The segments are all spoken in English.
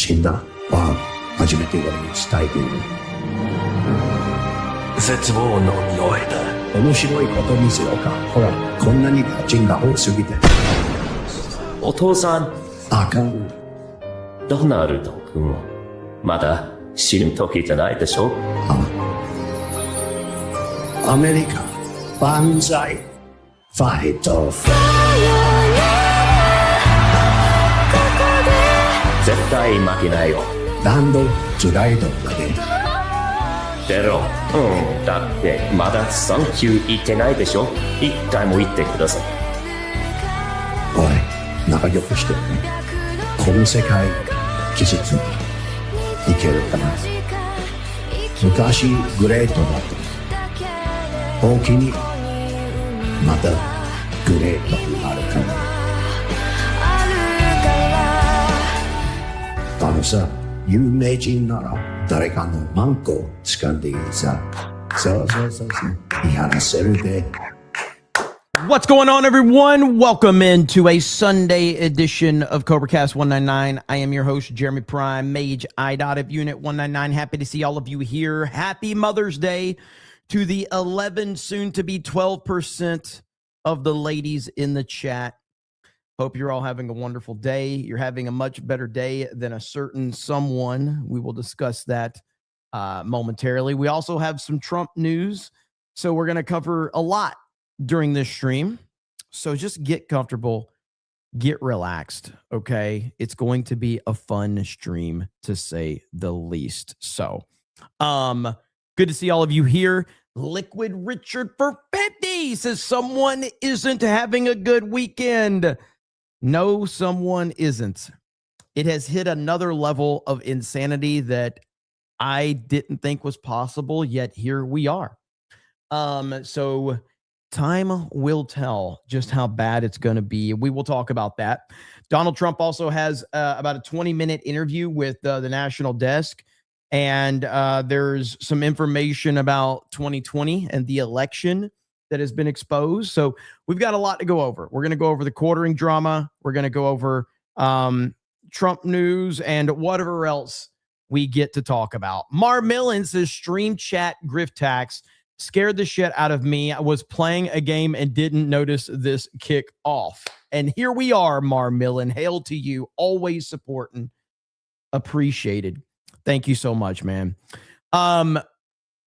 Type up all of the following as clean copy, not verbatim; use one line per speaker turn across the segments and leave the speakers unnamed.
死んだは初めて俺に伝えている。
絶望の匂いだ。
面白いこと見せようか。ほら、こんなにガチンが多すぎて。
お父さん。
あかん。
ドナルド君はまだ死ぬ時じゃないでしょ。
アメリカ万歳。ファイト。
絶対負けないよ。
ランドトライドまで。
ゼロ。だってまだサンキュー言ってないでしょ。一回も言ってください。
おい、仲良くしてるね。この世界季節にいけるかな。昔グレートだった大きにまたグレートになるかな。あのさ、有名人なら誰かのマンコを掴んでいいさ。そう見放せるで。
What's going on, everyone? Welcome into a Sunday edition of CobraCast 199. I am your host, Jeremy Prime, Mage I.of Unit 199. Happy to see all of you here. Happy Mother's Day to the 11, soon to be 12% of the ladies in the chat. Hope you're all having a wonderful day. You're having a much better day than a certain someone. We will discuss that momentarily. We also have some Trump news, so we're going to cover a lot during this stream. So just get comfortable, get relaxed, okay? It's going to be a fun stream, to say the least. So, good to see all of you here. Liquid Richard for 50 says someone isn't having a good weekend. No, someone isn't. It has hit another level of insanity that I didn't think was possible, yet here we are. So time will tell just how bad it's going to be. We will talk about that. Donald Trump also has about a 20-minute interview with the National Desk, and there's some information about 2020 and the election that has been exposed. So we've got a lot to go over. We're going to go over the quartering drama. We're going to go over Trump news and whatever else we get to talk about. Mar Millen says stream chat grift tax scared the shit out of me. I was playing a game and didn't notice this kick off. And here we are, Mar Millen. Hail to you. Always supporting. Appreciated. Thank you so much, man.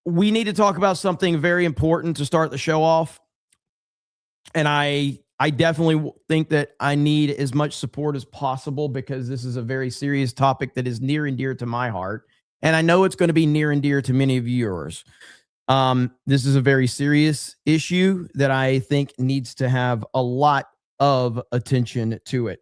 We need to talk about something very important to start the show off. And I definitely think that I need as much support as possible because this is a very serious topic that is near and dear to my heart. And I know it's going to be near and dear to many of yours. This is a very serious issue that I think needs to have a lot of attention to it.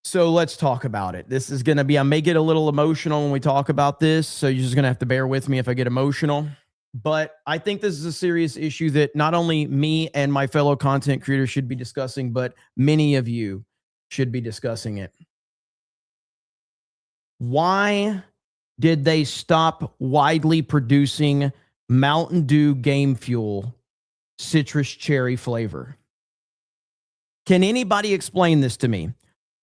So let's talk about it. This is going to be, I may get a little emotional when we talk about this, so you're just going to have to bear with me if I get emotional. But I think this is a serious issue that not only me and my fellow content creators should be discussing, but many of you should be discussing it. Why did they stop widely producing Mountain Dew Game Fuel citrus cherry flavor? Can anybody explain this to me?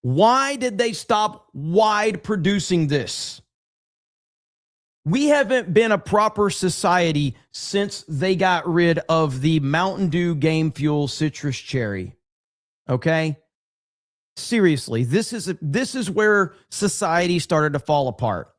Why did they stop wide producing this? We haven't been a proper society since they got rid of the Mountain Dew Game Fuel citrus cherry. Okay? Seriously, this is where society started to fall apart.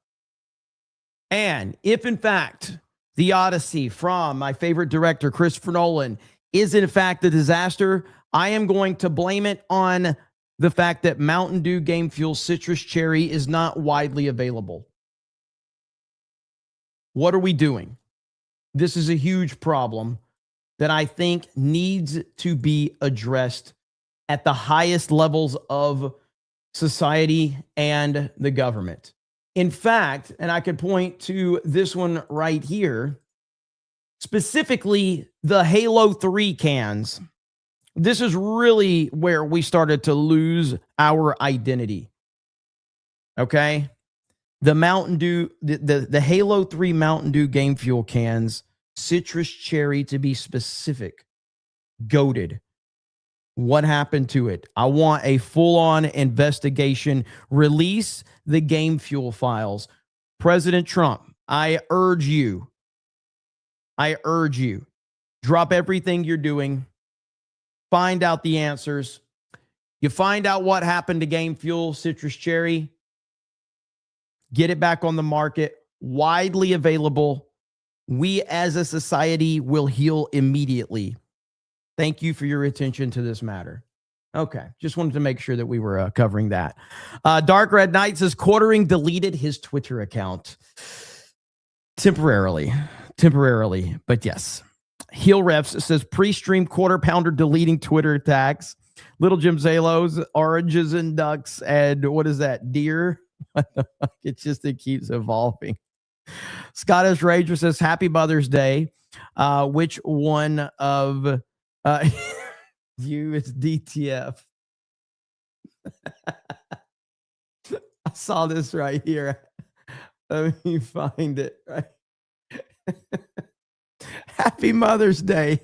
And if in fact the Odyssey from my favorite director, Christopher Nolan, is in fact a disaster, I am going to blame it on the fact that Mountain Dew Game Fuel Citrus Cherry is not widely available. What are we doing? This is a huge problem that I think needs to be addressed at the highest levels of society and the government. In fact, and I could point to this one right here, specifically the Halo 3 cans. This is really where we started to lose our identity. Okay? The Mountain Dew, the Halo 3 Mountain Dew Game Fuel cans, citrus cherry to be specific, goated. What happened to it? I want a full-on investigation. Release the Game Fuel files. President Trump, I urge you, drop everything you're doing. Find out the answers. You find out what happened to Game Fuel, Citrus Cherry. Get it back on the market, widely available. We as a society will heal immediately. Thank you for your attention to this matter. Okay, just wanted to make sure that we were covering that. Dark Red Knight says Quartering deleted his Twitter account temporarily, but yes. Heel Refs says pre-stream quarter pounder deleting Twitter tags. Little Jim Zalos, oranges and ducks, and what is that? Deer? What the fuck? It keeps evolving. Scottish Ranger says happy Mother's Day. Which one of you is DTF? I saw this right here. Let me find it. Right. Happy Mother's Day.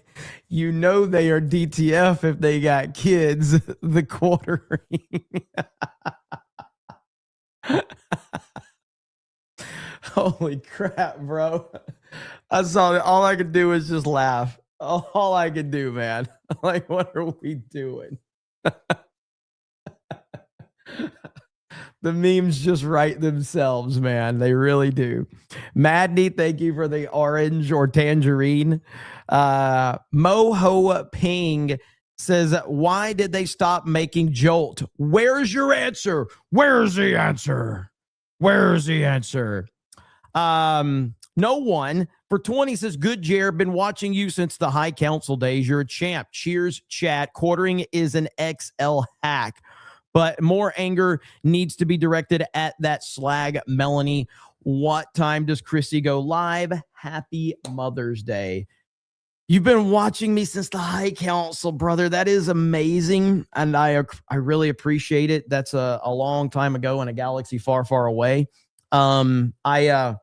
You know they are DTF if they got kids. The quartering. Holy crap, bro. I saw it. All I could do is just laugh. All I could do, man. Like, what are we doing? The memes just write themselves, man. They really do. Madney, thank you for the orange or tangerine. Moho Ping says, why did they stop making Jolt? Where's your answer? Where's the answer? Where's the answer? No one. For 20 says, good Jer, been watching you since the High Council days. You're a champ. Cheers, chat. Quartering is an XL hack. But more anger needs to be directed at that slag. Melanie, what time does Chrissy go live? Happy Mother's Day. You've been watching me since the High Council, brother. That is amazing. And I really appreciate it. That's a long time ago in a galaxy far, far away. I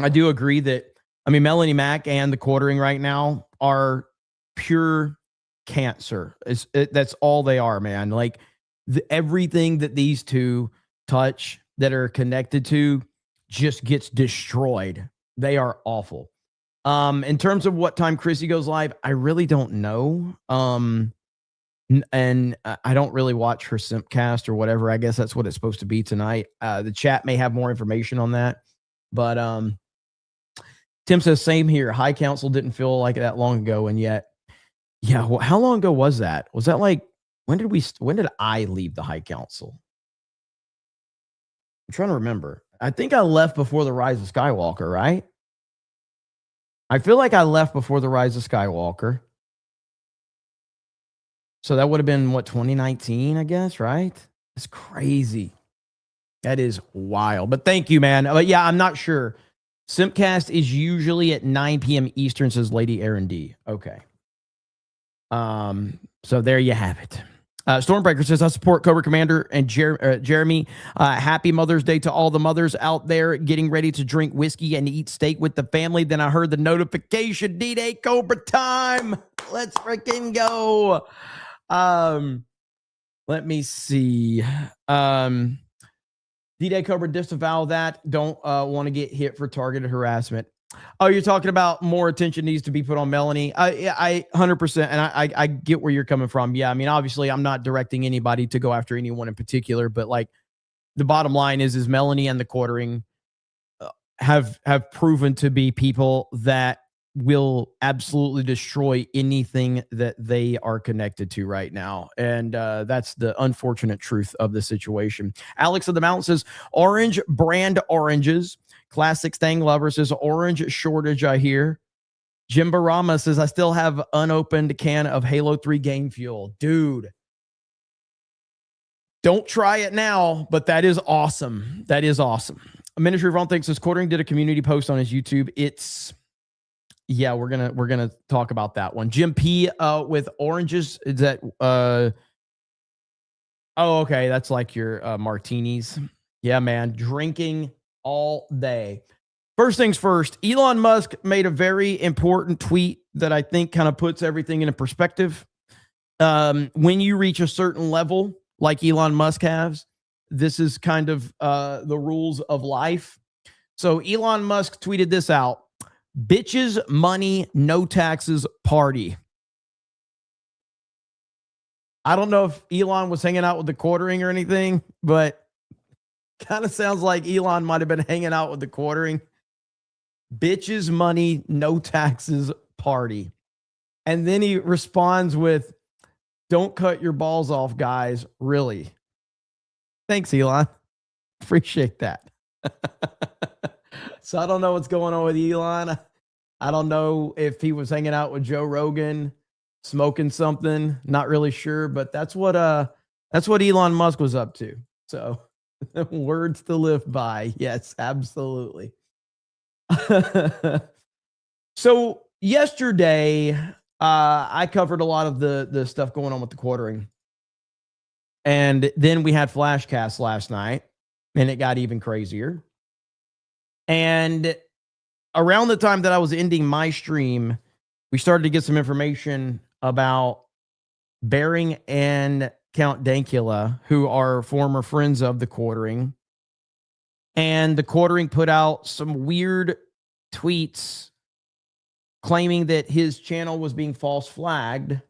do agree that, Melanie Mack and the Quartering right now are pure cancer. That's all they are, man. Like everything that these two touch that are connected to just gets destroyed. They are awful. In terms of what time Chrissy goes live, I really don't know. And I don't really watch her Simpcast or whatever. I guess that's what it's supposed to be tonight. The chat may have more information on that, but Tim says same here. High Council didn't feel like that long ago, and yet. Yeah, well, how long ago was that? Was that like when did I leave the High Council? I'm trying to remember. I think I left before the Rise of Skywalker, right? I feel like I left before the Rise of Skywalker. So that would have been 2019, I guess, right? It's crazy. That is wild. But thank you, man. But yeah, I'm not sure. Simpcast is usually at 9 p.m. Eastern, says Lady Aaron D. Okay. So there you have it. Stormbreaker says, I support Cobra Commander and Jeremy. Happy Mother's Day to all the mothers out there getting ready to drink whiskey and eat steak with the family. Then I heard the notification, D-Day Cobra time. Let's freaking go. Let me see. D-Day Cobra, disavow that. Don't want to get hit for targeted harassment. Oh, you're talking about more attention needs to be put on Melanie. I 100%, and I get where you're coming from. Yeah, obviously, I'm not directing anybody to go after anyone in particular, but like the bottom line is Melanie and the Quartering have proven to be people that will absolutely destroy anything that they are connected to right now, and that's the unfortunate truth of the situation. Alex of the Mountain says, orange brand oranges. Classic Stang Lover says, orange shortage, I hear. Jim Barama says, I still have unopened can of Halo 3 game fuel. Dude, don't try it now, but that is awesome. That is awesome. Ministry of Wrong Things says, Quartering did a community post on his YouTube. Yeah, we're gonna talk about that one. Jim P with oranges. Is that oh, okay. That's like your martinis. Yeah, man. Drinking all day. First things first, Elon Musk made a very important tweet that I think kind of puts everything into perspective. when you reach a certain level, like Elon Musk has, this is kind of the rules of life. So Elon Musk tweeted this out: "Bitches, money, no taxes, party." I don't know if Elon was hanging out with the quartering or anything, but kind of sounds like Elon might have been hanging out with the quartering. Bitches, money, no taxes, party. And then he responds with, "Don't cut your balls off, guys. Really." Thanks, Elon. Appreciate that. So I don't know what's going on with Elon. I don't know if he was hanging out with Joe Rogan, smoking something. Not really sure, but that's what Elon Musk was up to. So words to live by. Yes, absolutely. So yesterday, I covered a lot of the stuff going on with the quartering. And then we had Flashcast last night, and it got even crazier. And around the time that I was ending my stream, we started to get some information about Bering and Count Dankula, who are former friends of the quartering. And the quartering put out some weird tweets claiming that his channel was being false flagged,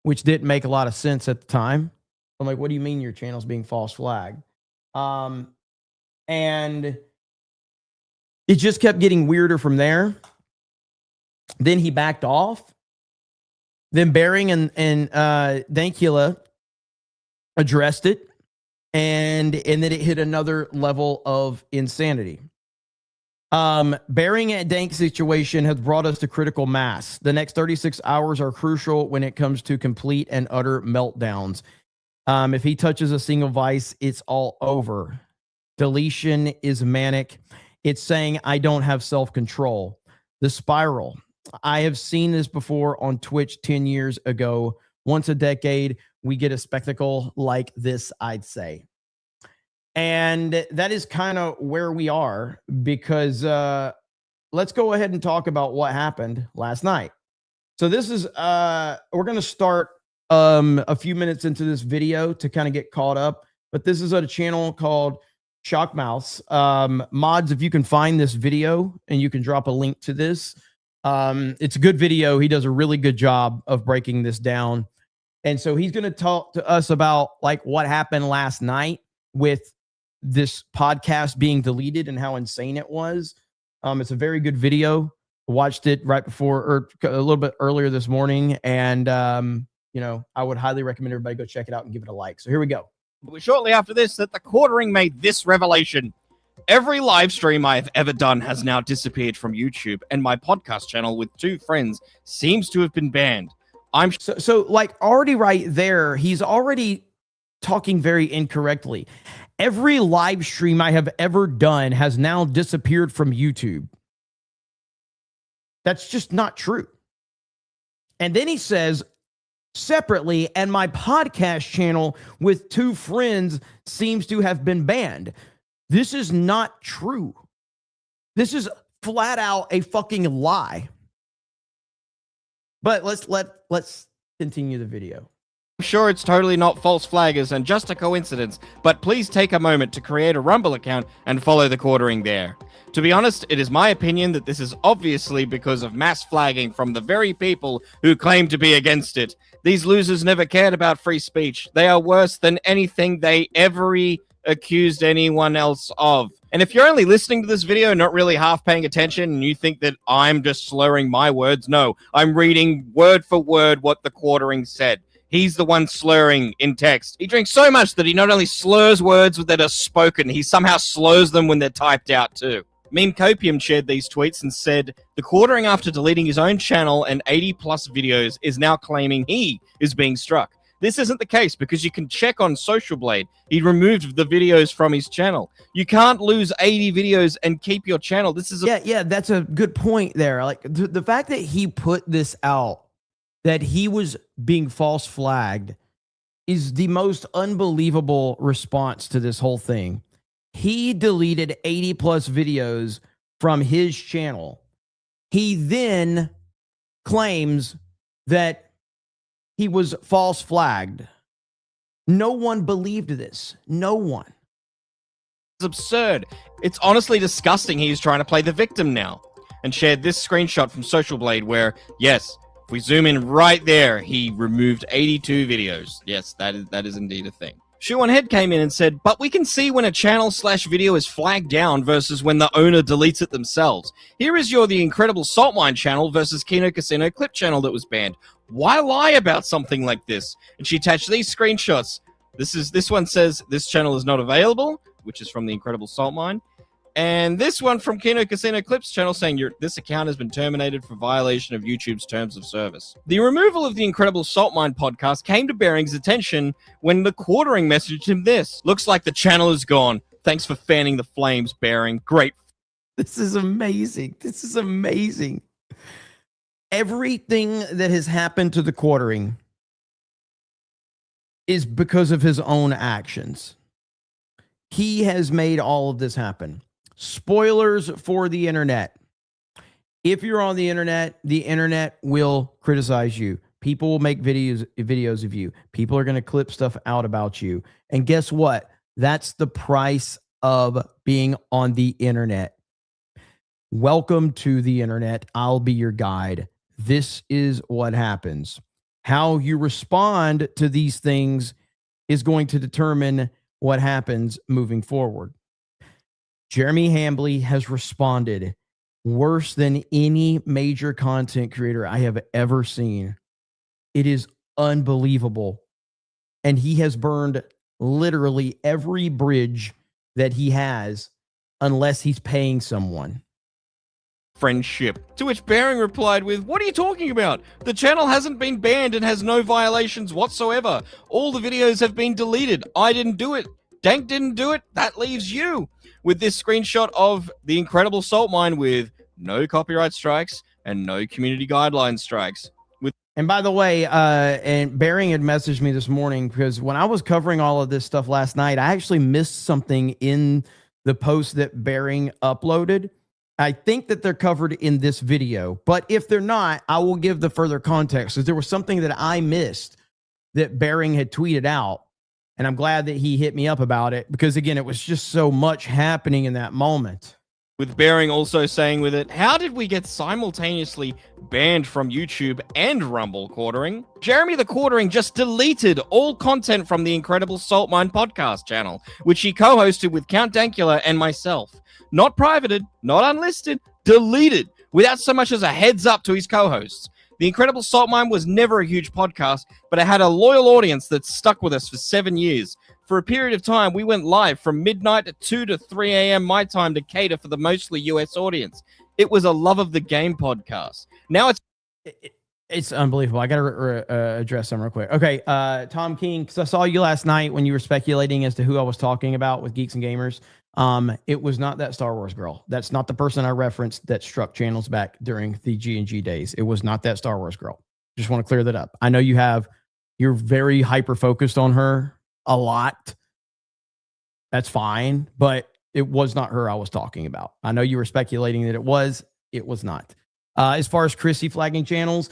which didn't make a lot of sense at the time. I'm like, what do you mean your channel's being false flagged? And it just kept getting weirder from there. Then he backed off. Then Bering and Dankula addressed it, and then it hit another level of insanity. Bering and Dank situation has brought us to critical mass. The next 36 hours are crucial when it comes to complete and utter meltdowns. If he touches a single vice, it's all over. Deletion is manic. It's saying, I don't have self-control. The spiral. I have seen this before on Twitch 10 years ago. Once a decade, we get a spectacle like this, I'd say. And that is kind of where we are, because let's go ahead and talk about what happened last night. So this is, we're going to start a few minutes into this video to kind of get caught up. But this is at a channel called Shockmouse. Mods, if you can find this video and you can drop a link to this. It's a good video. He does a really good job of breaking this down. And so he's going to talk to us about like what happened last night with this podcast being deleted and how insane it was. It's a very good video. Watched it right before or a little bit earlier this morning. And, I would highly recommend everybody go check it out and give it a like. So here we go.
It was shortly after this that the quartering made this revelation. Every live stream I have ever done has now disappeared from YouTube, and my podcast channel with 2 friends seems to have been banned.
So like already right there, he's already talking very incorrectly. Every live stream I have ever done has now disappeared from YouTube. That's just not true. And then he says, separately, and my podcast channel with 2 friends seems to have been banned. This is not true. This is flat out a fucking lie. But let's continue the video.
I'm sure it's totally not false flaggers and just a coincidence, but please take a moment to create a Rumble account and follow the quartering there. To be honest, it is my opinion that this is obviously because of mass flagging from the very people who claim to be against it. These losers never cared about free speech. They are worse than anything they ever accused anyone else of. And if you're only listening to this video, not really half paying attention, and you think that I'm just slurring my words, no, I'm reading word for word what the quartering said. He's the one slurring in text. He drinks so much that he not only slurs words that are spoken, he somehow slurs them when they're typed out too. Meme Copium shared these tweets and said, the quartering after deleting his own channel and 80 plus videos is now claiming he is being struck. This isn't the case because you can check on Social Blade. He removed the videos from his channel. You can't lose 80 videos and keep your channel. This is
yeah, that's a good point there. Like the fact that he put this out, that he was being false flagged, is the most unbelievable response to this whole thing. He deleted 80 plus videos from his channel. He then claims that he was false flagged. No one believed this. No one.
It's absurd. It's honestly disgusting he's trying to play the victim now. And shared this screenshot from Social Blade where, yes, if we zoom in right there, he removed 82 videos. Yes, that is indeed a thing. Shoe on Head came in and said, but we can see when a channel/video is flagged down versus when the owner deletes it themselves. Here is your The Incredible Salt Mine channel versus Kino Casino clip channel that was banned. Why lie about something like this? And she attached these screenshots. This one says, this channel is not available, which is from The Incredible Salt Mine. And this one from Kino Casino Clips channel saying this account has been terminated for violation of YouTube's terms of service. The removal of the Incredible Salt Mine podcast came to Bearing's attention when the Quartering messaged him this. Looks like the channel is gone. Thanks for fanning the flames, Bearing. Great.
This is amazing. This is amazing. Everything that has happened to the Quartering is because of his own actions. He has made all of this happen. Spoilers for the internet. If you're on the internet will criticize you. People will make videos of you. People are going to clip stuff out about you. And guess what? That's the price of being on the internet. Welcome to the internet. I'll be your guide. This is what happens. How you respond to these things is going to determine what happens moving forward. Jeremy Hambley has responded worse than any major content creator I have ever seen. It is unbelievable. And he has burned literally every bridge that he has unless he's paying someone.
Friendship. To which Bearing replied with, what are you talking about? The channel hasn't been banned and has no violations whatsoever. All the videos have been deleted. I didn't do it. Dank didn't do it. That leaves you. With this screenshot of the Incredible Salt Mine with no copyright strikes and no community guideline strikes.
And by the way, and Bearing had messaged me this morning because when I was covering all of this stuff last night, I actually missed something in the post that Bearing uploaded. I think that they're covered in this video, but if they're not, I will give the further context because there was something that I missed that Bearing had tweeted out. And I'm glad that he hit me up about it because, again, it was just so much happening in that moment.
With Bearing also saying with it, how did we get simultaneously banned from YouTube and Rumble Quartering? Jeremy the Quartering just deleted all content from the Incredible Salt Mine podcast channel, which he co-hosted with Count Dankula and myself. Not privated, not unlisted, deleted, without so much as a heads up to his co-hosts. The Incredible Salt Mine was never a huge podcast, but it had a loyal audience that stuck with us for 7 years. For a period of time, we went live from midnight to 2 to 3 a.m. my time to cater for the mostly US audience. It was a love of the game podcast. Now
it's unbelievable. I got to address some real quick. Okay, Tom King, because I saw you last night when you were speculating as to who I was talking about with Geeks and Gamers. It was not that Star Wars girl. That's not the person I referenced that struck channels back during the G&G days. It was not that Star Wars girl. Just want to clear that up. I know you're very hyper focused on her a lot. That's fine, but it was not her I was talking about. I know you were speculating that it was not. As far as Chrissy flagging channels,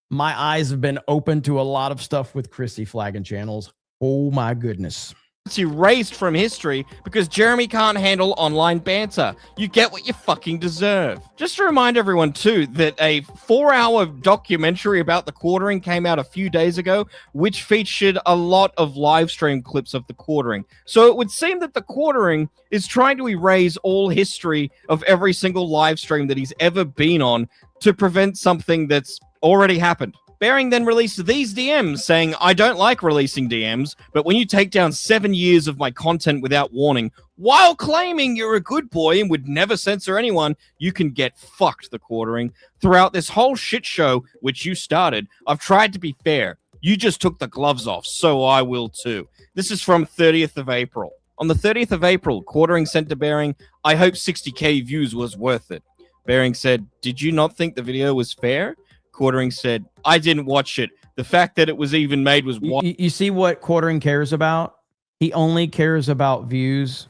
my eyes have been open to a lot of stuff with Chrissy flagging channels. Oh my goodness.
It's erased from history because Jeremy can't handle online banter. You get what you fucking deserve. Just to remind everyone too that a 4-hour documentary about the Quartering came out a few days ago, which featured a lot of live stream clips of the Quartering. So it would seem that the Quartering is trying to erase all history of every single live stream that he's ever been on to prevent something that's already happened. Bearing then released these DMs saying, I don't like releasing DMs, but when you take down 7 years of my content without warning, while claiming you're a good boy and would never censor anyone, you can get fucked, the Quartering. Throughout this whole shit show, which you started, I've tried to be fair. You just took the gloves off, so I will too. This is from 30th of April. On the 30th of April, Quartering sent to Bearing, I hope 60k views was worth it. Bearing said, did you not think the video was fair? Quartering said, I didn't watch it. The fact that it was even made was...
You see what Quartering cares about? He only cares about views.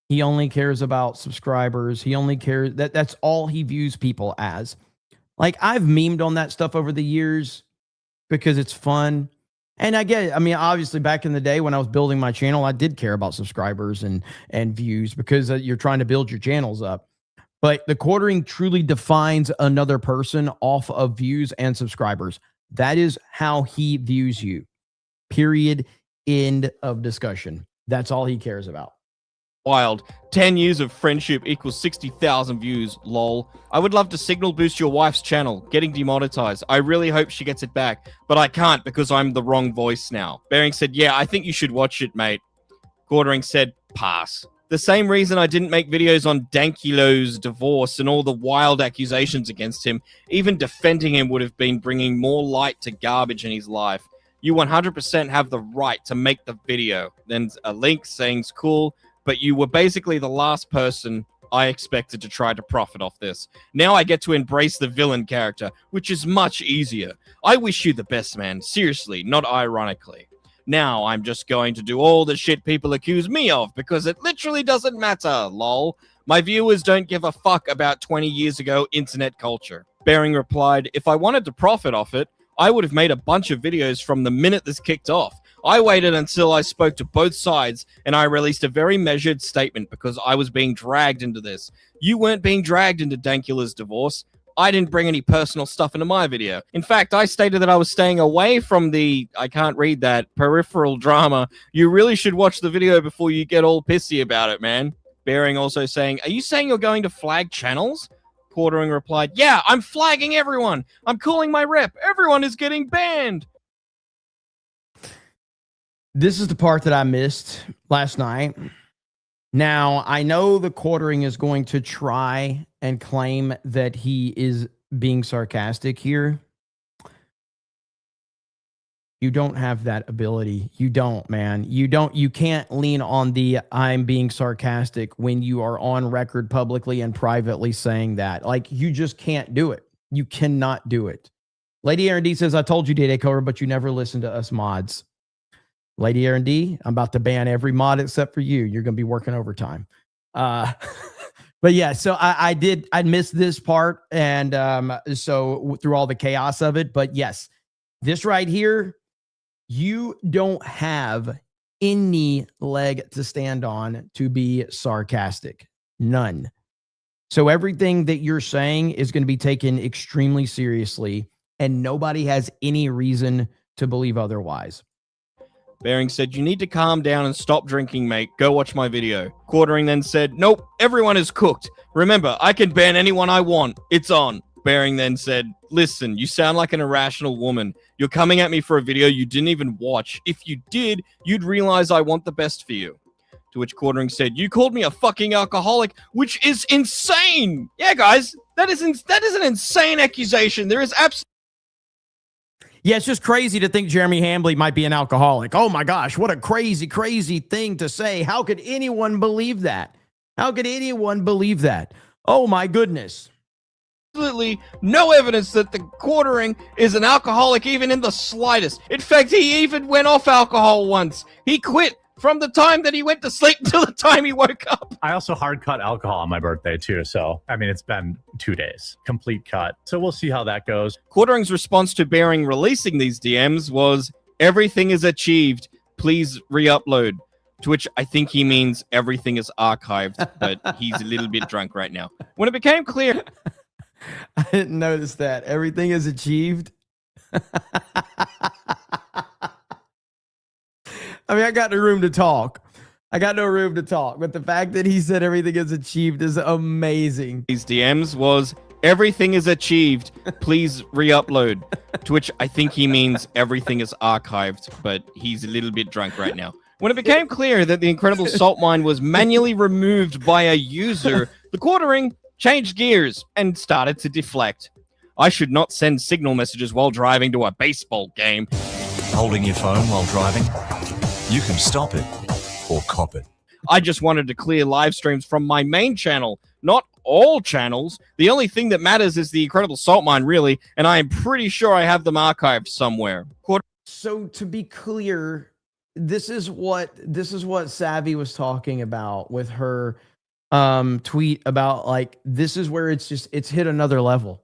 He only cares about subscribers. He only cares... That's all he views people as. Like, I've memed on that stuff over the years. because it's fun. And I mean, obviously back in the day when I was building my channel, I did care about subscribers and views because you're trying to build your channels up. But the quartering truly defines another person off of views and subscribers. That is how he views you. Period. End of discussion. That's all he cares about.
Wild. 10 years of friendship equals 60,000 views. Lol. I would love to signal boost your wife's channel. Getting demonetized. I really hope she gets it back, but I can't because I'm the wrong voice now. Bering said, yeah, I think you should watch it, mate. Quartering said, pass. The same reason I didn't make videos on Dankylo's divorce and all the wild accusations against him. Even defending him would have been bringing more light to garbage in his life. You 100% have the right to make the video. Then a link saying it's cool, but you were basically the last person I expected to try to profit off this. Now I get to embrace the villain character, which is much easier. I wish you the best, man. Seriously, not ironically. Now I'm just going to do all the shit people accuse me of because it literally doesn't matter, lol. My viewers don't give a fuck about 20 years ago internet culture. Bering replied, if I wanted to profit off it, I would have made a bunch of videos from the minute this kicked off. I waited until I spoke to both sides and I released a very measured statement because I was being dragged into this. You weren't being dragged into Dankula's divorce. I didn't bring any personal stuff into my video. In fact, I stated that I was staying away from the, I can't read that, peripheral drama. You really should watch the video before you get all pissy about it, man. Bering also saying, are you saying you're going to flag channels? Quartering replied, yeah, I'm flagging everyone. I'm calling my rep. Everyone is getting banned.
This is the part that I missed last night. Now, I know the quartering is going to try and claim that he is being sarcastic here. You don't have that ability. You don't, man. You can't lean on the I'm being sarcastic when you are on record publicly and privately saying that. Like, you just can't do it. You cannot do it. Lady Aaron D says, I told you, Day Cobra, but you never listened to us mods. Lady Aaron D, I'm about to ban every mod except for you. You're going to be working overtime. But yeah, so I missed this part. And so through all the chaos of it, but yes, this right here, you don't have any leg to stand on to be sarcastic. None. So everything that you're saying is going to be taken extremely seriously, and nobody has any reason to believe otherwise.
Bering said, you need to calm down and stop drinking, mate. Go watch my video. Quartering then said, nope, everyone is cooked. Remember, I can ban anyone I want. It's on. Bering then said, listen, you sound like an irrational woman. You're coming at me for a video you didn't even watch. If you did, you'd realize I want the best for you. To which Quartering said, you called me a fucking alcoholic, which is insane. Yeah, guys, that is an insane accusation. There is absolutely...
Yeah, it's just crazy to think Jeremy Hambley might be an alcoholic. Oh my gosh, what a crazy, crazy thing to say. How could anyone believe that? How could anyone believe that? Oh my goodness.
Absolutely no evidence that the Quartering is an alcoholic even in the slightest. In fact, he even went off alcohol once. He quit from the time that he went to sleep until the time he woke up.
I also hard cut alcohol on my birthday too. So, I mean, it's been 2 days, complete cut. So we'll see how that goes.
Quartering's response to Bering releasing these DMs was, everything is achieved. Please re-upload. To which I think he means everything is archived, but he's a little bit drunk right now. When it became clear...
I didn't notice that. Everything is achieved. I mean, I got no room to talk. But the fact that he said everything is achieved is amazing.
These DMs was, everything is achieved. Please re-upload. To which I think he means everything is archived, but he's a little bit drunk right now. When it became clear that the Incredible Salt Mine was manually removed by a user, the Quartering changed gears and started to deflect. I should not send signal messages while driving to a baseball game.
Holding your phone while driving? You can stop it or cop it.
I just wanted to clear live streams from my main channel, not all channels. The only thing that matters is the Incredible Salt Mine, really, and I am pretty sure I have them archived somewhere.
So to be clear, this is what Savvy was talking about with her tweet about, like, this is where it's hit another level.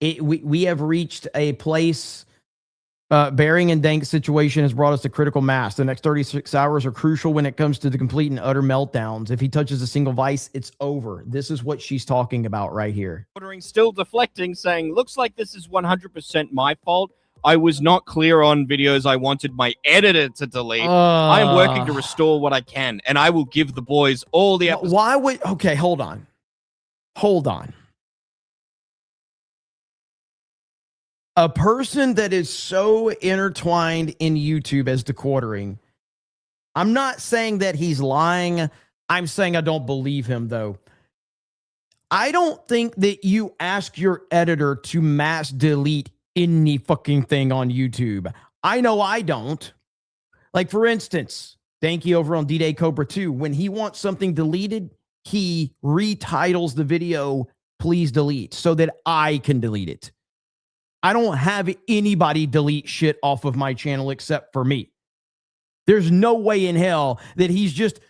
We have reached a place Bearing and Dank's situation has brought us to critical mass. The next 36 hours are crucial when it comes to the complete and utter meltdowns. If he touches a single vice, it's over. This is what she's talking about right here.
Ordering still deflecting, saying, looks like this is 100% my fault. I was not clear on videos I wanted my editor to delete. I am working to restore what I can, and I will give the boys all the episodes.
Why would... Okay, hold on. Hold on. A person that is so intertwined in YouTube as the quartering, I'm not saying that he's lying. I'm saying I don't believe him, though. I don't think that you ask your editor to mass delete any fucking thing on YouTube. I know I don't. Like, for instance, Danky over on D-Day Cobra 2, when he wants something deleted, he retitles the video, please delete, so that I can delete it. I don't have anybody delete shit off of my channel except for me. There's no way in hell that he's just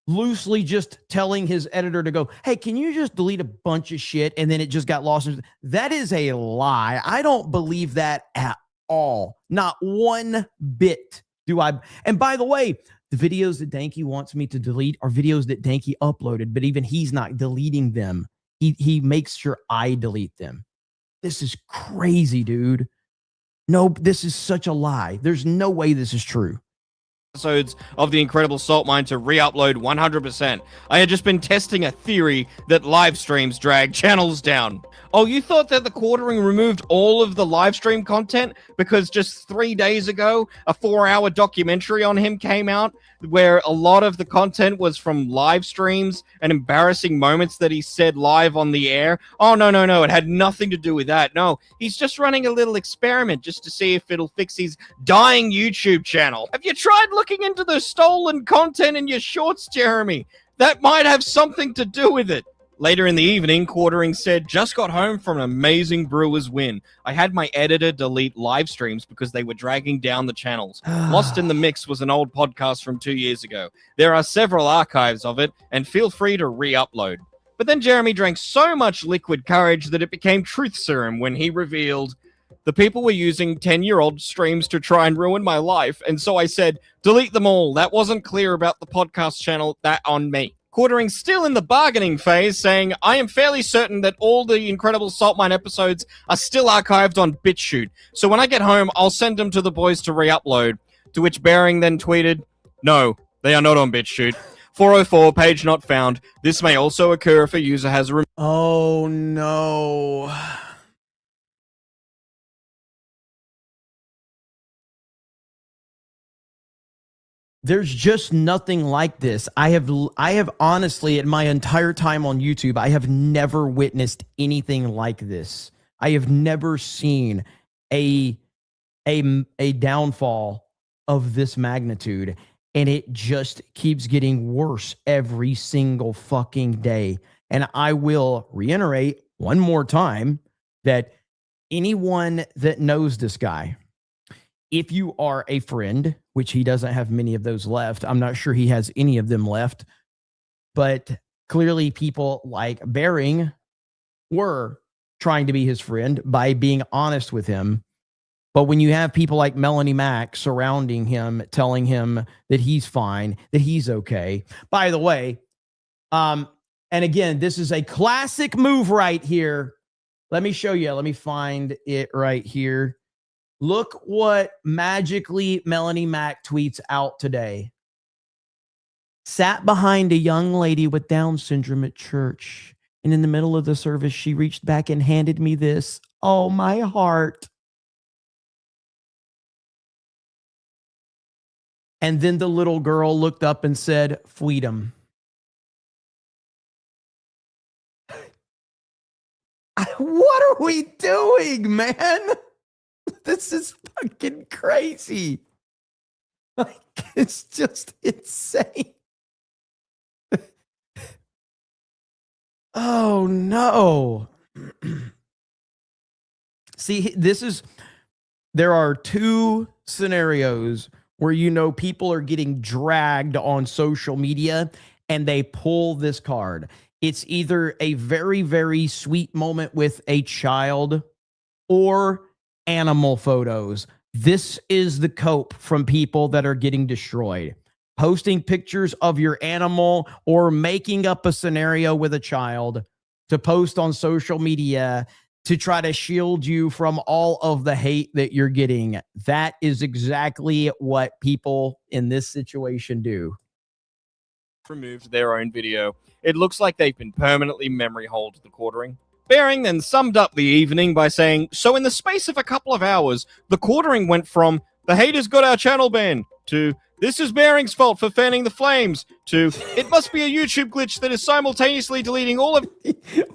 loosely just telling his editor to go, hey, can you just delete a bunch of shit and then it just got lost? That is a lie. I don't believe that at all. Not one bit do I. And by the way, the videos that Danky wants me to delete are videos that Danky uploaded, but even he's not deleting them. He makes sure I delete them. This is crazy, dude. No, this is such a lie. There's no way this is true.
Episodes of The Incredible Salt Mine to re-upload 100%. I had just been testing a theory that live streams drag channels down. Oh, you thought that the quartering removed all of the live stream content because just 3 days ago, a 4-hour documentary on him came out where a lot of the content was from live streams and embarrassing moments that he said live on the air? Oh, no. It had nothing to do with that. No, he's just running a little experiment just to see if it'll fix his dying YouTube channel. Have you tried looking into the stolen content in your shorts, Jeremy? That might have something to do with it. Later in the evening, Quartering said, just got home from an amazing Brewers win. I had my editor delete live streams because they were dragging down the channels. Lost in the Mix was an old podcast from 2 years ago. There are several archives of it, and feel free to re-upload. But then Jeremy drank so much liquid courage that it became truth serum when he revealed, the people were using 10-year-old streams to try and ruin my life, and so I said, delete them all. That wasn't clear about the podcast channel. That on me. Quartering still in the bargaining phase, saying, I am fairly certain that all the Incredible Salt Mine episodes are still archived on BitChute. So when I get home, I'll send them to the boys to re-upload. To which Bearing then tweeted, no, they are not on BitChute. 404, page not found. This may also occur if a user has a...
Oh, no. There's just nothing like this. I have honestly, in my entire time on YouTube, I have never witnessed anything like this. I have never seen a downfall of this magnitude, and it just keeps getting worse every single fucking day. And I will reiterate one more time that anyone that knows this guy, if you are a friend, which he doesn't have many of those left, I'm not sure he has any of them left, but clearly people like Bearing were trying to be his friend by being honest with him. But when you have people like Melanie Mack surrounding him, telling him that he's fine, that he's okay. By the way, and again, this is a classic move right here. Let me show you. Let me find it right here. Look what magically Melanie Mack tweets out today. Sat behind a young lady with Down syndrome at church, and in the middle of the service, she reached back and handed me this. Oh, my heart. And then the little girl looked up and said, freedom. What are we doing, man? This is fucking crazy. Like, it's just insane. Oh, no. See, there are two scenarios where, you know, people are getting dragged on social media and they pull this card. It's either a very, very sweet moment with a child or animal photos. This is the cope from people that are getting destroyed. Posting pictures of your animal or making up a scenario with a child to post on social media to try to shield you from all of the hate that you're getting. That is exactly what people in this situation do.
Removed their own video. It looks like they've been permanently memory holed the quartering. Bearing then summed up the evening by saying, so in the space of a couple of hours, the quartering went from, the haters got our channel banned, to, this is Bearing's fault for fanning the flames, to, it must be a YouTube glitch that is simultaneously deleting all of...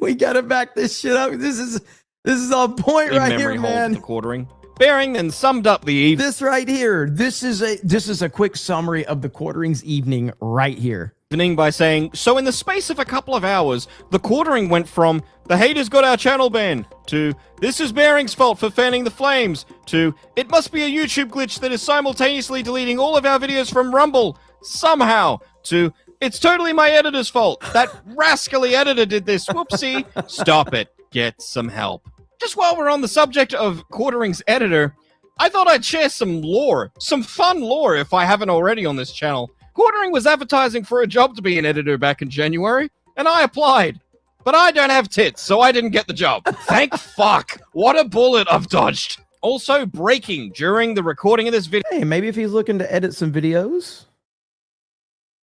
We gotta back this shit up. This is on point right here, man.
The quartering. Bearing then summed up the evening.
This right here. This is a quick summary of the quartering's evening right here.
By saying, so in the space of a couple of hours, the quartering went from, the haters got our channel banned, to, this is Bearing's fault for fanning the flames, to, it must be a YouTube glitch that is simultaneously deleting all of our videos from Rumble, somehow, to, it's totally my editor's fault. That rascally editor did this. Whoopsie. Stop it. Get some help. Just while we're on the subject of quartering's editor, I thought I'd share some lore, some fun lore if I haven't already on this channel. Quartering was advertising for a job to be an editor back in January, and I applied. But I don't have tits, so I didn't get the job. Thank fuck. What a bullet I've dodged. Also breaking during the recording of this video.
Hey, maybe if he's looking to edit some videos,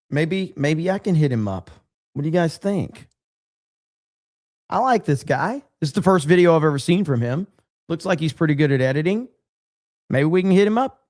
maybe I can hit him up. What do you guys think? I like this guy. This is the first video I've ever seen from him. Looks like he's pretty good at editing. Maybe we can hit him up.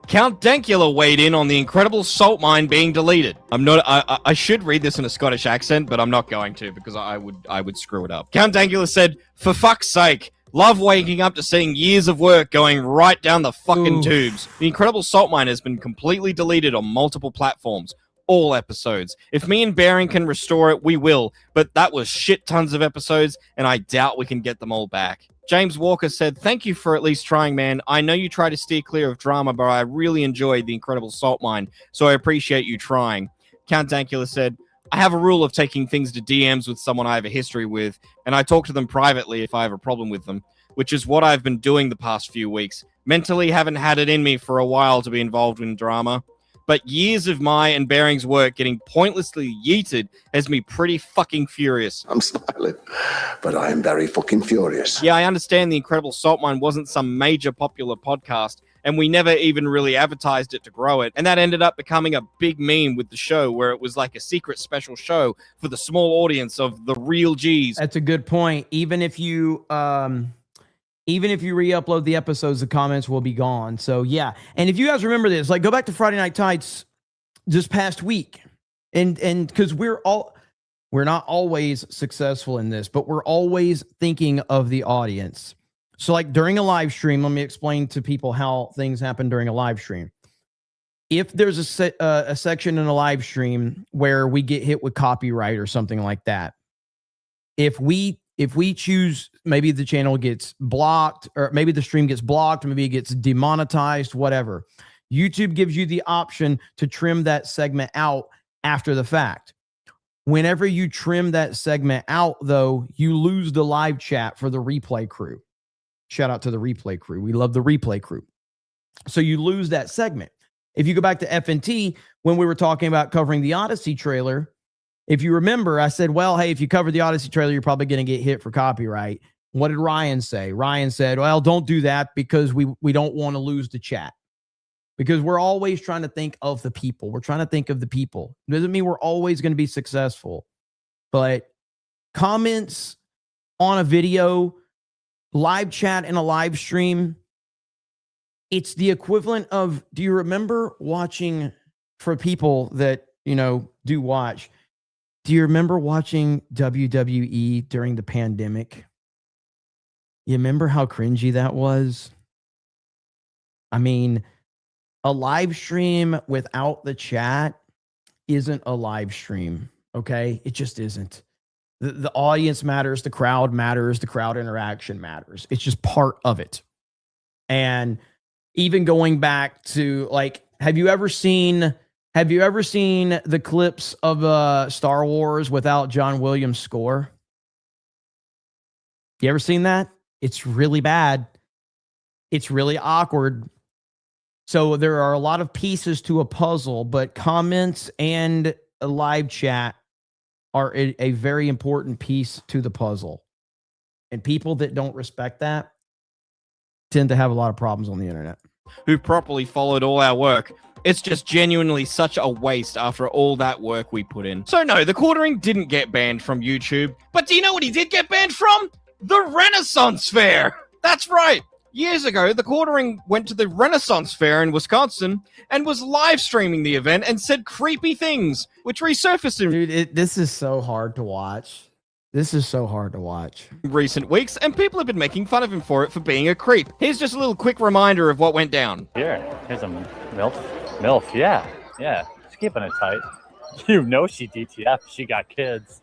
Count Dankula weighed in on the incredible salt mine being deleted. I should read this in a Scottish accent, but I'm not going to because I would screw it up. Count Dankula said, for fuck's sake, love waking up to seeing years of work going right down the fucking tubes. The incredible salt mine has been completely deleted on multiple platforms. All episodes. If me and Bearing can restore it, we will, but that was shit tons of episodes, and I doubt we can get them all back. James Walker said, thank you for at least trying, man. I know you try to steer clear of drama, but I really enjoyed the incredible salt mine, so I appreciate you trying. Count Dankula said, I have a rule of taking things to DMs with someone I have a history with, and I talk to them privately if I have a problem with them, which is what I've been doing the past few weeks. Mentally haven't had it in me for a while to be involved in drama. But years of my and Bearing's work getting pointlessly yeeted has me pretty fucking furious.
I'm smiling, but I am very fucking furious.
Yeah, I understand the Incredible Salt Mine wasn't some major popular podcast, and we never even really advertised it to grow it. And that ended up becoming a big meme with the show, where it was like a secret special show for the small audience of the real G's.
That's a good point. Even if you re-upload the episodes, the comments will be gone. So yeah. And if you guys remember this, like go back to Friday Night Tights this past week. And because we're not always successful in this, but we're always thinking of the audience. So like during a live stream, let me explain to people how things happen during a live stream. If there's a section in a live stream where we get hit with copyright or something like that, if we choose, maybe the channel gets blocked, or maybe the stream gets blocked, maybe it gets demonetized, whatever, YouTube gives you the option to trim that segment out after the fact. Whenever you trim that segment out, though, you lose the live chat for the replay crew. Shout out to the replay crew. We love the replay crew. So you lose that segment. If you go back to FNT, when we were talking about covering the Odyssey trailer, if you remember, I said, well, hey, if you cover the Odyssey trailer, you're probably going to get hit for copyright. What did Ryan say? Ryan said, well, don't do that because we don't want to lose the chat. Because we're always trying to think of the people. We're trying to think of the people. It doesn't mean we're always going to be successful. But comments on a video, live chat in a live stream, it's the equivalent of, do you remember watching, for people that, do watch, do you remember watching WWE during the pandemic? You remember how cringy that was? I mean, a live stream without the chat isn't a live stream, okay? It just isn't. The audience matters, the crowd interaction matters. It's just part of it. And even going back to, like, have you ever seen the clips of Star Wars without John Williams' score? You ever seen that? It's really bad. It's really awkward. So there are a lot of pieces to a puzzle, but comments and a live chat are a very important piece to the puzzle. And people that don't respect that tend to have a lot of problems on the internet.
Who properly followed all our work. It's just genuinely such a waste after all that work we put in. So no, the quartering didn't get banned from YouTube. But do you know what he did get banned from? The Renaissance Fair! That's right! Years ago, the quartering went to the Renaissance Fair in Wisconsin and was live streaming the event and said creepy things, which resurfaced in
This is so hard to watch. This is so hard to watch.
recent weeks, and people have been making fun of him for it for being a creep. Here's just a little quick reminder of what went down.
Here's a MILF, yeah. She's keeping it tight. You know she DTF, she got kids.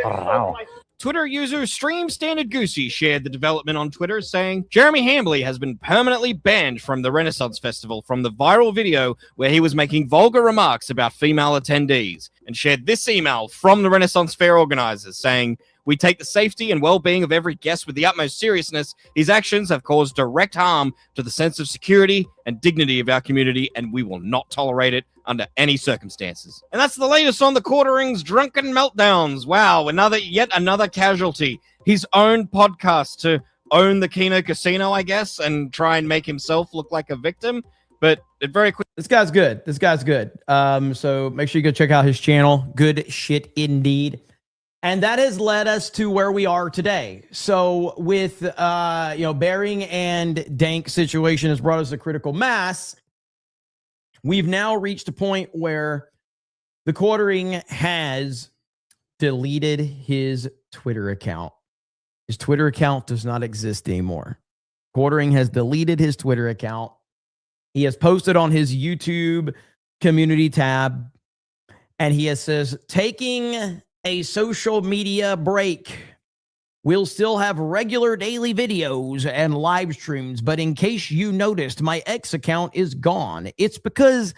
Wow.
Twitter user Stream Standard Goosey shared the development on Twitter, saying Jeremy Hambley has been permanently banned from the Renaissance Festival from the viral video where he was making vulgar remarks about female attendees, and shared this email from the Renaissance Fair organizers saying, "We take the safety and well-being of every guest with the utmost seriousness. His actions have caused direct harm to the sense of security and dignity of our community, and we will not tolerate it under any circumstances." And that's the latest on the quartering's drunken meltdowns. Wow, yet another casualty. His own podcast to own the Keno Casino, I guess, and try and make himself look like a victim. But it very quickly.
This guy's good. So make sure you go check out his channel. Good shit indeed. And that has led us to where we are today. So with, Bering and Dank situation has brought us to critical mass. We've now reached a point where the quartering has deleted his Twitter account. His Twitter account does not exist anymore. Quartering has deleted his Twitter account. He has posted on his YouTube community tab, and he says, taking a social media break. We'll still have regular daily videos and live streams, but in case you noticed, my X account is gone. It's because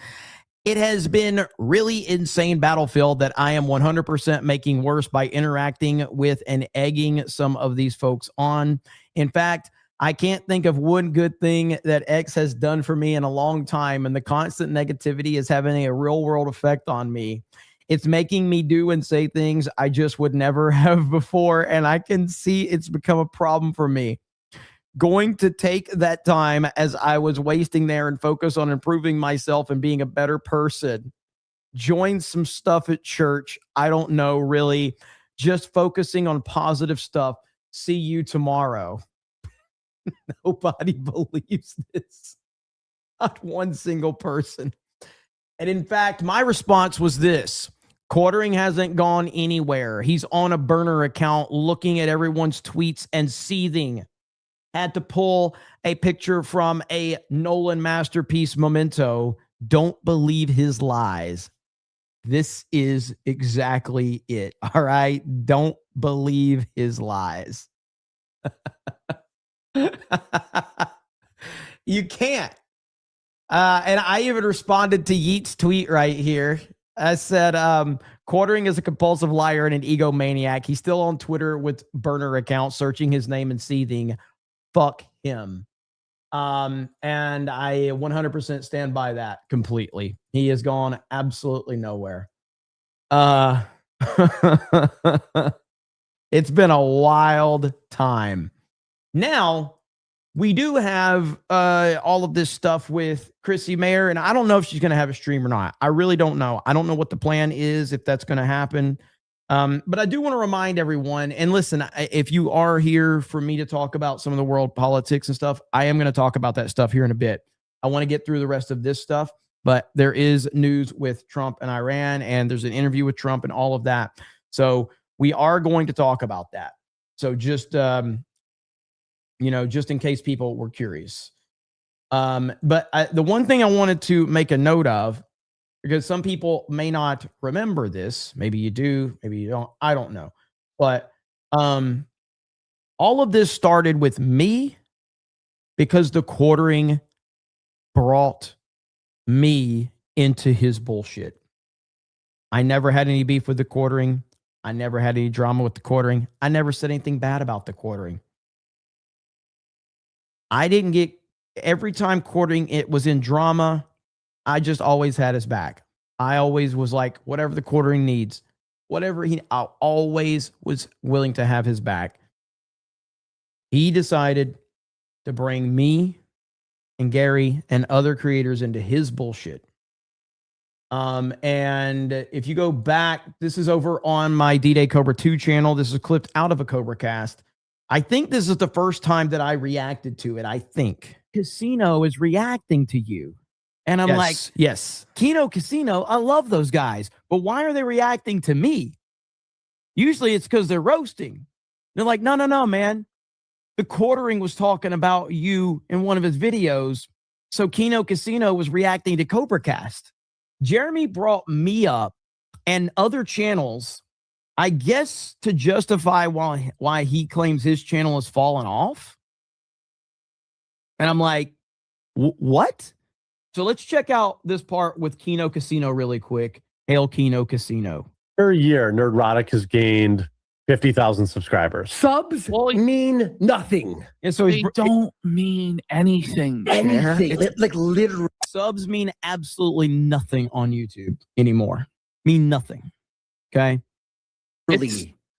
it has been really insane battlefield that I am 100% making worse by interacting with and egging some of these folks on. In fact, I can't think of one good thing that X has done for me in a long time, and the constant negativity is having a real world effect on me. It's making me do and say things I just would never have before, and I can see it's become a problem for me. Going to take that time as I was wasting there and focus on improving myself and being a better person. Join some stuff at church. I don't know, really. Just focusing on positive stuff. See you tomorrow. Nobody believes this. Not one single person. And in fact, my response was this. Quartering hasn't gone anywhere. He's on a burner account looking at everyone's tweets and seething. Had to pull a picture from a Nolan masterpiece memento. Don't believe his lies. This is exactly it. All right. Don't believe his lies. You can't. And I even responded to Yeet's tweet right here. I said, Quartering is a compulsive liar and an egomaniac. He's still on Twitter with burner accounts, searching his name and seething. Fuck him. And I 100% stand by that completely. He has gone absolutely nowhere. It's been a wild time. Now, we do have all of this stuff with Chrissy Mayer, and I don't know if she's going to have a stream or not. I really don't know. I don't know what the plan is, if that's going to happen. But I do want to remind everyone, and listen, if you are here for me to talk about some of the world politics and stuff, I am going to talk about that stuff here in a bit. I want to get through the rest of this stuff, but there is news with Trump and Iran, and there's an interview with Trump and all of that. So we are going to talk about that. So just, just in case people were curious. But the one thing I wanted to make a note of, because some people may not remember this, maybe you do, maybe you don't, I don't know. But all of this started with me because the quartering brought me into his bullshit. I never had any beef with the quartering. I never had any drama with the quartering. I never said anything bad about the quartering. I didn't get every time quartering it was in drama. I just always had his back. I always was like, whatever the quartering needs, I always was willing to have his back. He decided to bring me and Gary and other creators into his bullshit. And if you go back, this is over on my D-Day Cobra 2 channel. This is clipped out of a CobraCast. I think this is the first time that I reacted to it. I think Casino is reacting to you. And I'm like, yes, Kino Casino, I love those guys. But why are they reacting to me? Usually it's because they're roasting. They're like, no, man. The quartering was talking about you in one of his videos. So Kino Casino was reacting to CobraCast. Jeremy brought me up and other channels, I guess, to justify why he claims his channel has fallen off. And I'm like, what? So let's check out this part with Kino Casino really quick. Hail Kino Casino.
Per year, Nerdrotic has gained 50,000 subscribers.
Subs mean nothing.
And so
They don't mean anything.
Anything. Like literally.
subs mean absolutely nothing on YouTube anymore. Mean nothing. Okay.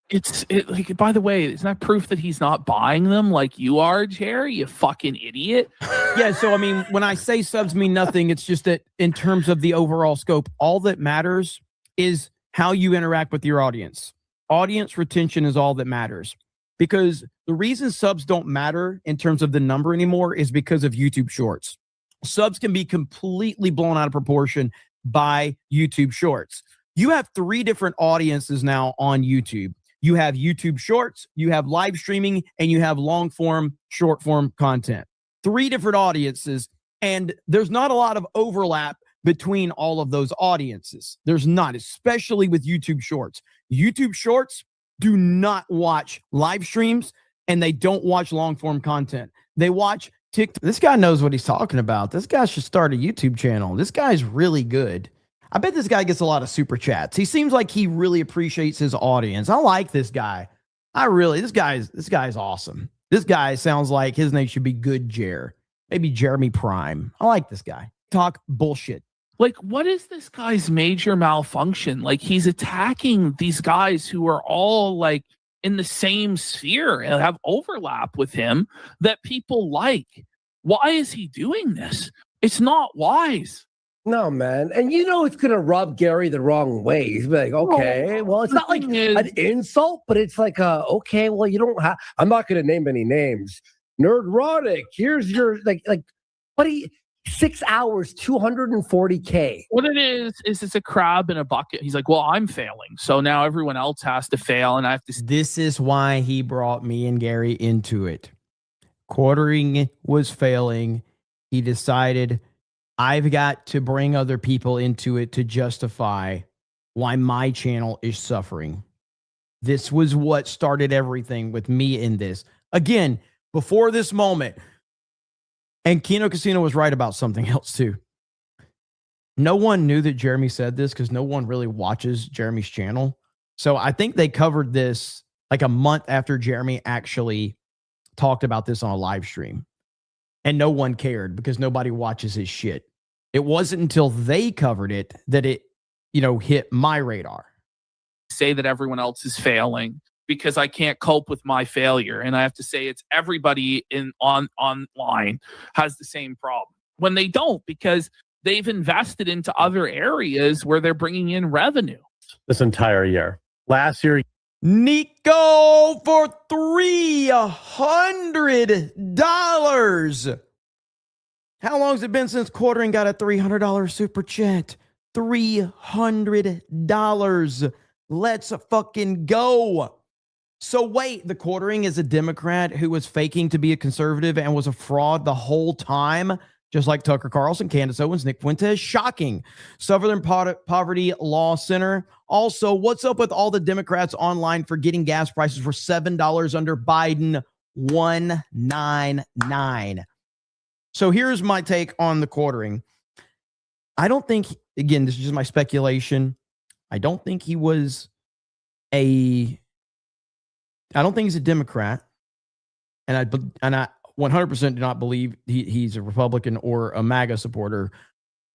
It's like, by the way, it's not proof that he's not buying them like you are, Jerry, you fucking idiot.
Yeah, so I mean, when I say subs mean nothing, it's just that in terms of the overall scope, all that matters is how you interact with your audience. Audience retention is all that matters. Because the reason subs don't matter in terms of the number anymore is because of YouTube Shorts. Subs can be completely blown out of proportion by YouTube Shorts. You have 3 different audiences now on YouTube. You have YouTube Shorts, you have live streaming, and you have long form, short form content. 3 different audiences, and there's not a lot of overlap between all of those audiences. There's not, especially with YouTube Shorts. YouTube Shorts do not watch live streams, and they don't watch long form content. They watch TikTok. This guy knows what he's talking about. This guy should start a YouTube channel. This guy's really good. I bet this guy gets a lot of super chats. He seems like he really appreciates his audience. I like this guy. This guy's awesome. This guy sounds like his name should be Good Jer. Maybe Jeremy Prime. I like this guy. Talk bullshit.
Like, what is this guy's major malfunction? Like, he's attacking these guys who are all like in the same sphere and have overlap with him that people like. Why is he doing this? It's not wise.
No, man. And you know it's going to rub Gary the wrong way. He's like, okay, well, it's not like an insult, but it's like, okay, well, you don't have, I'm not going to name any names. Nerdrotic, here's your, like, what do you, 6 hours, 240K.
What it is it's a crab in a bucket. He's like, well, I'm failing. So now everyone else has to fail. And I have to.
This is why he brought me and Gary into it. Quartering was failing. He decided, I've got to bring other people into it to justify why my channel is suffering. This was what started everything with me in this. Again, before this moment, and Kino Casino was right about something else too. No one knew that Jeremy said this because no one really watches Jeremy's channel. So I think they covered this like a month after Jeremy actually talked about this on a live stream. And no one cared because nobody watches his shit. It wasn't until they covered it that it, hit my radar.
Say that everyone else is failing because I can't cope with my failure. And I have to say it's everybody online has the same problem when they don't, because they've invested into other areas where they're bringing in revenue.
This entire year. Last year,
Nico for $300. How long has it been since Quartering got a $300 super chat? $300. Let's fucking go. So wait, the Quartering is a Democrat who was faking to be a conservative and was a fraud the whole time, just like Tucker Carlson, Candace Owens, Nick Fuentes. Shocking. Southern Poverty Law Center. Also, what's up with all the Democrats online for getting gas prices for $7 under Biden? $1.99. So here's my take on the Quartering. I don't think, again, this is just my speculation. I don't think he's a Democrat. And 100% do not believe he's a Republican or a MAGA supporter.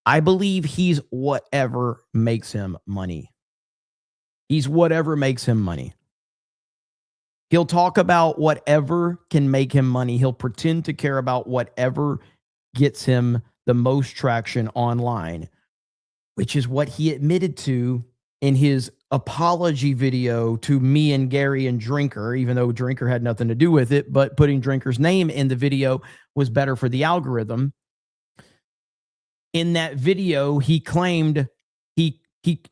I believe he's whatever makes him money. He's whatever makes him money. He'll talk about whatever can make him money. He'll pretend to care about whatever gets him the most traction online, which is what he admitted to in his apology video to me and Gary and Drinker, even though Drinker had nothing to do with it, but putting Drinker's name in the video was better for the algorithm. In that video, he claimed he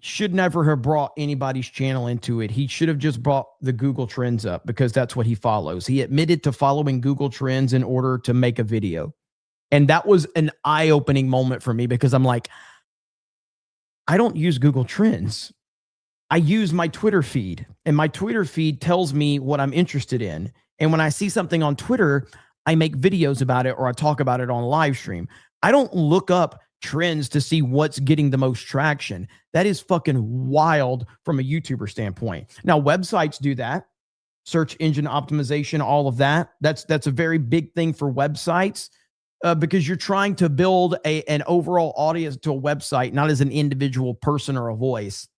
should never have brought anybody's channel into it. He should have just brought the Google Trends up because that's what he follows. He admitted to following Google Trends in order to make a video. And that was an eye-opening moment for me because I'm like, I don't use Google Trends. I use my Twitter feed, and my Twitter feed tells me what I'm interested in. And when I see something on Twitter, I make videos about it or I talk about it on live stream. I don't look up trends to see what's getting the most traction. That is fucking wild from a YouTuber standpoint. Now, websites do that. Search engine optimization, all of that. That's a very big thing for websites because you're trying to build an overall audience to a website, not as an individual person or a voice.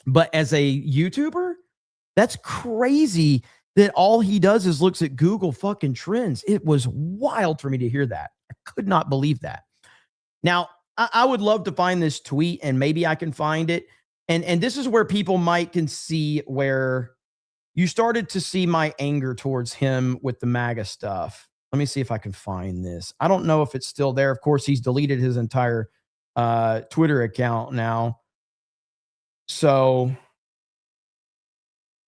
But as a YouTuber, that's crazy that all he does is looks at Google fucking Trends. It was wild for me to hear that. I could not believe that. Now, I would love to find this tweet, and maybe I can find it. And this is where people can see where you started to see my anger towards him with the MAGA stuff. Let me see if I can find this. I don't know if it's still there. Of course, he's deleted his entire Twitter account now. So,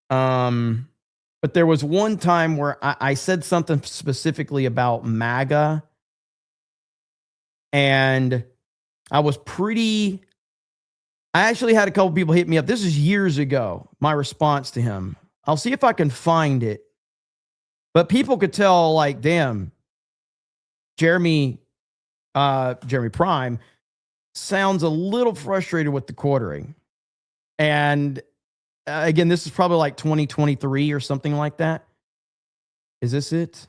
but there was one time where I said something specifically about MAGA, and I actually had a couple people hit me up. This is years ago, my response to him. I'll see if I can find it. But people could tell, like, damn, Jeremy Prime sounds a little frustrated with the quartering. And again, this is probably like 2023 or something like that. Is this it?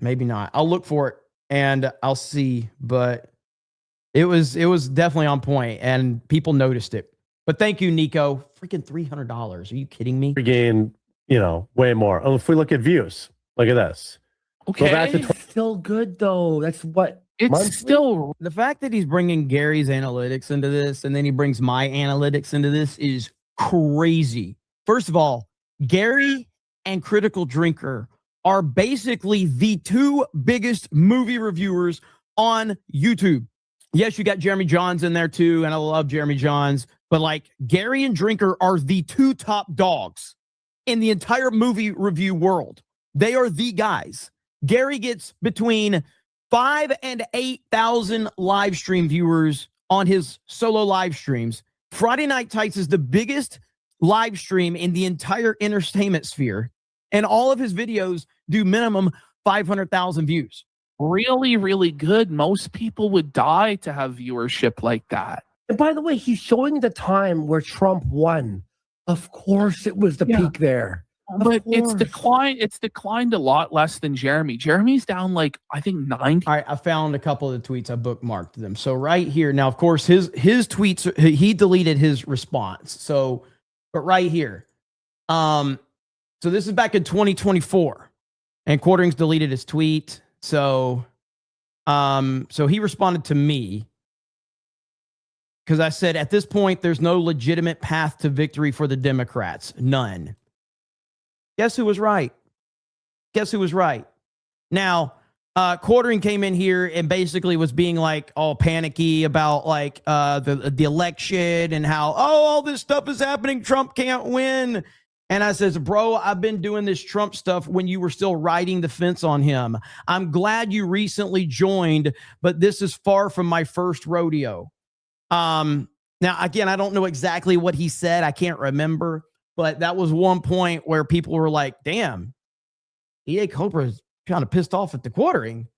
Maybe not. I'll look for it and I'll see. But it was definitely on point, and people noticed it. But thank you, Nico. Freaking $300. Are you kidding me?
We gain, way more. Oh, if we look at views, look at this.
Okay.
Go back to
It's still good though. That's what
It's
monthly?
still
The fact that he's bringing Gary's analytics into this and then he brings my analytics into this is crazy. First of all, Gary and Critical Drinker are basically the two biggest movie reviewers on YouTube. Yes, you got Jeremy Johns in there too, and I love Jeremy Johns, but like Gary and Drinker are the two top dogs in the entire movie review world. They are the guys. Gary gets between 5,000 and 8,000 live stream viewers on his solo live streams. Friday Night Tights is the biggest live stream in the entire entertainment sphere, and all of his videos do minimum 500,000 views.
really, really good. Most people would die to have viewership like that.
And by the way, he's showing the time where Trump won. Of course, it was the peak there.
But it's
course.
declined. It's declined a lot less than Jeremy. Jeremy's down like I think 90.
All right, I found a couple of the tweets. I bookmarked them. So right here, now of course his tweets, he deleted his response. So, but right here, so this is back in 2024, and Quartering's deleted his tweet. So, so he responded to me because I said at this point there's no legitimate path to victory for the Democrats, none. Guess who was right? Guess who was right? Now, Quartering came in here and basically was being like all panicky about like the election and how, all this stuff is happening. Trump can't win. And I says, bro, I've been doing this Trump stuff when you were still riding the fence on him. I'm glad you recently joined, but this is far from my first rodeo. Now, again, I don't know exactly what he said. I can't remember. But that was one point where people were like, damn, EA Cobra is kind of pissed off at the Quartering.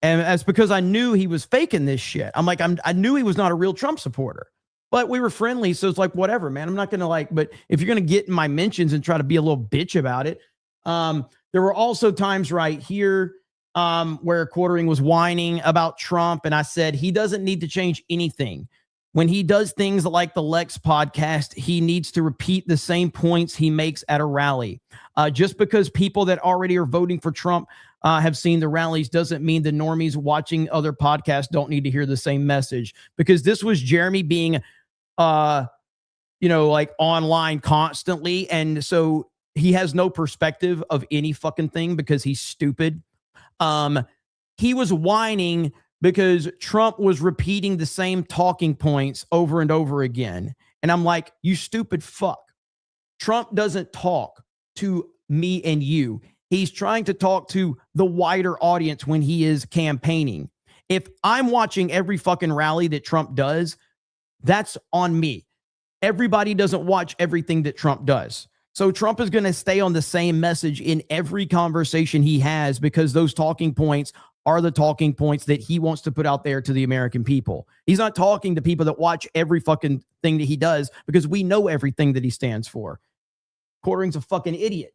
And that's because I knew he was faking this shit. I'm like, I knew he was not a real Trump supporter. but we were friendly. So it's like, whatever, man. I'm not going to like, but if you're going to get in my mentions and try to be a little bitch about it. There were also times right here where Quartering was whining about Trump. And I said, he doesn't need to change anything. When he does things like the Lex podcast, he needs to repeat the same points he makes at a rally. Just because people that already are voting for Trump have seen the rallies doesn't mean the normies watching other podcasts don't need to hear the same message. Because this was Jeremy being, like online constantly. And so he has no perspective of any fucking thing because he's stupid. He was whining because Trump was repeating the same talking points over and over again. And I'm like, you stupid fuck. Trump doesn't talk to me and you. He's trying to talk to the wider audience when he is campaigning. If I'm watching every fucking rally that Trump does, that's on me. Everybody doesn't watch everything that Trump does. So Trump is going to stay on the same message in every conversation he has because those talking points are the talking points that he wants to put out there to the American people. He's not talking to people that watch every fucking thing that he does because we know everything that he stands for. Quartering's a fucking idiot.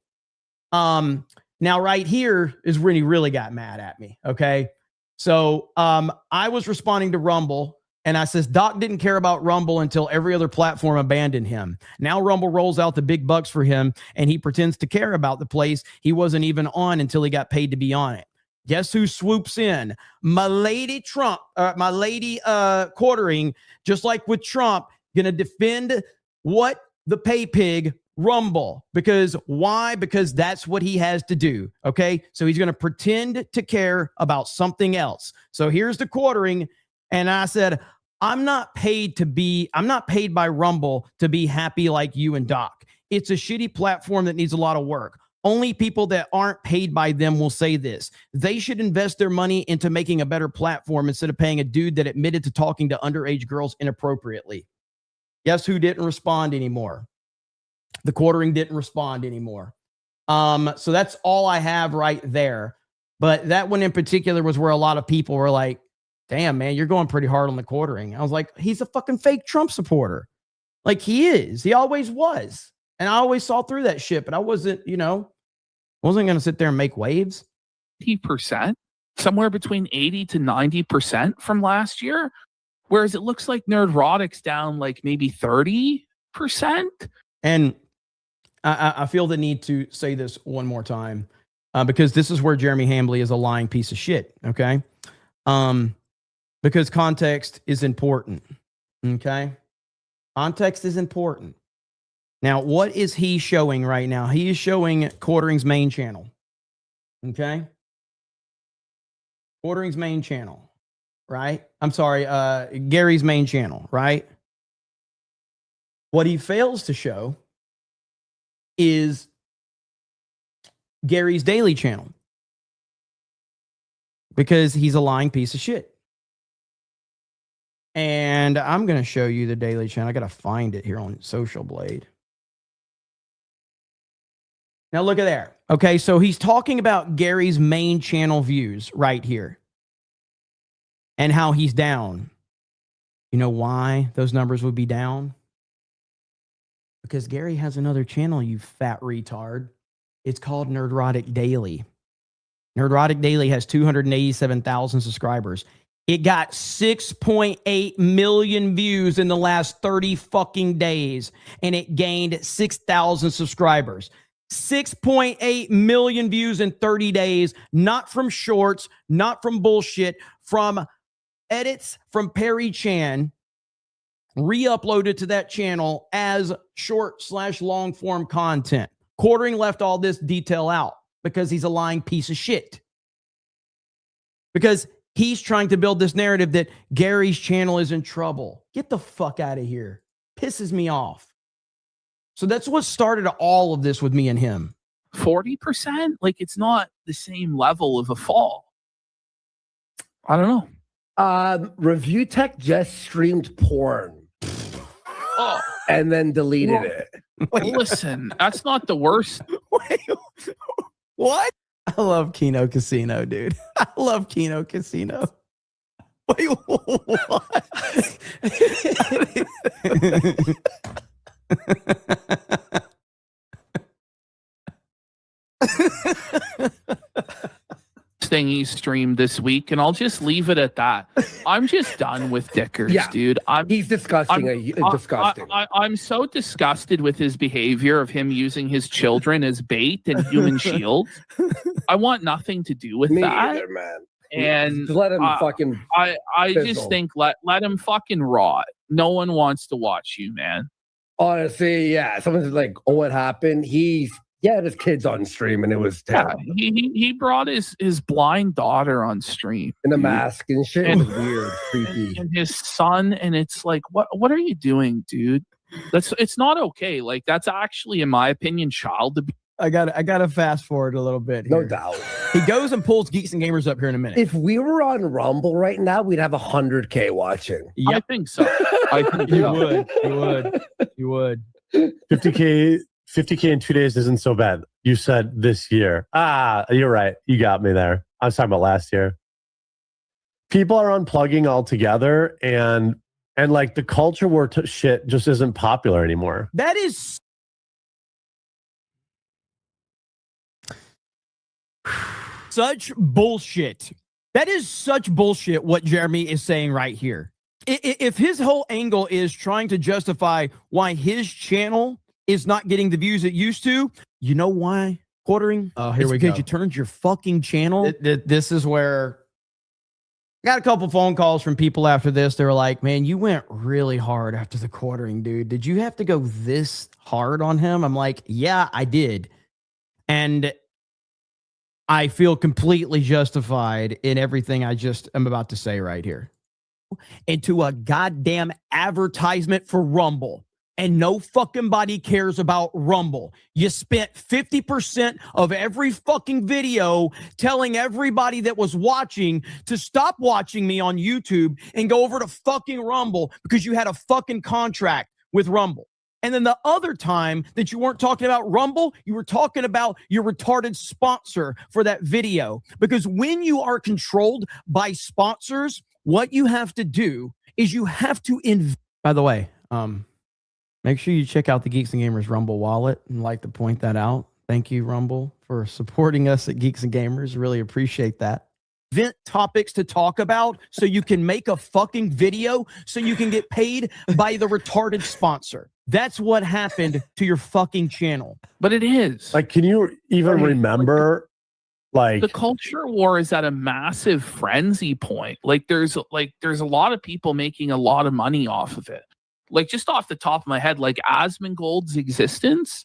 Now right here is when he really got mad at me. Okay. So I was responding to Rumble and I says, Doc didn't care about Rumble until every other platform abandoned him. Now Rumble rolls out the big bucks for him and he pretends to care about the place he wasn't even on until he got paid to be on it. Guess who swoops in? My lady Trump, my lady Quartering, just like with Trump, gonna defend what the pay pig Rumble. Because why? Because that's what he has to do. Okay. So he's gonna pretend to care about something else. So here's the Quartering. And I said, I'm not paid by Rumble to be happy like you and Doc. It's a shitty platform that needs a lot of work. Only people that aren't paid by them will say this. They should invest their money into making a better platform instead of paying a dude that admitted to talking to underage girls inappropriately. Guess who didn't respond anymore? The Quartering didn't respond anymore. So that's all I have right there. But that one in particular was where a lot of people were like, damn, man, you're going pretty hard on the Quartering. I was like, he's a fucking fake Trump supporter. Like he is. He always was. And I always saw through that shit, but I wasn't going to sit there and make waves.
80%, somewhere between 80 to 90% from last year. Whereas it looks like Nerdrotic's down like maybe 30%.
And I feel the need to say this one more time because this is where Jeremy Hambley is a lying piece of shit. Okay. Because context is important. Okay. Context is important. Now, what is he showing right now? He is showing Quartering's main channel. Okay? Quartering's main channel, right? I'm sorry, Gary's main channel, right? What he fails to show is Gary's daily channel because he's a lying piece of shit. And I'm going to show you the daily channel. I got to find it here on Social Blade. Now look at there. Okay, so he's talking about Gary's main channel views right here and how he's down. You know why those numbers would be down? Because Gary has another channel, you fat retard. It's called Nerdrotic Daily. Nerdrotic Daily has 287,000 subscribers. It got 6.8 million views in the last 30 fucking days, and it gained 6,000 subscribers. 6.8 million views in 30 days, not from shorts, not from bullshit, from edits from Perry Chan, re-uploaded to that channel as short/long form content. Quartering left all this detail out because he's a lying piece of shit. Because he's trying to build this narrative that Gary's channel is in trouble. Get the fuck out of here. Pisses me off. So that's what started all of this with me and him.
40%? Like, it's not the same level of a fall. I don't know.
Review Tech just streamed porn.
Oh,
and then deleted it.
listen, that's not the worst.
Wait, what? I love Kino Casino, dude. I love Kino Casino. Wait, what?
Thing he streamed this week, and I'll just leave it at that. I'm just done with Dickers,
Yeah.
dude.
He's disgusting. Disgusting.
I'm so disgusted with his behavior of him using his children as bait and human shields. I want nothing to do with
Me
that.
either, man.
And
Just let him fucking.
I
fizzle.
just think let him fucking rot. No one wants to watch you, man.
Honestly, yeah. Someone's like, "Oh, what happened?" He had his kids on stream, and it was terrible.
Yeah, he brought his blind daughter on stream
In a mask and shit.
And-
It was weird, creepy.
and his son, and it's like, what are you doing, dude? It's not okay. Like, that's actually, in my opinion, child abuse.
I gotta fast forward a little bit
No
here.
doubt.
He goes and pulls Geeks and Gamers up here in a minute.
If we were on Rumble right now, we'd have 100K watching.
I think so. I think
You
so.
would. You would.
50K in 2 days isn't so bad. You said this year. You're right. You got me there. I was talking about last year. People are unplugging altogether, and like the culture war shit just isn't popular anymore.
That is such bullshit. That is such bullshit what Jeremy is saying right here. If his whole angle is trying to justify why his channel is not getting the views it used to, you know why? Quartering?
Oh, here
It's
we
because
go.
you turned your fucking channel. This is where I got a couple phone calls from people after this. They were like, man, you went really hard after the quartering, dude. Did you have to go this hard on him? I'm like, yeah, I did. And I feel completely justified in everything I just am about to say right here. Into a goddamn advertisement for Rumble. And no fucking body cares about Rumble. You spent 50% of every fucking video telling everybody that was watching to stop watching me on YouTube and go over to fucking Rumble because you had a fucking contract with Rumble. And then the other time that you weren't talking about Rumble, you were talking about your retarded sponsor for that video. Because when you are controlled by sponsors, what you have to do is you have to By the way, make sure you check out the Geeks and Gamers Rumble wallet, and like to point that out. Thank you, Rumble, for supporting us at Geeks and Gamers. Really appreciate that. Invent topics to talk about so you can make a fucking video so you can get paid by the retarded sponsor. That's what happened to your fucking channel.
But it is.
Like, can you even remember? Like,
the culture war is at a massive frenzy point. There's a lot of people making a lot of money off of it. Like, just off the top of my head, like Asmongold's existence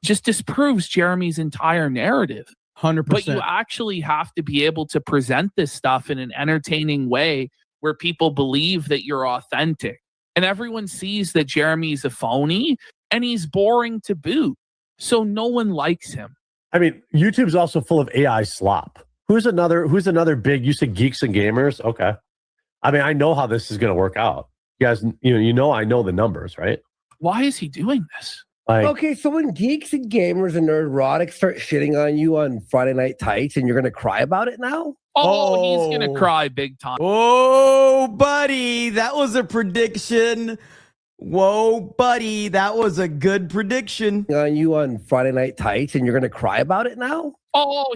just disproves Jeremy's entire narrative.
100%.
But you actually have to be able to present this stuff in an entertaining way where people believe that you're authentic. And everyone sees that Jeremy's a phony and he's boring to boot. So no one likes him.
I mean, YouTube's also full of AI slop. Who's another big, you said Geeks and Gamers? Okay. I mean, I know how this is going to work out. You guys, I know the numbers, right?
Why is he doing this?
Like,
Okay, so when Geeks and Gamers and Nerdrotic start shitting on you on Friday Night Tights, and you're gonna cry about it now?
He's going to cry big time.
Oh, buddy, that was a prediction. Whoa, buddy, that was a good prediction.
On you on Friday Night Tights, and you're gonna cry about it now?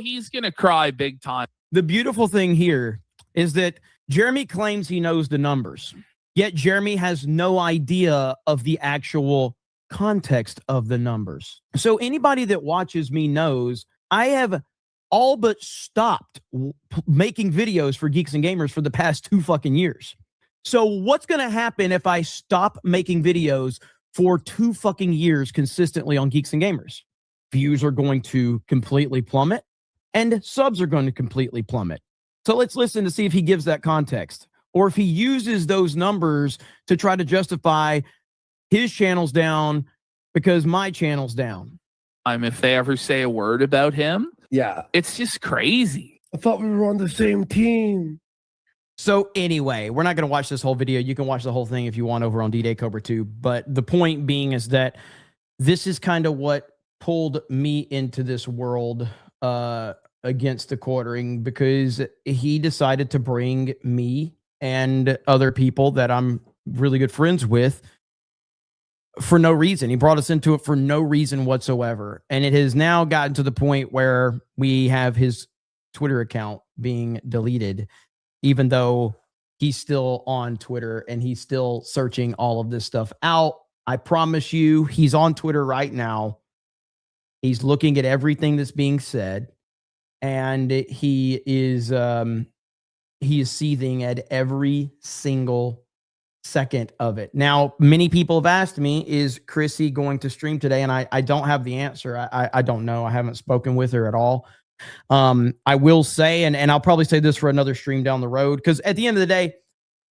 He's going to cry big time.
The beautiful thing here is that Jeremy claims he knows the numbers, yet Jeremy has no idea of the actual context of the numbers. So anybody that watches me knows I have all but stopped making videos for Geeks and Gamers for the past 2 fucking years. So what's going to happen if I stop making videos for 2 fucking years consistently on Geeks and Gamers? Views are going to completely plummet and subs are going to completely plummet. So let's listen to see if he gives that context or if he uses those numbers to try to justify his channel's down because my channel's down.
If they ever say a word about him,
Yeah.
it's just crazy.
I thought we were on the same team.
So anyway, we're not going to watch this whole video. You can watch the whole thing if you want over on D-Day Cobra 2. But the point being is that this is kind of what pulled me into this world against the quartering, because he decided to bring me and other people that I'm really good friends with, for no reason. He brought us into it for no reason whatsoever. And it has now gotten to the point where we have his Twitter account being deleted, even though he's still on Twitter and he's still searching all of this stuff out. I promise you, he's on Twitter right now. He's looking at everything that's being said, and he is seething at every single second of it. Now, many people have asked me, is Chrissy going to stream today? And I don't have the answer. I don't know. I haven't spoken with her at all. I will say, and I'll probably say this for another stream down the road, because at the end of the day,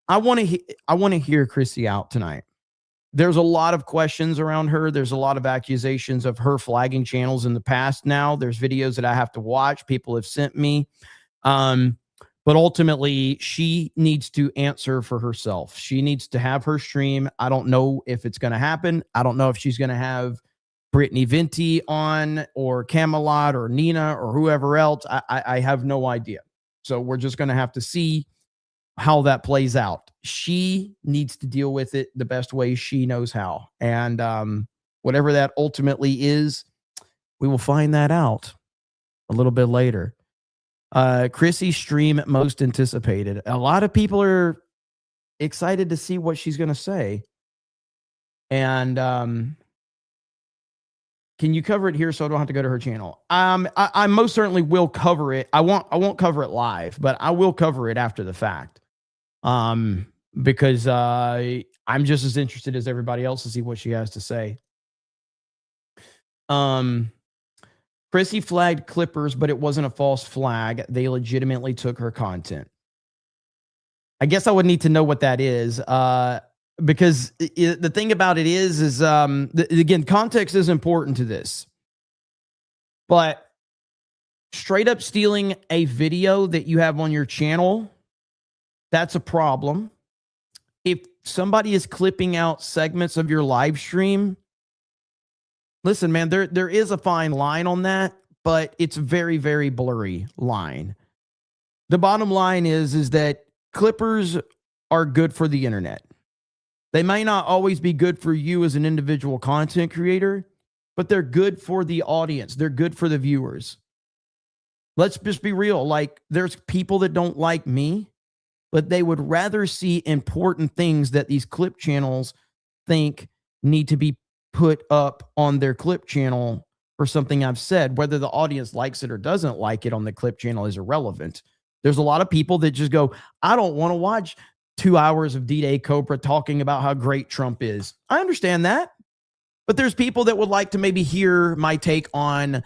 I want to hear Chrissy out tonight. There's a lot of questions around her. There's a lot of accusations of her flagging channels in the past now. There's videos that I have to watch. People have sent me. But ultimately, she needs to answer for herself. She needs to have her stream. I don't know if it's going to happen. I don't know if she's going to have Brittany Venti on, or Camelot, or Nina, or whoever else. I have no idea. So we're just going to have to see how that plays out. She needs to deal with it the best way she knows how. And whatever that ultimately is, we will find that out a little bit later. Chrissy's stream most anticipated. A lot of people are excited to see what she's going to say. And can you cover it here so I don't have to go to her channel? I most certainly will cover it. I won't cover it live, but I will cover it after the fact. Because I'm just as interested as everybody else to see what she has to say. Chrissy flagged Clippers, but it wasn't a false flag. They legitimately took her content. I guess I would need to know what that is, because the thing about it is again, context is important to this. But straight up stealing a video that you have on your channel, that's a problem. If somebody is clipping out segments of your live stream, listen, man, there is a fine line on that, but it's a very, very blurry line. The bottom line is that clippers are good for the internet. They may not always be good for you as an individual content creator, but they're good for the audience. They're good for the viewers. Let's just be real. Like, there's people that don't like me, but they would rather see important things that these clip channels think need to be put up on their clip channel for something I've said. Whether the audience likes it or doesn't like it on the clip channel is irrelevant. There's a lot of people that just go, I don't want to watch 2 hours of D-Day Cobra talking about how great Trump is. I understand that. But there's people that would like to maybe hear my take on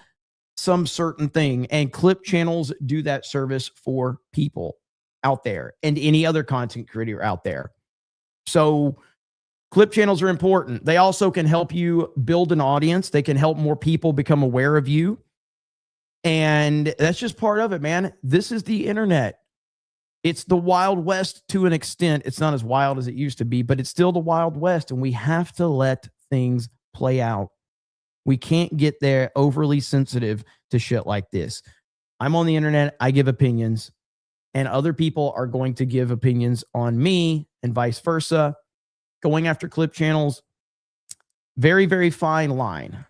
some certain thing. And clip channels do that service for people out there and any other content creator out there. So clip channels are important. They also can help you build an audience. They can help more people become aware of you. And that's just part of it, man. This is the internet. It's the Wild West to an extent. It's not as wild as it used to be, but it's still the Wild West. And we have to let things play out. We can't get there overly sensitive to shit like this. I'm on the internet. I give opinions. And other people are going to give opinions on me and vice versa. Going after clip channels, very, very fine line.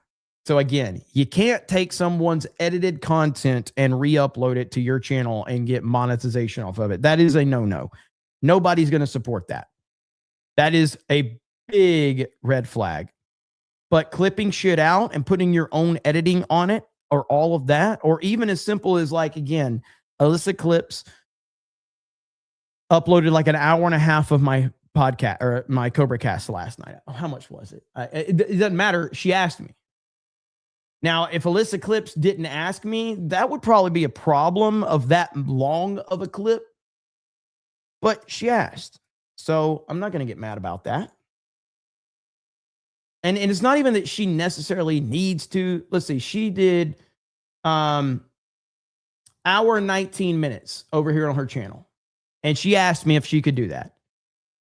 So again, you can't take someone's edited content and re-upload it to your channel and get monetization off of it. That is a no-no. Nobody's going to support that. That is a big red flag. But clipping shit out and putting your own editing on it, or all of that, or even as simple as, like, again, Alyssa Clips uploaded like an hour and a half of my podcast or my CobraCast last night. How much was it? It doesn't matter. She asked me. Now, if Alyssa Clips didn't ask me, that would probably be a problem of that long of a clip. But she asked. So I'm not going to get mad about that. And it's not even that she necessarily needs to. Let's see. She did hour and 19 minutes over here on her channel. And she asked me if she could do that.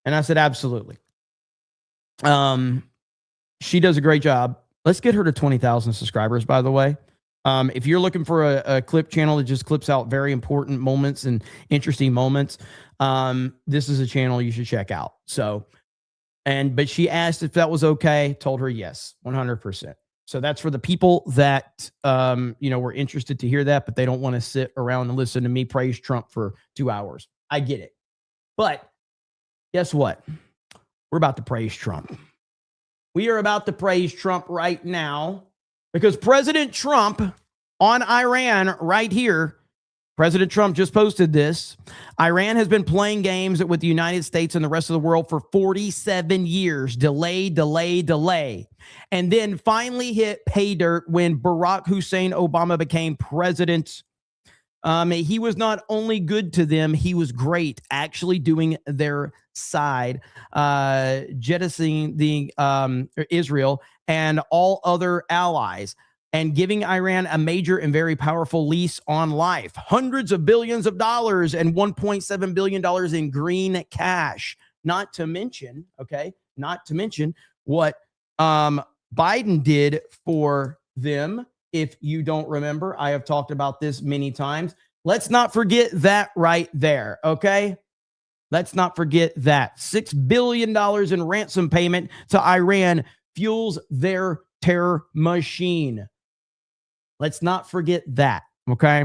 And I said, absolutely. She does a great job. Let's get her to 20,000 subscribers, by the way. If you're looking for a clip channel that just clips out very important moments and interesting moments, this is a channel you should check out. So But she asked if that was okay. Told her yes, 100%. So that's for the people that were interested to hear that, but they don't want to sit around and listen to me praise Trump for 2 hours. I get it. But guess what? We're about to praise Trump. We are about to praise Trump right now because President Trump on Iran right here, President Trump just posted this. Iran has been playing games with the United States and the rest of the world for 47 years. Delay, delay, delay. And then finally hit pay dirt when Barack Hussein Obama became president. He was not only good to them, he was great, actually doing their side, jettisoning the Israel and all other allies, and giving Iran a major and very powerful lease on life. Hundreds of billions of dollars and $1.7 billion in green cash. Not to mention what Biden did for them. If you don't remember, I have talked about this many times. Let's not forget that right there, okay? Let's not forget that. $6 billion in ransom payment to Iran fuels their terror machine. Let's not forget that, okay?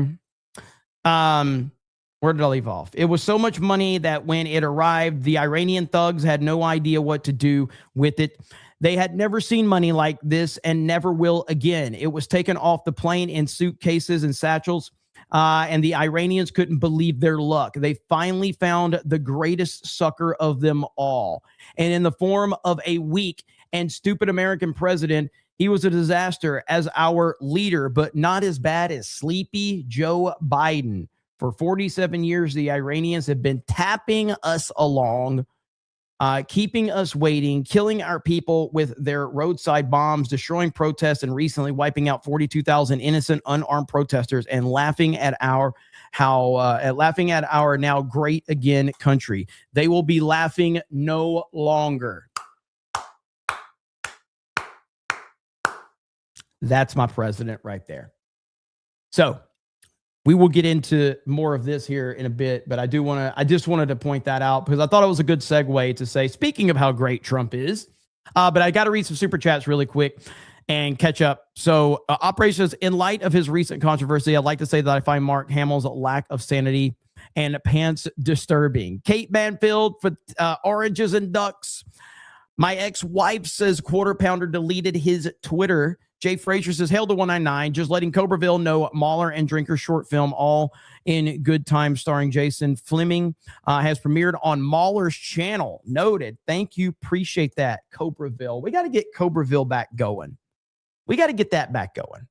Where did I leave off? It was so much money that when it arrived, the Iranian thugs had no idea what to do with it. They had never seen money like this and never will again. It was taken off the plane in suitcases and satchels, and the Iranians couldn't believe their luck. They finally found the greatest sucker of them all. And in the form of a weak and stupid American president, he was a disaster as our leader, but not as bad as sleepy Joe Biden. For 47 years, the Iranians have been tapping us along, keeping us waiting, killing our people with their roadside bombs, destroying protests, and recently wiping out 42,000 innocent, unarmed protesters, and laughing at our now great again country. They will be laughing no longer. That's my president right there. So we will get into more of this here in a bit, but I just wanted to point that out because I thought it was a good segue to say, speaking of how great Trump is, but I got to read some super chats really quick and catch up. So Operations, in light of his recent controversy, I'd like to say that I find Mark Hamill's lack of sanity and pants disturbing. Kate Banfield for Oranges and Ducks. My ex-wife says Quarter Pounder deleted his Twitter. Jay Frazier says, hail to 199, just letting Cobreville know Mahler and Drinker short film, all in good time, starring Jason Fleming, has premiered on Mahler's channel. Noted. Thank you. Appreciate that, Cobreville. We got to get Cobreville back going. We got to get that back going.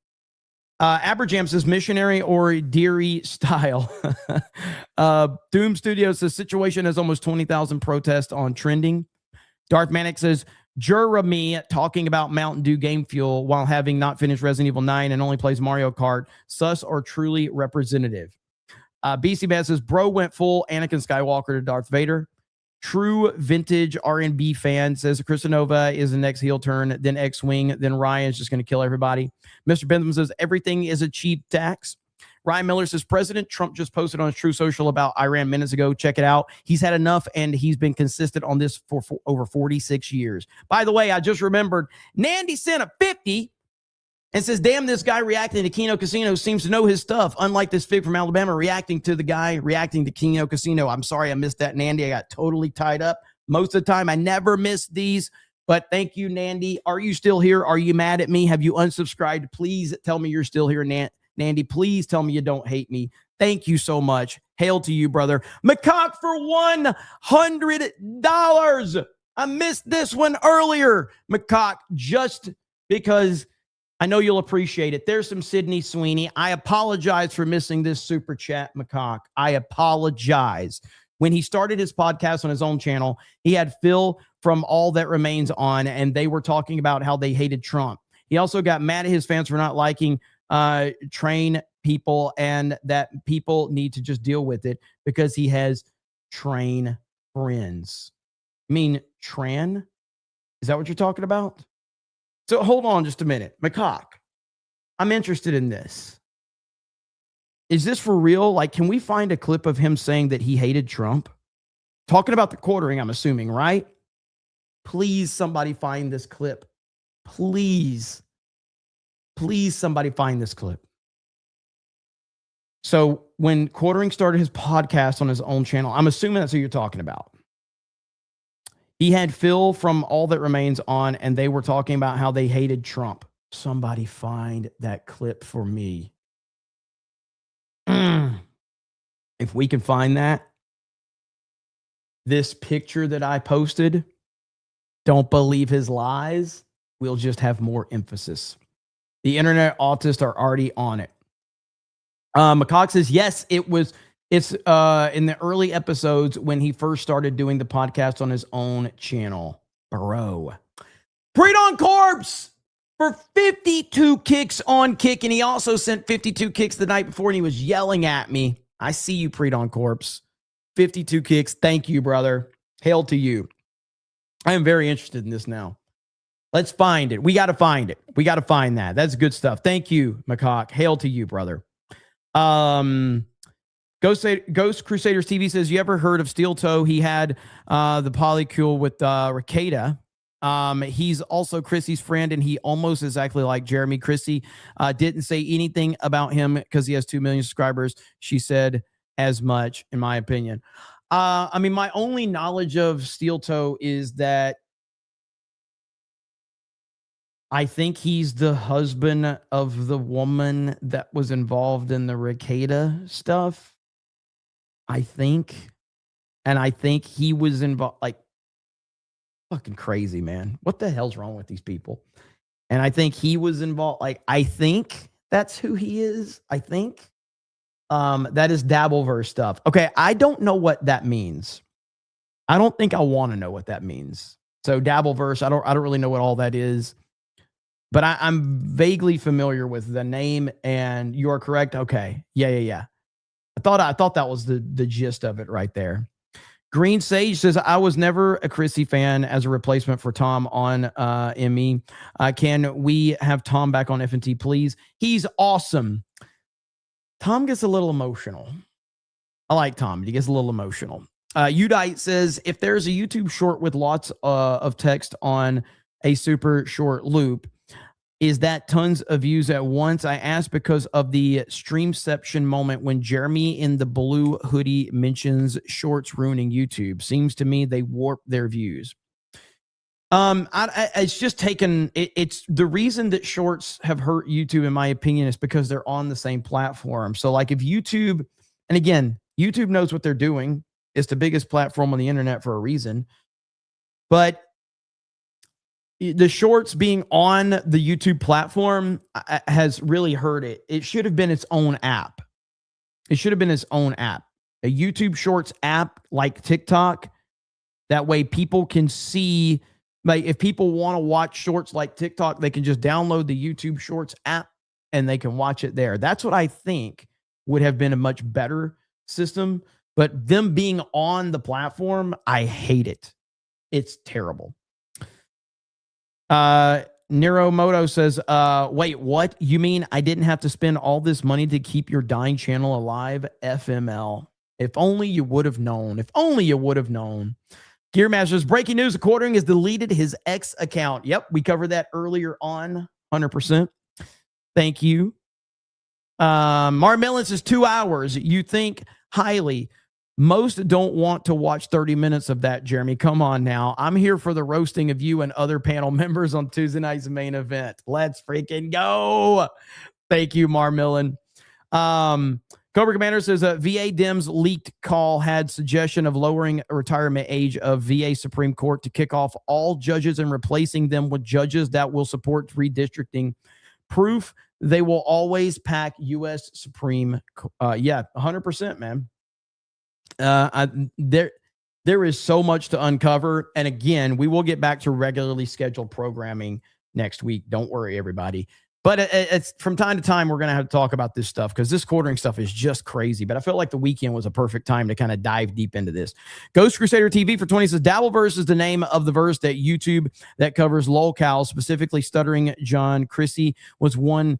Aberjam says, missionary or Deary style. Doom Studios says, situation has almost 20,000 protests on trending. Darth Manic says, Jeremy talking about Mountain Dew game fuel while having not finished Resident Evil 9 and only plays Mario Kart. Sus or truly representative. BC Man says, bro went full Anakin Skywalker to Darth Vader. True vintage R&B fan says Christanova is the next heel turn, then X-Wing, then Ryan's just going to kill everybody. Mr. Bentham says, everything is a cheap tax. Ryan Miller says, President Trump just posted on his True Social about Iran minutes ago. Check it out. He's had enough, and he's been consistent on this for over 46 years. By the way, I just remembered, Nandy sent a 50 and says, damn, this guy reacting to Keno Casino seems to know his stuff, unlike this fig from Alabama reacting to the guy reacting to Keno Casino. I'm sorry I missed that, Nandy. I got totally tied up. Most of the time, I never miss these, but thank you, Nandy. Are you still here? Are you mad at me? Have you unsubscribed? Please tell me you're still here, Nandy, please tell me you don't hate me. Thank you so much. Hail to you, brother. McCock for $100. I missed this one earlier, McCock, just because I know you'll appreciate it. There's some Sydney Sweeney. I apologize for missing this super chat, McCock. I apologize. When he started his podcast on his own channel, he had Phil from All That Remains on, and they were talking about how they hated Trump. He also got mad at his fans for not liking train people and that people need to just deal with it because he has train friends. I mean, Tran? Is that what you're talking about? So hold on just a minute. McCock, I'm interested in this. Is this for real? Like, can we find a clip of him saying that he hated Trump? Talking about the quartering, I'm assuming, right? Please, somebody find this clip. Please somebody find this clip. So when Quartering started his podcast on his own channel, I'm assuming that's who you're talking about. He had Phil from All That Remains on, and they were talking about how they hated Trump. Somebody find that clip for me. If we can find that, this picture that I posted, don't believe his lies, we'll just have more emphasis. The internet autists are already on it. McCock says, yes, it's in the early episodes when he first started doing the podcast on his own channel. Bro. Pre-Dawn Corpse for 52 kicks on Kick, and he also sent 52 kicks the night before, and he was yelling at me. I see you, Pre-Dawn Corpse. 52 kicks. Thank you, brother. Hail to you. I am very interested in this now. Let's find it. We got to find it. We got to find that. That's good stuff. Thank you, McCock. Hail to you, brother. Ghost Crusaders TV says, you ever heard of Steel Toe? He had the polycule with Ricada. He's also Chrissy's friend, and he almost exactly like Jeremy. Chrissy didn't say anything about him because he has 2 million subscribers. She said as much, in my opinion. I mean, my only knowledge of Steel Toe is that I think he's the husband of the woman that was involved in the Ricada stuff. I think. And I think he was involved, like, fucking crazy, man. What the hell's wrong with these people? And I think he was involved. Like, I think that's who he is. I think. That is Dabbleverse stuff. Okay, I don't know what that means. I don't think I want to know what that means. So Dabbleverse, I don't really know what all that is. But I'm vaguely familiar with the name, and you are correct. Okay. Yeah. I thought that was the gist of it right there. Green Sage says, I was never a Chrissy fan as a replacement for Tom on ME. Can we have Tom back on FNT, please? He's awesome. Tom gets a little emotional. I like Tom, but he gets a little emotional. Udite says, if there's a YouTube short with lots of text on a super short loop, is that tons of views at once? I asked because of the streamception moment when Jeremy in the blue hoodie mentions shorts ruining YouTube. Seems to me they warp their views. It's just taken. It's the reason that shorts have hurt YouTube, in my opinion, is because they're on the same platform. So, like, if YouTube, and again, YouTube knows what they're doing. It's the biggest platform on the internet for a reason, but the shorts being on the YouTube platform has really hurt it. It should have been its own app. It should have been its own app. A YouTube Shorts app like TikTok. That way people can see, like, if people want to watch shorts like TikTok, they can just download the YouTube Shorts app and they can watch it there. That's what I think would have been a much better system. But them being on the platform, I hate it. It's terrible. Neromoto says, wait, what? You mean I didn't have to spend all this money to keep your dying channel alive? FML. If only you would have known. If only you would have known. Gearmasters, breaking news, Quartering has deleted his X account. Yep, we covered that earlier on. 100%. Thank you. Marmellin says 2 hours. You think highly. Most don't want to watch 30 minutes of that, Jeremy. Come on now. I'm here for the roasting of you and other panel members on Tuesday night's main event. Let's freaking go. Thank you, Marmillin. Cobra Commander says VA Dems leaked call had suggestion of lowering retirement age of VA Supreme Court to kick off all judges and replacing them with judges that will support redistricting. Proof they will always pack U.S. Supreme. 100%, man. There is so much to uncover. And again, we will get back to regularly scheduled programming next week. Don't worry, everybody. But it's from time to time, we're going to have to talk about this stuff because this Quartering stuff is just crazy. But I felt like the weekend was a perfect time to kind of dive deep into this. Ghost Crusader TV for 20 says, Dabbleverse is the name of the verse that YouTube that covers lolcows, specifically Stuttering John. Chrissy was one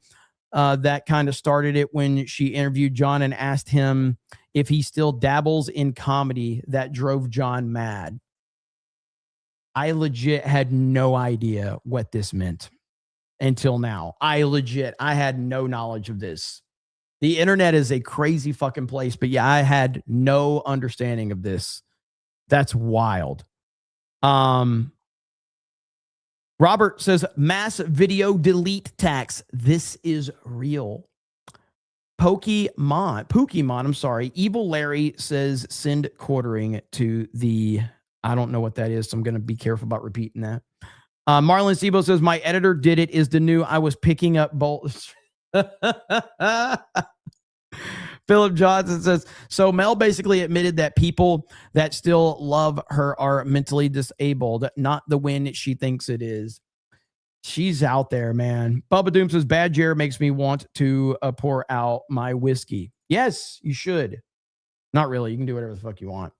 that kind of started it when she interviewed John and asked him if he still dabbles in comedy. That drove John mad. I legit had no idea what this meant until now. I had no knowledge of this. The internet is a crazy fucking place, but yeah, I had no understanding of this. That's wild. Robert says, mass video delete tax. This is real. Pokemon, I'm sorry. Evil Larry says, send quartering to the, I don't know what that is, so I'm going to be careful about repeating that. Marlon Sebo says, my editor did it is the new, I was picking up bolts. Philip Johnson says, so Mel basically admitted that people that still love her are mentally disabled, not the win she thinks it is. She's out there, man. Bubba Doom says, Bad Jer makes me want to pour out my whiskey. Yes, you should. Not really. You can do whatever the fuck you want.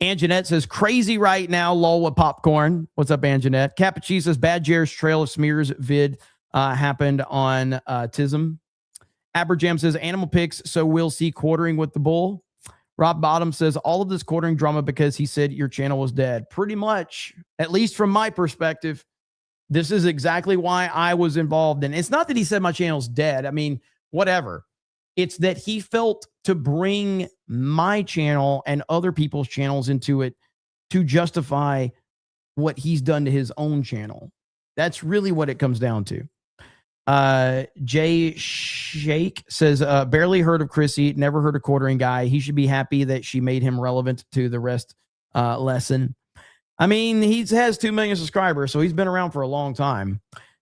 Anjanette says, crazy right now, lol with popcorn. What's up, Anjanette? Cappuccino says, Bad Jer's Trail of Smears vid happened on Tism. Aberjam says, animal picks, so we'll see quartering with the bull. Rob Bottom says, all of this quartering drama because he said your channel was dead. Pretty much, at least from my perspective, this is exactly why I was involved. And it's not that he said my channel's dead. I mean, whatever. It's that he felt to bring my channel and other people's channels into it to justify what he's done to his own channel. That's really what it comes down to. Jay Shake says, barely heard of Chrissy, never heard of quartering guy. He should be happy that she made him relevant to the rest lesson. I mean, he has 2 million subscribers, so he's been around for a long time.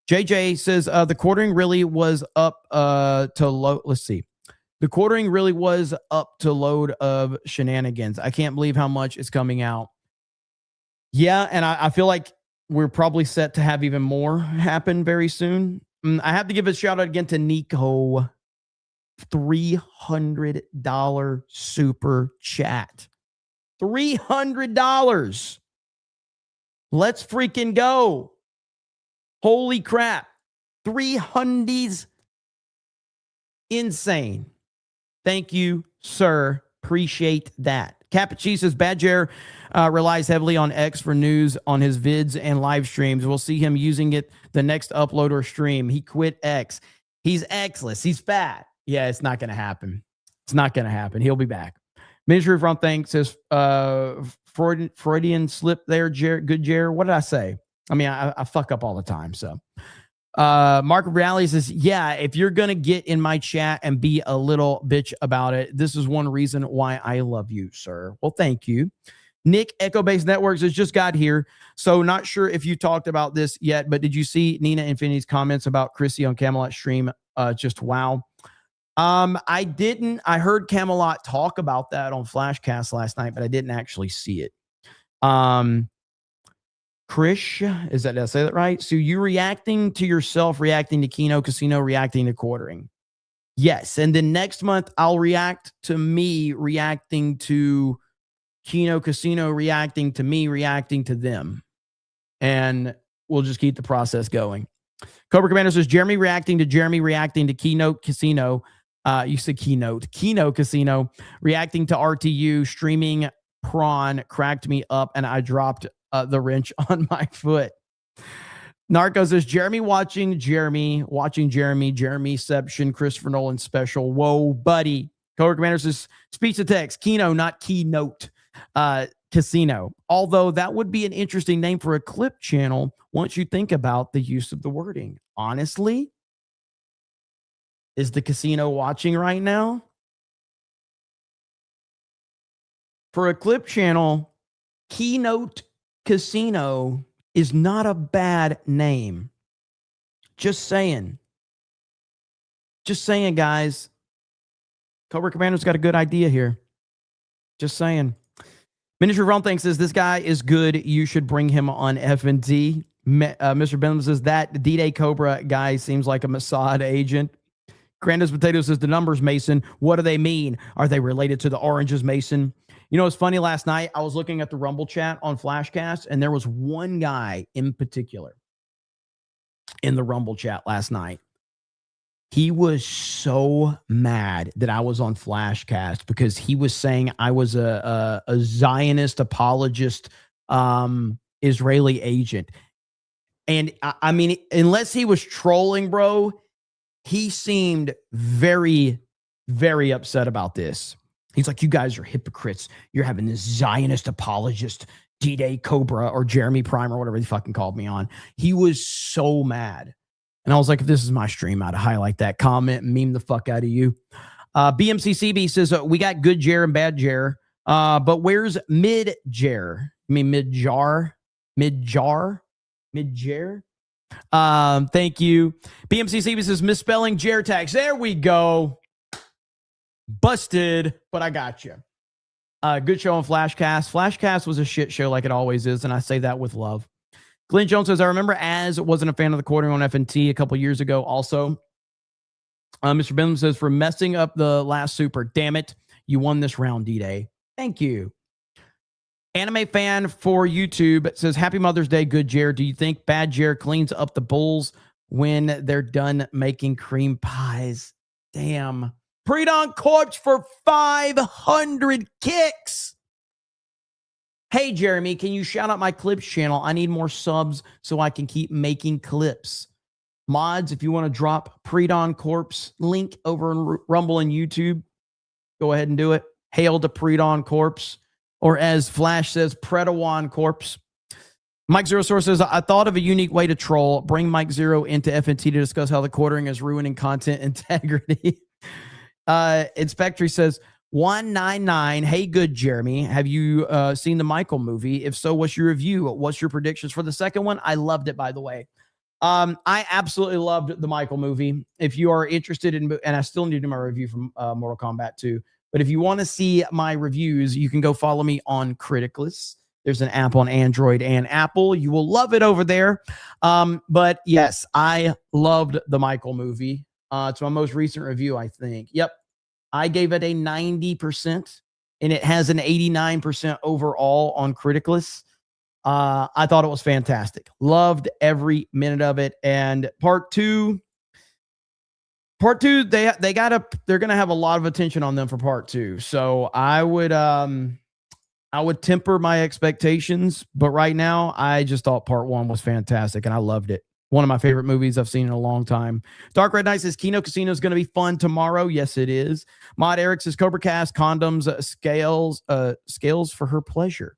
JJ says, the quartering really was up to load. Let's see. The quartering really was up to load of shenanigans. I can't believe how much is coming out. Yeah, and I feel like we're probably set to have even more happen very soon. I have to give a shout out again to Nico. $300 super chat. $300. Let's freaking go. Holy crap. 300's insane. Thank you, sir. Appreciate that. Cappuccino says, Badger relies heavily on X for news on his vids and live streams. We'll see him using it the next upload or stream. He quit X. He's X-less. He's fat. Yeah, it's not going to happen. It's not going to happen. He'll be back. Ministry Front Thing says, Freudian slip there, good Jer. What did I say? I mean, I fuck up all the time. So Mark Rally says, yeah, if you're going to get in my chat and be a little bitch about it, this is one reason why I love you, sir. Well, thank you. Nick, Echo Base Networks, has just got here. So not sure if you talked about this yet, but did you see Nina Infinity's comments about Chrissy on Camelot stream? Just wow. I didn't. I heard Camelot talk about that on Flashcast last night, but I didn't actually see it. Krish, did I say that right? So you reacting to yourself, reacting to Kino Casino, reacting to quartering. Yes. And then next month, I'll react to me reacting to Kino Casino, reacting to me, reacting to them. And we'll just keep the process going. Cobra Commander says, Jeremy reacting to Keynote Casino. You said Keynote Casino, reacting to RTU, streaming prawn cracked me up and I dropped the wrench on my foot. Narco says, Jeremyception, Christopher Nolan special. Whoa, buddy. Cobra Commander says, speech to text, Kino, not Keynote Casino. Although that would be an interesting name for a clip channel once you think about the use of the wording. Honestly, is the casino watching right now? For a clip channel, Keynote Casino is not a bad name. Just saying. Just saying, guys. Cobra Commander's got a good idea here. Just saying. Ministry of Realm Thing says, this guy is good. You should bring him on F&T. Mr. Benham says, that D-Day Cobra guy seems like a Mossad agent. Granda's Potato says, the numbers, Mason, what do they mean? Are they related to the oranges, Mason? You know, it's funny, last night I was looking at the Rumble chat on Flashcast, and there was one guy in particular in the Rumble chat last night. He was so mad that I was on Flashcast because he was saying I was a Zionist apologist, Israeli agent. And I mean, unless he was trolling, bro, he seemed very, very upset about this. He's like, you guys are hypocrites. You're having this Zionist apologist, D-Day Cobra or Jeremy Prime or whatever he fucking called me on. He was so mad. And I was like, if this is my stream, I'd highlight that comment and meme the fuck out of you. BMCCB says, we got good Jer and bad Jer. But where's mid Jer? You mean mid jar? Mid jar? Mid Jer? Thank you. BMCCB says, misspelling Jer tax. There we go. Busted, but I got you. Good show on Flashcast. Flashcast was a shit show like it always is, and I say that with love. Glenn Jones says, I remember Az wasn't a fan of the quartering on FNT a couple years ago also. Mr. Benham says, for messing up the last super, damn it, you won this round, D-Day. Thank you. Anime fan for YouTube says, happy Mother's Day, good Jer. Do you think bad Jer cleans up the Bulls when they're done making cream pies? Damn. Pre-Don Corpse for 500 kicks. Hey, Jeremy, can you shout out my clips channel? I need more subs so I can keep making clips. Mods, if you want to drop Pre-Don Corpse link over in Rumble and YouTube, go ahead and do it. Hail to Pre-Don Corpse, or as Flash says, Predawan Corpse. Mike Zero Source says, I thought of a unique way to troll. Bring Mike Zero into FNT to discuss how the quartering is ruining content integrity. Inspectory says 199. Hey, good Jeremy. Have you seen the Michael movie? If so, what's your review? What's your predictions for the second one? I loved it, by the way. I absolutely loved the Michael movie. If you are interested in, and I still need to do my review from Mortal Kombat 2, but if you want to see my reviews, you can go follow me on Criticless. There's an app on Android and Apple. You will love it over there. But yes, I loved the Michael movie. It's my most recent review, I think. Yep. I gave it a 90%, and it has an 89% overall on Criticless. I thought it was fantastic. Loved every minute of it. And part two, they're going to have a lot of attention on them for part two. So I would temper my expectations, but right now I just thought part one was fantastic and I loved it. One of my favorite movies I've seen in a long time. Dark Red Knight says Kino Casino is going to be fun tomorrow. Yes, it is. Mod Eric says CobraCast condoms, scales for her pleasure.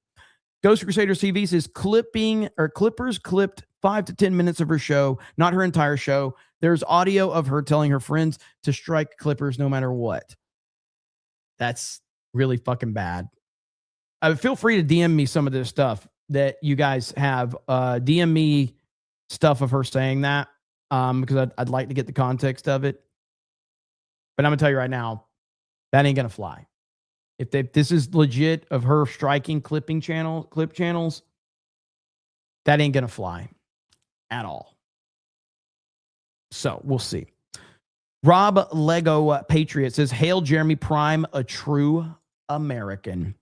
Ghost Crusaders TV says Clippers clipped 5 to 10 minutes of her show, not her entire show. There's audio of her telling her friends to strike Clippers no matter what. That's really fucking bad. Feel free to DM me some of this stuff that you guys have. DM me stuff of her saying that because I'd like to get the context of it. But I'm going to tell you right now, that ain't going to fly. If this is legit of her striking clip channels, that ain't going to fly at all. So we'll see. Rob Lego Patriot says, Hail Jeremy Prime, a true American.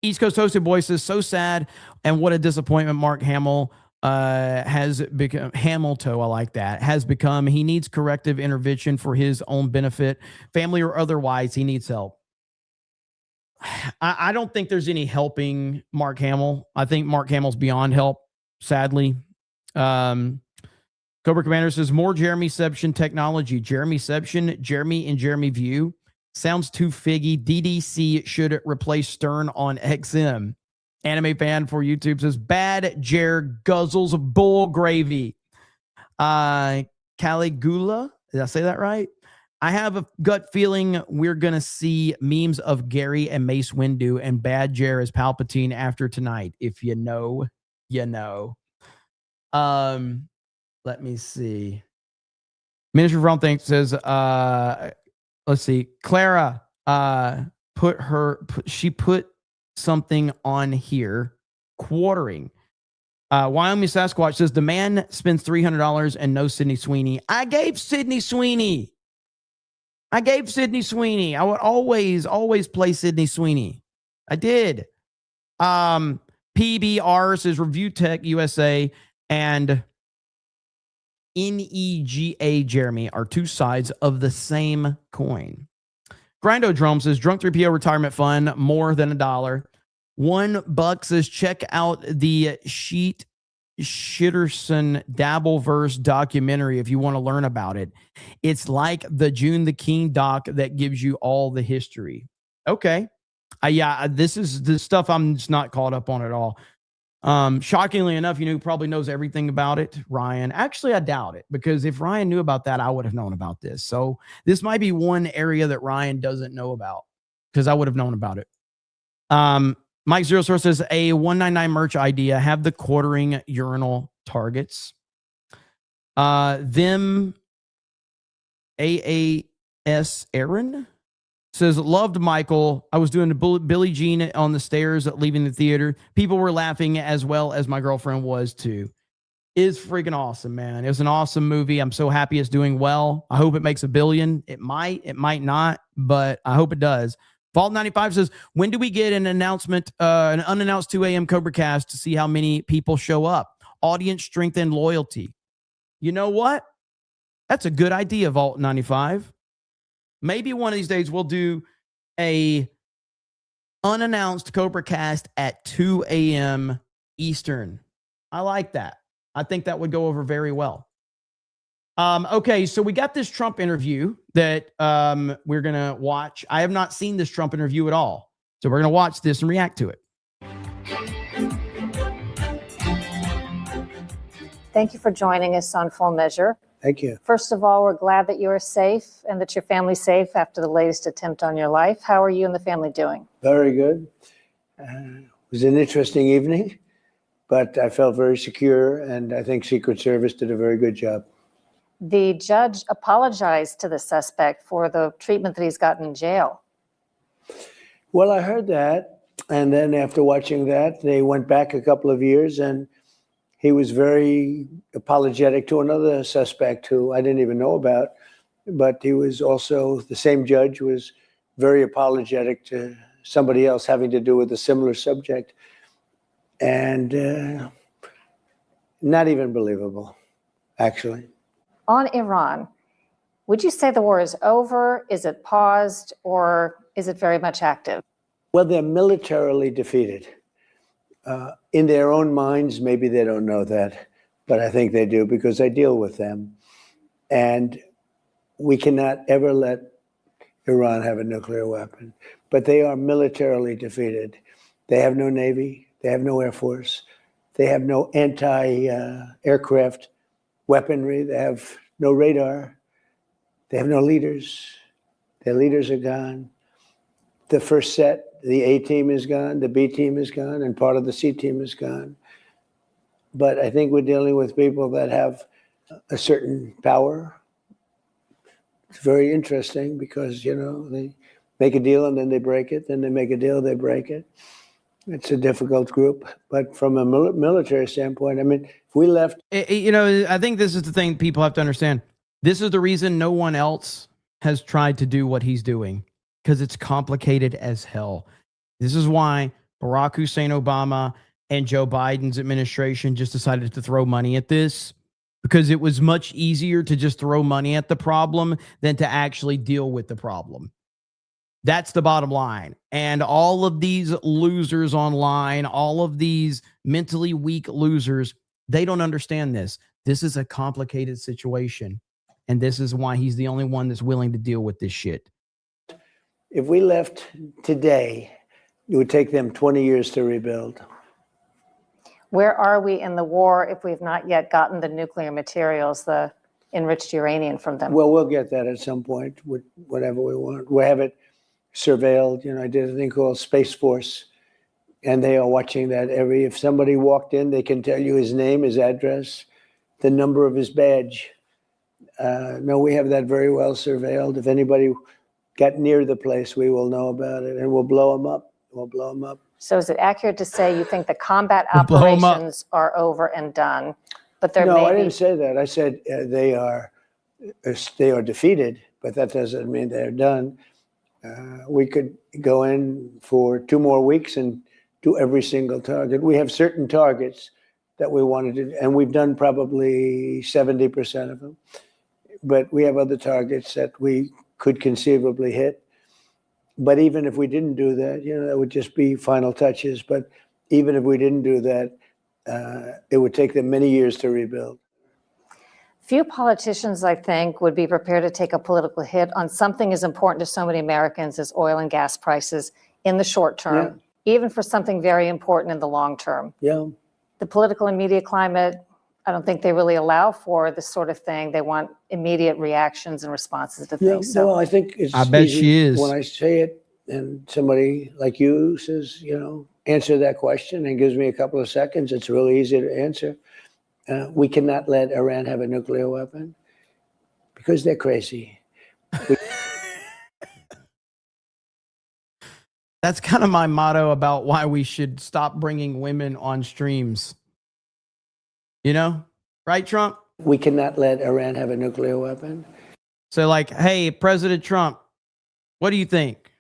East Coast Hosted Boy says, so sad and what a disappointment Mark Hamill has become. Hamilton, I like that, has become. He needs corrective intervention for his own benefit, family or otherwise. He needs help. I don't think there's any helping Mark Hamill. I think Mark Hamill's beyond help, sadly. Cobra Commander says, more Jeremyception technology. Jeremyception, Jeremy and Jeremy View. Sounds too figgy. DDC should replace Stern on XM. Anime fan for YouTube says, bad Jer guzzles bull gravy. Caligula, did I say that right? I have a gut feeling we're going to see memes of Gary and Mace Windu and bad Jer as Palpatine after tonight. If you know, you know. Let me see. Minister of Wrong Things says, let's see. Clara she put something on here. Quartering. Wyoming Sasquatch says, the man spends $300 and no Sydney Sweeney. I gave Sydney Sweeney. I would always play Sydney Sweeney. I did. PBR says Review Tech USA and NEGA Jeremy are two sides of the same coin. Grindodrome says Drunk 3PO retirement fund more than $1. $1 says check out the Shitterson Dabbleverse documentary if you want to learn about it. It's like the June the King doc that gives you all the history. Okay. Yeah, this is the stuff I'm just not caught up on at all. Shockingly enough, who probably knows everything about it? Ryan. Actually, I doubt it, because if Ryan knew about that, I would have known about this. So this might be one area that Ryan doesn't know about, because I would have known about it. Mike Zero Source says a 199 merch idea, have the quartering urinal targets. Them AAS Aaron says, loved Michael. I was doing the Billie Jean on the stairs leaving the theater. People were laughing as well as my girlfriend was too. It's freaking awesome, man. It was an awesome movie. I'm so happy it's doing well. I hope it makes $1 billion. It might not, but I hope it does. Vault 95 says, when do we get an announcement, an unannounced 2 a.m. CobraCast to see how many people show up? Audience strength and loyalty. You know what? That's a good idea, Vault 95. Maybe one of these days we'll do a unannounced CobraCast at 2 a.m. Eastern. I like that. I think that would go over very well. Okay, so we got this Trump interview that we're going to watch. I have not seen this Trump interview at all. So we're going to watch this and react to it.
Thank you for joining us on Full Measure.
Thank you.
First of all, we're glad that you are safe and that your family's safe after the latest attempt on your life. How are you and the family doing?
Very good. It was an interesting evening, but I felt very secure, and I think Secret Service did a very good job.
The judge apologized to the suspect for the treatment that he's gotten in jail.
Well, I heard that, and then after watching that, they went back a couple of years, and he was very apologetic to another suspect who I didn't even know about, but he was also, the same judge was very apologetic to somebody else having to do with a similar subject. And not even believable, actually.
On Iran, would you say the war is over? Is it paused, or is it very much active?
Well, they're militarily defeated. In their own minds, maybe they don't know that, but I think they do, because I deal with them. And we cannot ever let Iran have a nuclear weapon, but they are militarily defeated. They have no Navy, they have no Air Force, they have no anti-aircraft weaponry, they have no radar, they have no leaders. Their leaders are gone. The first set, the A team is gone, the B team is gone, and part of the C team is gone. But I think we're dealing with people that have a certain power. It's very interesting because, they make a deal and then they break it, then they make a deal, they break it. It's a difficult group. But from a military standpoint, if we left...
I think this is the thing people have to understand. This is the reason no one else has tried to do what he's doing, because it's complicated as hell. This is why Barack Hussein Obama and Joe Biden's administration just decided to throw money at this, because it was much easier to just throw money at the problem than to actually deal with the problem. That's the bottom line. And all of these losers online, all of these mentally weak losers, they don't understand this. This is a complicated situation. And this is why he's the only one that's willing to deal with this shit.
If we left today, it would take them 20 years to rebuild.
Where are we in the war if we've not yet gotten the nuclear materials, the enriched uranium from them?
Well, we'll get that at some point, with whatever we want. We have it surveilled. I did a thing called Space Force, and they are watching that if somebody walked in, they can tell you his name, his address, the number of his badge. No, we have that very well surveilled. If anybody got near the place, we will know about it, and we'll blow them up. We'll blow them up.
So is it accurate to say you think the combat operations are over and done, but there
No, I didn't say that. I said they are defeated, but that doesn't mean they're done. We could go in for 2 more weeks and do every single target. We have certain targets that we wanted to, and we've done probably 70% of them. But we have other targets that we could conceivably hit. But even if we didn't do that, that would just be final touches. But even if we didn't do that, it would take them many years to rebuild.
Few politicians, I think, would be prepared to take a political hit on something as important to so many Americans as oil and gas prices in the short term, even for something very important in the long term.
Yeah.
The political and media climate, I don't think they really allow for this sort of thing. They want immediate reactions and responses to things.
Well, I think it's
I bet
easy
she is.
when I say it and somebody like you says, answer that question and gives me a couple of seconds. It's really easy to answer. We cannot let Iran have a nuclear weapon because they're crazy.
That's kind of my motto about why we should stop bringing women on streams. Right, Trump?
We cannot let Iran have a nuclear weapon.
So like, hey, President Trump, what do you think?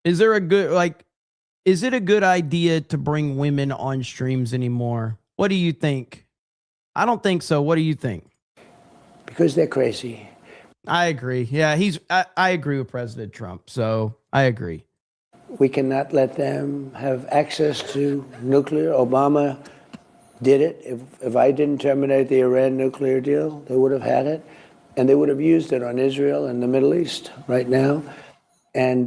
Is it a good idea to bring women on streams anymore? What do you think? I don't think so. What do you think?
Because they're crazy.
I agree. Yeah, I agree with President Trump. So I agree.
We cannot let them have access to nuclear. Obama did it. If I didn't terminate the Iran nuclear deal, they would have had it, and they would have used it on Israel and the Middle East right now, and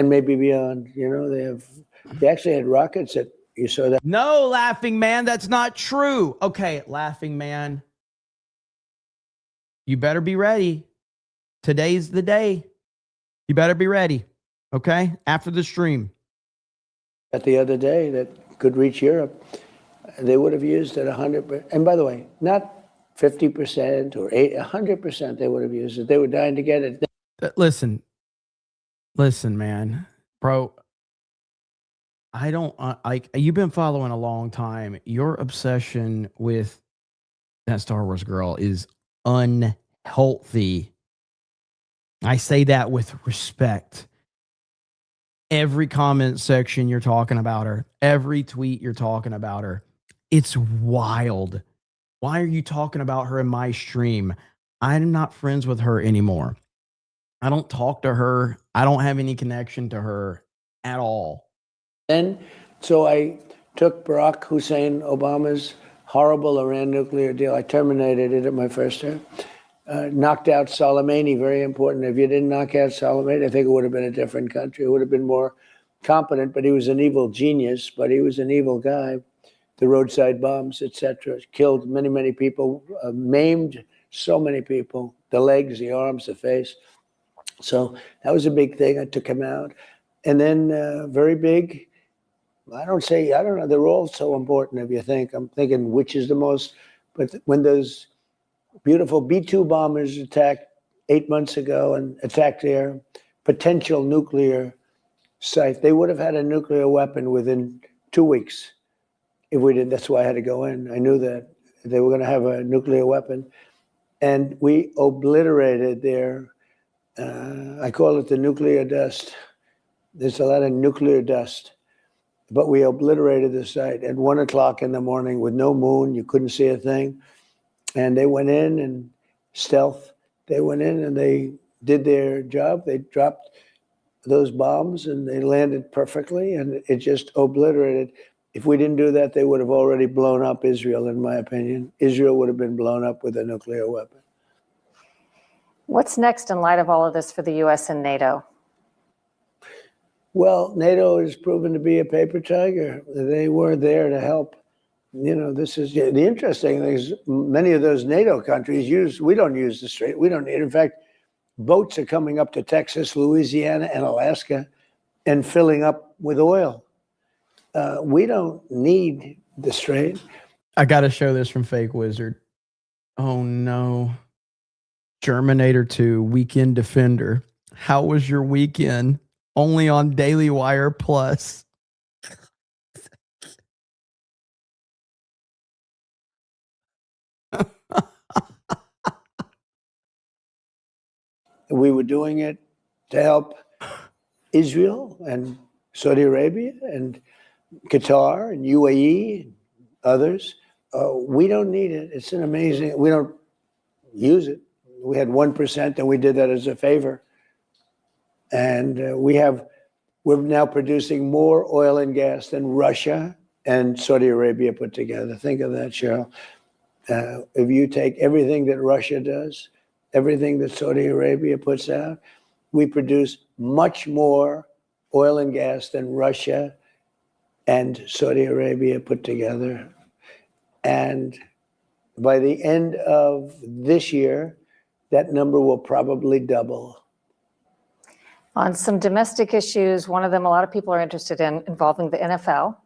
maybe beyond. They actually had rockets that you saw that.
No, Laughing Man, that's not true. Okay, Laughing Man, you better be ready. Today's the day. You better be ready. Okay, after the stream.
The other day that could reach Europe. They would have used it 100%. And by the way, not 50% or 100%. They would have used it. They were dying to get it.
Listen, man, bro. I don't like. You've been following a long time. Your obsession with that Star Wars girl is unhealthy. I say that with respect. Every comment section you're talking about her. Every tweet you're talking about her. It's wild. Why are you talking about her in my stream? I'm not friends with her anymore. I don't talk to her. I don't have any connection to her at all.
And so I took Barack Hussein Obama's horrible Iran nuclear deal. I terminated it at my first term. Knocked out Soleimani, very important. If you didn't knock out Soleimani, I think it would have been a different country. It would have been more competent, but he was an evil genius, but he was an evil guy. The roadside bombs, etc., killed many, many people, maimed so many people, the legs, the arms, the face. So that was a big thing. I took him out. And then very big, I don't know, they're all so important if you think. I'm thinking which is the most, but when those beautiful B-2 bombers attacked 8 months ago and attacked their potential nuclear site, they would have had a nuclear weapon within 2 weeks. If we did, that's why I had to go in. I knew that they were going to have a nuclear weapon. And we obliterated their, I call it the nuclear dust. There's a lot of nuclear dust. But we obliterated the site at 1 o'clock in the morning with no moon. You couldn't see a thing. And they went in and stealth. They went in and they did their job. They dropped those bombs and they landed perfectly. And it just obliterated. If we didn't do that, they would have already blown up Israel, in my opinion. Israel would have been blown up with a nuclear weapon.
What's next in light of all of this for the U.S. and NATO?
Well, NATO has proven to be a paper tiger. They were there to help. This is the interesting thing is many of those NATO countries we don't use the Strait. We don't need it. In fact, boats are coming up to Texas, Louisiana, and Alaska and filling up with oil. We don't need the Strait.
I got to show this from Fake Wizard. Oh, no. Germinator 2, Weekend Defender. How was your weekend? Only on Daily Wire Plus.
We were doing it to help Israel and Saudi Arabia and Qatar and UAE and others. We don't need it. It's an amazing, we don't use it. We had 1% and we did that as a favor. And we're now producing more oil and gas than Russia and Saudi Arabia put together. Think of that, Cheryl. If you take everything that Russia does, everything that Saudi Arabia puts out, we produce much more oil and gas than Russia and Saudi Arabia put together. And by the end of this year, that number will probably double.
On some domestic issues, one of them a lot of people are interested in involving the NFL.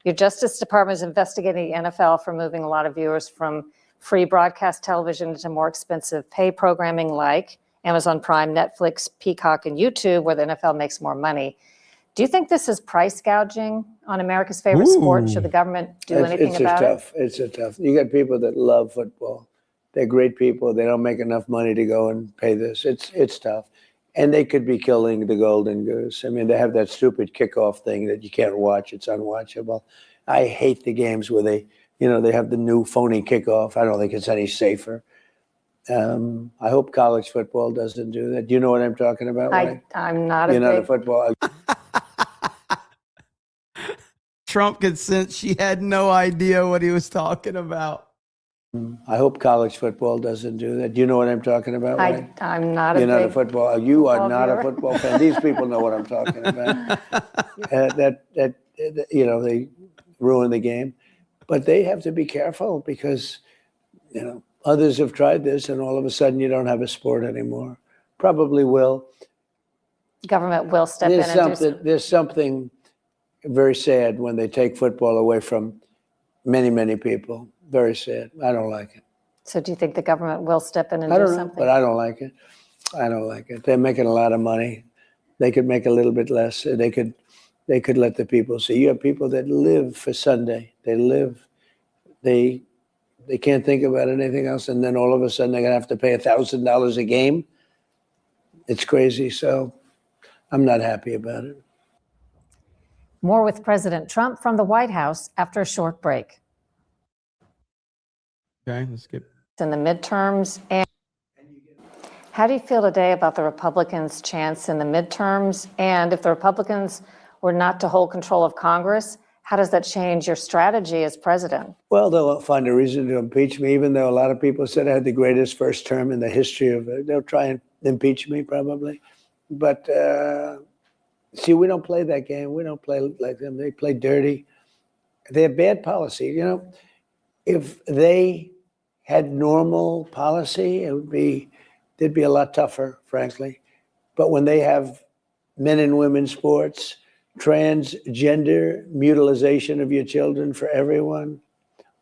Your Justice Department is investigating the NFL for moving a lot of viewers from free broadcast television into more expensive pay programming like Amazon Prime, Netflix, Peacock, and YouTube, where the NFL makes more money. Do you think this is price gouging on America's favorite sport? Should the government do anything about it?
It's a tough. You got people that love football. They're great people. They don't make enough money to go and pay this. It's tough. And they could be killing the golden goose. I mean, they have that stupid kickoff thing that you can't watch. It's unwatchable. I hate the games where they have the new phony kickoff. I don't think it's any safer. I hope college football doesn't do that. Do you know what I'm talking about?
I'm not
You're not a football.
Trump could sense she had no idea what he was talking about.
I hope college football doesn't do that. Do you know what I'm talking about?
I'm not
You're not a
big
football. You are
football
not a
viewer.
football fan. These people know what I'm talking about. They ruin the game, but they have to be careful because others have tried this, and all of a sudden you don't have a sport anymore. Probably will.
Government will step in and do something.
There's something very sad when they take football away from many, many people. Very sad. I don't like it.
So do you think the government will step in and
I
do
don't know,
something?
but I don't like it. I don't like it. They're making a lot of money. They could make a little bit less. They could let the people see. You have people that live for Sunday. They can't think about anything else, and then all of a sudden they're gonna have to pay $1,000 a game. It's crazy. So I'm not happy about it.
More with President Trump from the White House after a short break.
Okay, let's get
In the midterms, and how do you feel today about the Republicans' chance in the midterms? And if the Republicans were not to hold control of Congress, how does that change your strategy as president?
Well, they'll find a reason to impeach me, even though a lot of people said I had the greatest first term in the history of it. They'll try and impeach me probably. But see, we don't play that game. We don't play like them. They play dirty. They have bad policy. If they had normal policy, they'd be a lot tougher, frankly. But when they have men and women sports, transgender mutilization of your children for everyone,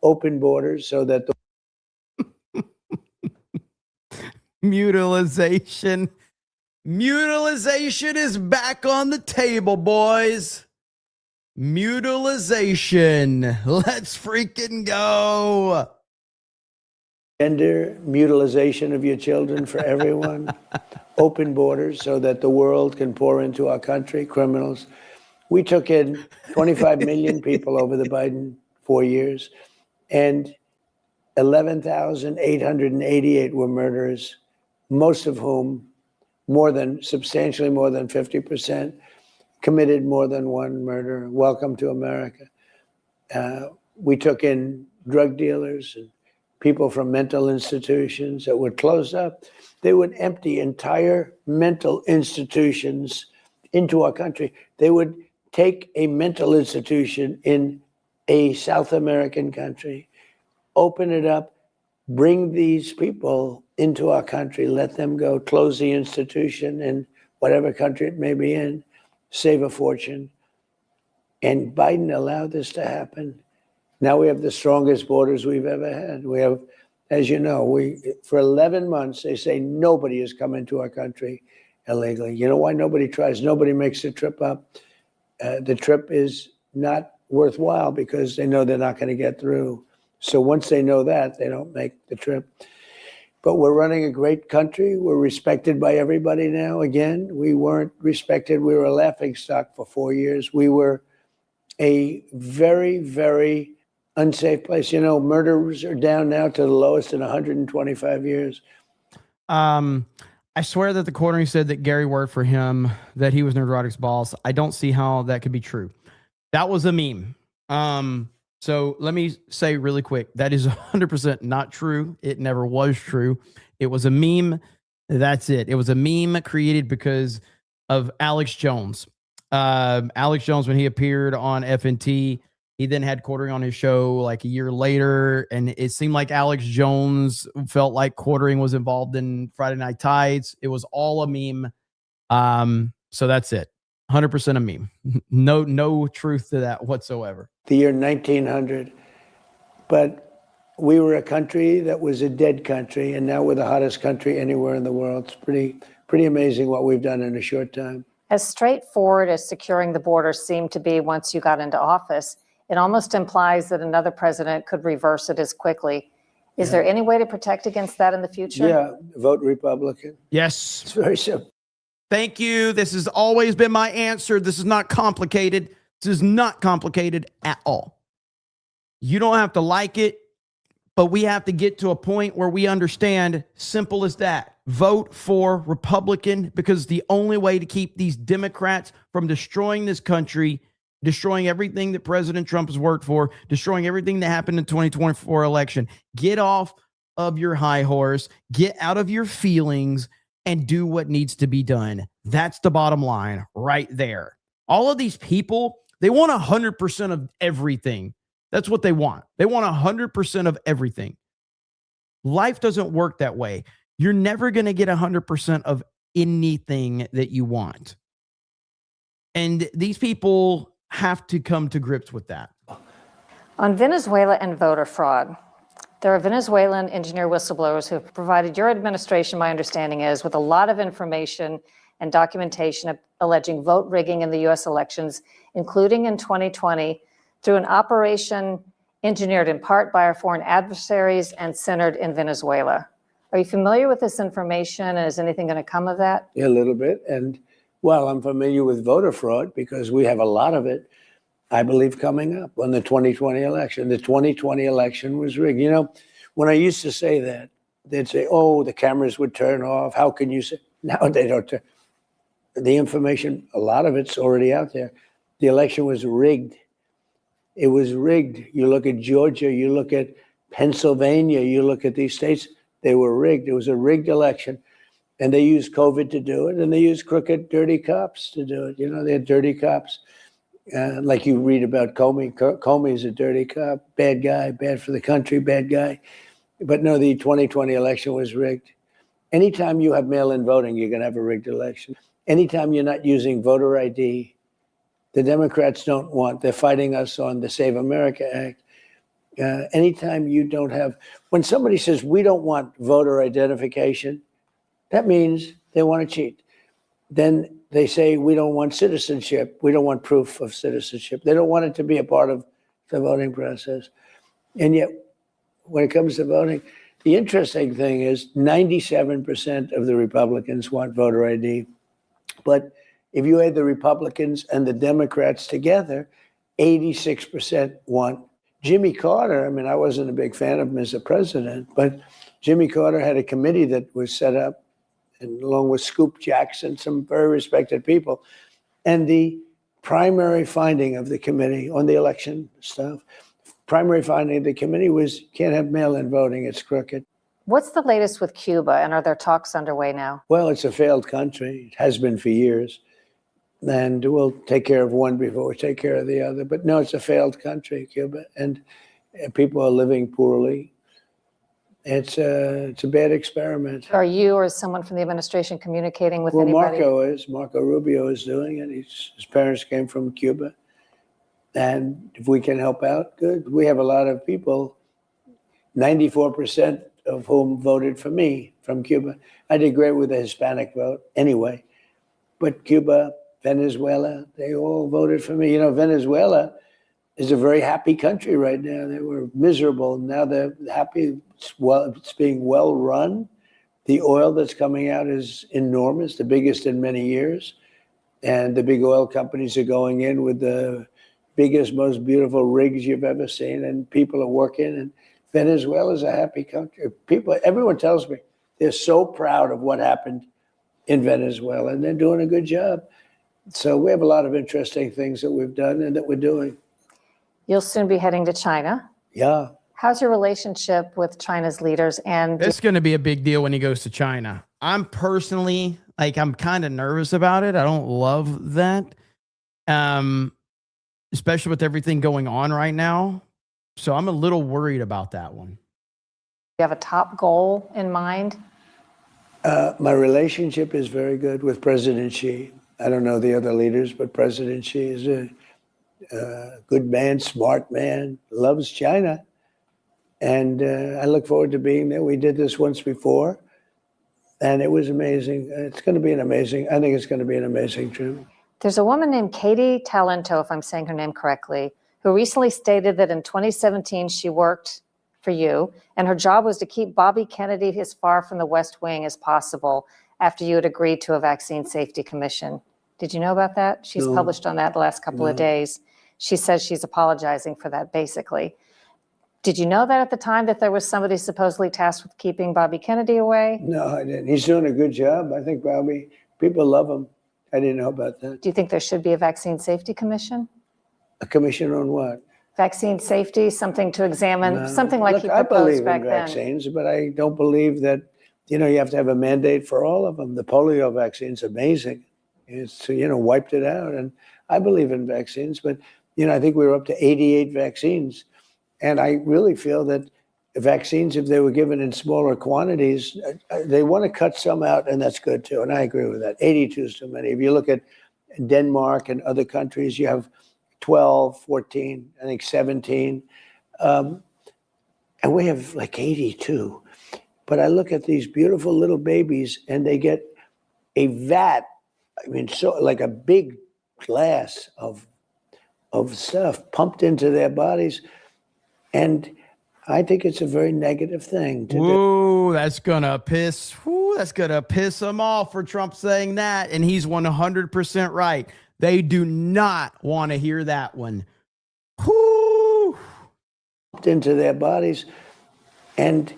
open borders so that the
mutilization is back on the table, boys. Mutilization. Let's freaking go.
gender mutilization of your children for everyone, open borders so that the world can pour into our country, criminals. We took in 25 million people over the Biden 4 years, and 11,888 were murderers, most of whom, substantially more than 50%, committed more than one murder. Welcome to America. We took in drug dealers and people from mental institutions that would close up. They would empty entire mental institutions into our country. They would take a mental institution in a South American country, open it up, bring these people into our country, let them go, close the institution in whatever country it may be in, save a fortune. And Biden allowed this to happen. Now we have the strongest borders we've ever had. We have, as you know, for 11 months, they say nobody has come into our country illegally. You know why nobody tries? Nobody makes the trip up. The trip is not worthwhile because they know they're not going to get through. So once they know that, they don't make the trip. But we're running a great country. We're respected by everybody now. Again, we weren't respected. We were a laughingstock for 4 years. We were a very, very unsafe place. Murders are down now to the lowest in 125 years.
I swear that the quartering said that Gary worked for him, that he was Nerdrotic's boss. I don't see how that could be true. That was a meme. So let me say really quick, that is 100% not true. It never was true. It was a meme. That's it. It was a meme created because of Alex Jones. Alex Jones, when he appeared on FNT, he then had quartering on his show like a year later, and it seemed like Alex Jones felt like quartering was involved in Friday Night Tides. It was all a meme. So that's it. 100% a meme. No truth to that whatsoever.
The year 1900. But we were a country that was a dead country, and now we're the hottest country anywhere in the world. It's pretty amazing what we've done in a short time.
As straightforward as securing the border seemed to be once you got into office, it almost implies that another president could reverse it as quickly. Is there any way to protect against that in the future?
Yeah, vote Republican.
Yes.
It's very simple.
Thank you. This has always been my answer. This is not complicated. This is not complicated at all. You don't have to like it, but we have to get to a point where we understand, simple as that. Vote for Republican, because the only way to keep these Democrats from destroying this country, destroying everything that President Trump has worked for, destroying everything that happened in the 2024 election. Get off of your high horse, get out of your feelings, and do what needs to be done. That's the bottom line right there. All of these people, they want 100% of everything. That's what they want. They want 100% of everything. Life doesn't work that way. You're never going to get 100% of anything that you want. And these people have to come to grips with that.
On Venezuela and voter fraud, there are Venezuelan engineer whistleblowers who have provided your administration, my understanding is, with a lot of information and documentation alleging vote rigging in the U.S. elections, including in 2020, through an operation engineered in part by our foreign adversaries and centered in Venezuela. Are you familiar with this information, and is anything going to come of that?
Yeah, a little bit. And, well, I'm familiar with voter fraud because we have a lot of it, I believe, coming up on the 2020 election. The 2020 election was rigged. You know, when I used to say that, they'd say, oh, the cameras would turn off. How can you say? Now they don't turn. The information, a lot of it's already out there. The election was rigged. It was rigged. You look at Georgia, you look at Pennsylvania, you look at these states, they were rigged. It was a rigged election. And they used COVID to do it, and they used crooked, dirty cops to do it. You know, they had dirty cops. Like you read about Comey. Comey's a dirty cop, bad guy, bad for the country, bad guy. But no, the 2020 election was rigged. Anytime you have mail-in voting, you're going to have a rigged election. Anytime you're not using voter ID, the Democrats don't want, they're fighting us on the Save America Act. Anytime you don't have, when somebody says we don't want voter identification, that means they want to cheat. Then they say we don't want citizenship. We don't want proof of citizenship. They don't want it to be a part of the voting process. And yet, when it comes to voting, the interesting thing is 97% of the Republicans want voter ID. But if you add the Republicans and the Democrats together, 86% want. Jimmy Carter, I mean, I wasn't a big fan of him as a president, but Jimmy Carter had a committee that was set up, and along with Scoop Jackson, some very respected people. And the primary finding of the committee on the election stuff, primary finding of the committee was you can't have mail-in voting, it's crooked.
What's the latest with Cuba, and are there talks underway now?
Well, it's a failed country. It has been for years. And we'll take care of one before we take care of the other. But no, it's a failed country, Cuba, and people are living poorly. It's a bad experiment.
Are you or is someone from the administration communicating with anybody?
Marco Rubio is doing it. His parents came from Cuba. And if we can help out, good. We have a lot of people, 94% of whom voted for me from Cuba. I did great with the Hispanic vote anyway. But Cuba, Venezuela, they all voted for me. You know, Venezuela is a very happy country right now. They were miserable. Now they're happy. It's being well run. The oil that's coming out is enormous, the biggest in many years. And the big oil companies are going in with the biggest, most beautiful rigs you've ever seen. And people are working. And Venezuela is a happy country. Everyone tells me they're so proud of what happened in Venezuela, and they're doing a good job. So we have a lot of interesting things that we've done and that we're doing.
You'll soon be heading to China.
Yeah.
How's your relationship with China's leaders? And
It's going to be a big deal when he goes to China. I'm personally, I'm kind of nervous about it. I don't love that, especially with everything going on right now. So I'm a little worried about that one.
you have a top goal in mind?
My relationship is very good with President Xi. I don't know the other leaders, but President Xi is a good man, smart man, loves China. And I look forward to being there. We did this once before, and it was amazing. It's going to be I think it's going to be an amazing trip.
There's a woman named Katie Talento, if I'm saying her name correctly, who recently stated that in 2017 she worked for you, and her job was to keep Bobby Kennedy as far from the West Wing as possible after you had agreed to a vaccine safety commission. Did you know about that? She's
No.
published on that the last couple of
No.
days. She says she's apologizing for that, basically. Did you know that at the time that there was somebody supposedly tasked with keeping Bobby Kennedy away?
No, I didn't. He's doing a good job. I think Bobby, people love him. I didn't know about that.
Do you think there should be a vaccine safety commission?
A commission on what?
Vaccine safety, something to examine,
No.
something like
Look,
he
I
proposed
believe
back
in
then.
vaccines, but I don't believe that, you have to have a mandate for all of them. The polio vaccine's amazing. It's, wiped it out. And I believe in vaccines, but, I think we were up to 88 vaccines. And I really feel that vaccines, if they were given in smaller quantities, they want to cut some out, and that's good too. And I agree with that. 82 is too many. If you look at Denmark and other countries, you have 12, 14, I think 17. And we have like 82. But I look at these beautiful little babies, and they get a vat, so like a big glass of stuff pumped into their bodies. And I think it's a very negative thing to do.
Ooh, that's gonna piss them off for Trump saying that, and he's 100% right. They do not want to hear that one. Whoo!
Into their bodies, and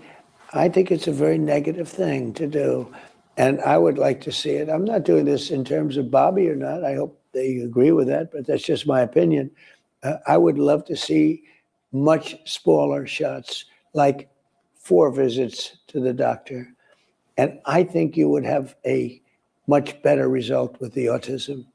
I think it's a very negative thing to do. And I would like to see it. I'm not doing this in terms of Bobby or not. I hope they agree with that, but that's just my opinion. I would love to see much smaller shots, like 4 visits to the doctor. And I think you would have a much better result with the autism.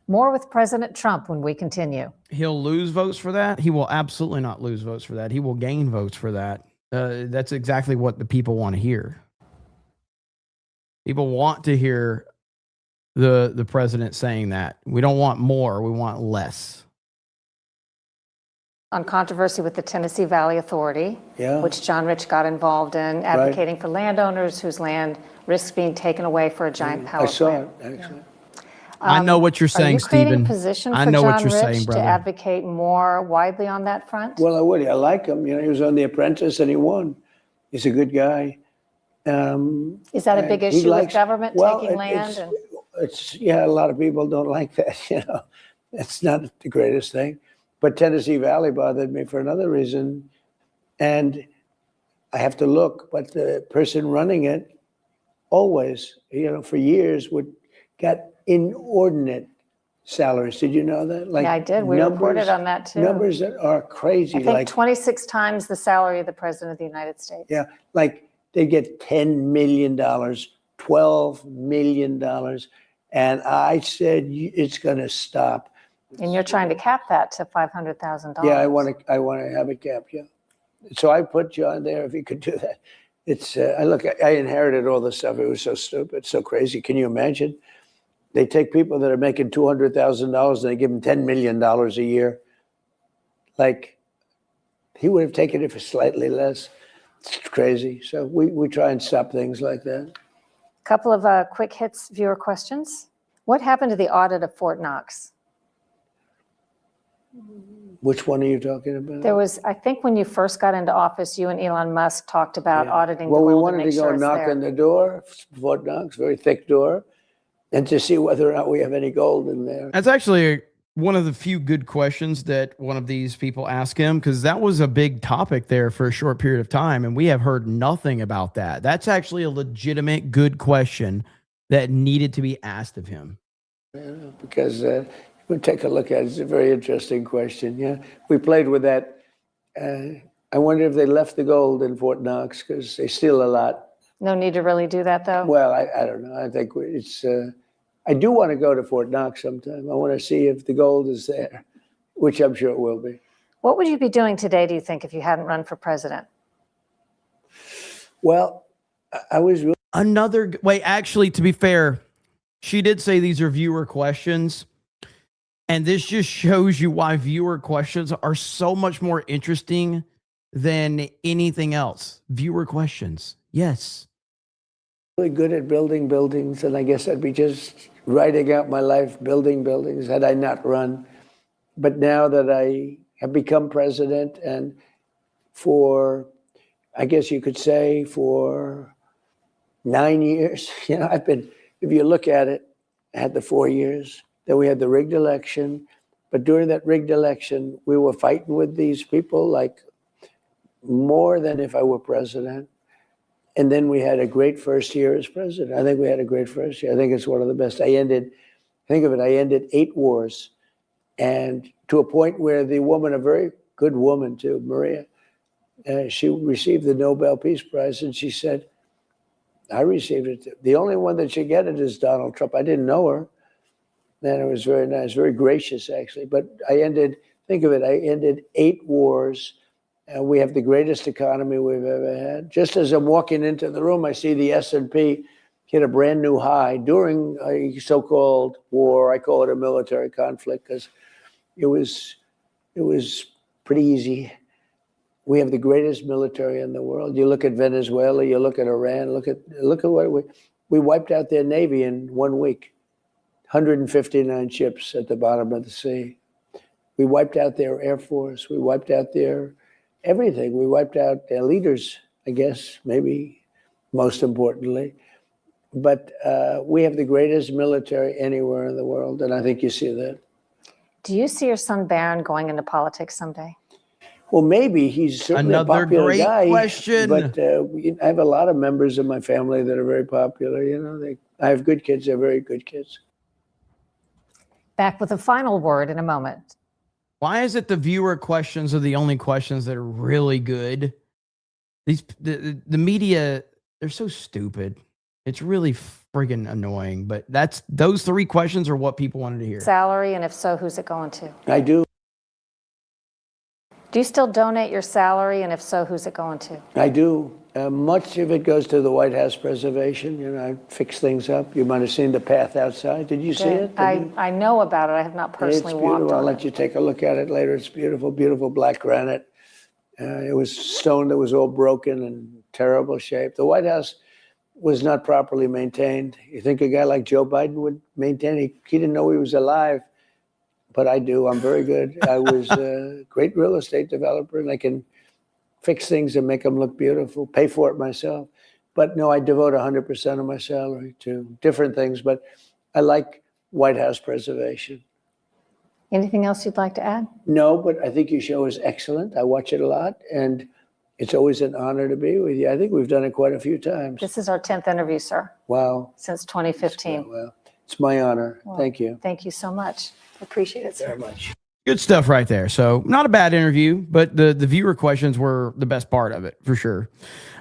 More with President Trump when we continue.
He'll lose votes for that. He will absolutely not lose votes for that. He will gain votes for that. That's exactly what the people want to hear. People want to hear the president saying that. We don't want more. We want less.
On controversy with the Tennessee Valley Authority,
Yeah.
which John Rich got involved in, advocating for landowners whose land risks being taken away for a giant power
I saw
plant.
it, actually.
I know what you're saying,
Are you creating
Stephen.
a position
I
for
know
John
what you're
Rich
saying,
to
brother.
advocate more widely on that front?
Well, I would. I like him. He was on The Apprentice and he won. He's a good guy.
Is that a big
and he
issue with
likes-
government
well,
taking
it-
land?
a lot of people don't like that. It's not the greatest thing. But Tennessee Valley bothered me for another reason. And I have to look, but the person running it always, for years got inordinate salaries. Did you know that?
Yeah, I did. We reported on that too.
Numbers that are crazy.
I think 26 times the salary of the President of the United States.
Yeah, like they get $10 million, $12 million. And I said, it's going to stop.
And you're trying to cap that to $500,000.
Yeah, I want to have it capped, yeah. So I put John there if he could do that. It's, I inherited all this stuff. It was so stupid, so crazy. Can you imagine? They take people that are making $200,000 and they give them $10 million a year. Like, he would have taken it for slightly less. It's crazy. So we try and stop things like that.
Couple of quick hits viewer questions. What happened to the audit of Fort Knox?
Which one are you talking about?
There was, I think when you first got into office, you and Elon Musk talked about auditing
Well,
the
we
well
wanted
make
to go
sure it's
knock
there.
on the door, Fort Knox, very thick door, and to see whether or not we have any gold in there.
That's actually one of the few good questions that one of these people ask him, because that was a big topic there for a short period of time, and we have heard nothing about that. That's actually a legitimate good question that needed to be asked of him.
Yeah, because we'll take a look at it. It's a very interesting question. Yeah, we played with that. I wonder if they left the gold in Fort Knox because they steal a lot.
No need to really do that, though.
Well, I don't know. I think it's. I do want to go to Fort Knox sometime. I want to see if the gold is there, which I'm sure it will be.
What would you be doing today, do you think, if you hadn't run for president?
Well, I was really.
Wait, actually, to be fair, she did say these are viewer questions. And this just shows you why viewer questions are so much more interesting than anything else. Viewer questions. Yes.
Really good at building buildings, and I guess I'd be just writing out my life building buildings had I not run. But now that I have become president, and for, I guess you could say, for 9 years, I've been, if you look at it, I had the 4 years. Then we had the rigged election. But during that rigged election, we were fighting with these people like more than if I were president. And then we had a great first year as president. I think we had a great first year. I think it's one of the best. I ended 8 wars. And to a point where the woman, a very good woman too, Maria, she received the Nobel Peace Prize, and she said, I received it. The only one that should get it is Donald Trump. I didn't know her. And it was very nice, very gracious, actually. But I ended 8 wars, and we have the greatest economy we've ever had. Just as I'm walking into the room, I see the S&P hit a brand new high during a so-called war. I call it a military conflict because it was pretty easy. We have the greatest military in the world. You look at Venezuela, you look at Iran, look at what we wiped out their navy in 1 week. 159 ships at the bottom of the sea. We wiped out their air force. We wiped out their everything. We wiped out their leaders, I guess, maybe most importantly. But we have the greatest military anywhere in the world, and I think you see that.
Do you see your son Barron going into politics someday?
Well, maybe. He's certainly
Another
a popular
great
guy.
question.
But I have a lot of members of my family that are very popular. I have good kids. They're very good kids.
Back with a final word in a moment.
Why is it the viewer questions are the only questions that are really good? The media, they're so stupid. It's really friggin' annoying. But those 3 questions are what people wanted to hear.
Salary, and if so, who's it going to?
I do.
Do you still donate your salary, and if so, who's it going to?
I do. Much of it goes to the White House preservation. I fix things up. You might have seen the path outside. Did you see it?
I know about it. I have not personally
It's
walked
beautiful. I'll
on
let
it.
you take a look at it later. It's beautiful, beautiful black granite. It was stone that was all broken and terrible shape. The White House was not properly maintained. You think a guy like Joe Biden would maintain it? He didn't know he was alive. But I do. I'm very good. I was a great real estate developer, and I can fix things and make them look beautiful, pay for it myself. But no, I devote 100% of my salary to different things. But I like White House preservation.
Anything else you'd like to add?
No, but I think your show is excellent. I watch it a lot, and it's always an honor to be with you. I think we've done it quite a few times.
This is our 10th interview, sir.
Wow.
Since 2015.
Well, it's my honor.
Well,
Thank you.
Thank you so much. Appreciate it, sir.
Very much.
Good stuff right there. So not a bad interview, but the viewer questions were the best part of it for sure.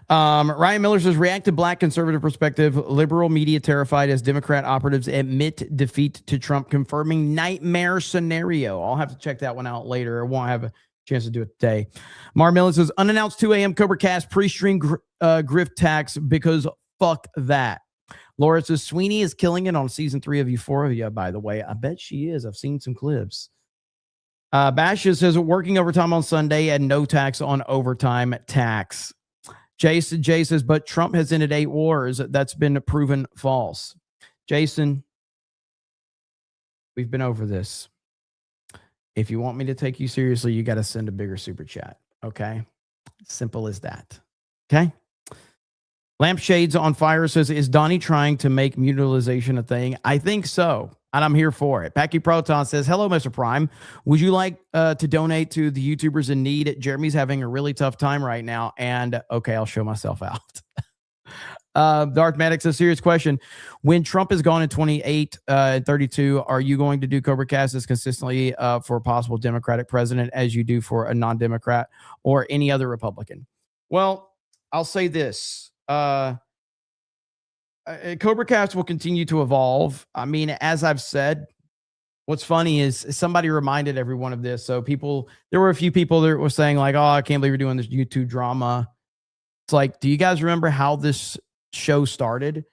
Ryan Miller says, react to Black conservative perspective. Liberal media terrified as Democrat operatives admit defeat to Trump, confirming nightmare scenario. I'll have to check that one out later. I won't have a chance to do it today. Mar Miller says, unannounced 2 a.m. CobraCast pre-stream grift tax because fuck that. Laura says, Sweeney is killing it on season 3 of Euphoria, by the way. I bet she is. I've seen some clips. Basha says, working overtime on Sunday and no tax on overtime tax. Jay says, but Trump has ended 8 wars. That's been proven false. Jason, we've been over this. If you want me to take you seriously, you got to send a bigger super chat. Okay? Simple as that. Okay? Lampshades on Fire says, is Donnie trying to make mutilization a thing? I think so. and I'm here for it. Packy Proton says, hello, Mr. Prime. Would you like to donate to the YouTubers in need? Jeremy's having a really tough time right now. And okay, I'll show myself out. Darth Maddox, a serious question. When Trump is gone in 28 and 32, are you going to do CobraCast as consistently for a possible Democratic president as you do for a non-Democrat or any other Republican? Well, I'll say this. CobraCast will continue to evolve. I mean, as I've said, what's funny is somebody reminded everyone of this. So there were a few people that were saying like, oh, I can't believe you're doing this YouTube drama. It's like, do you guys remember how this show started?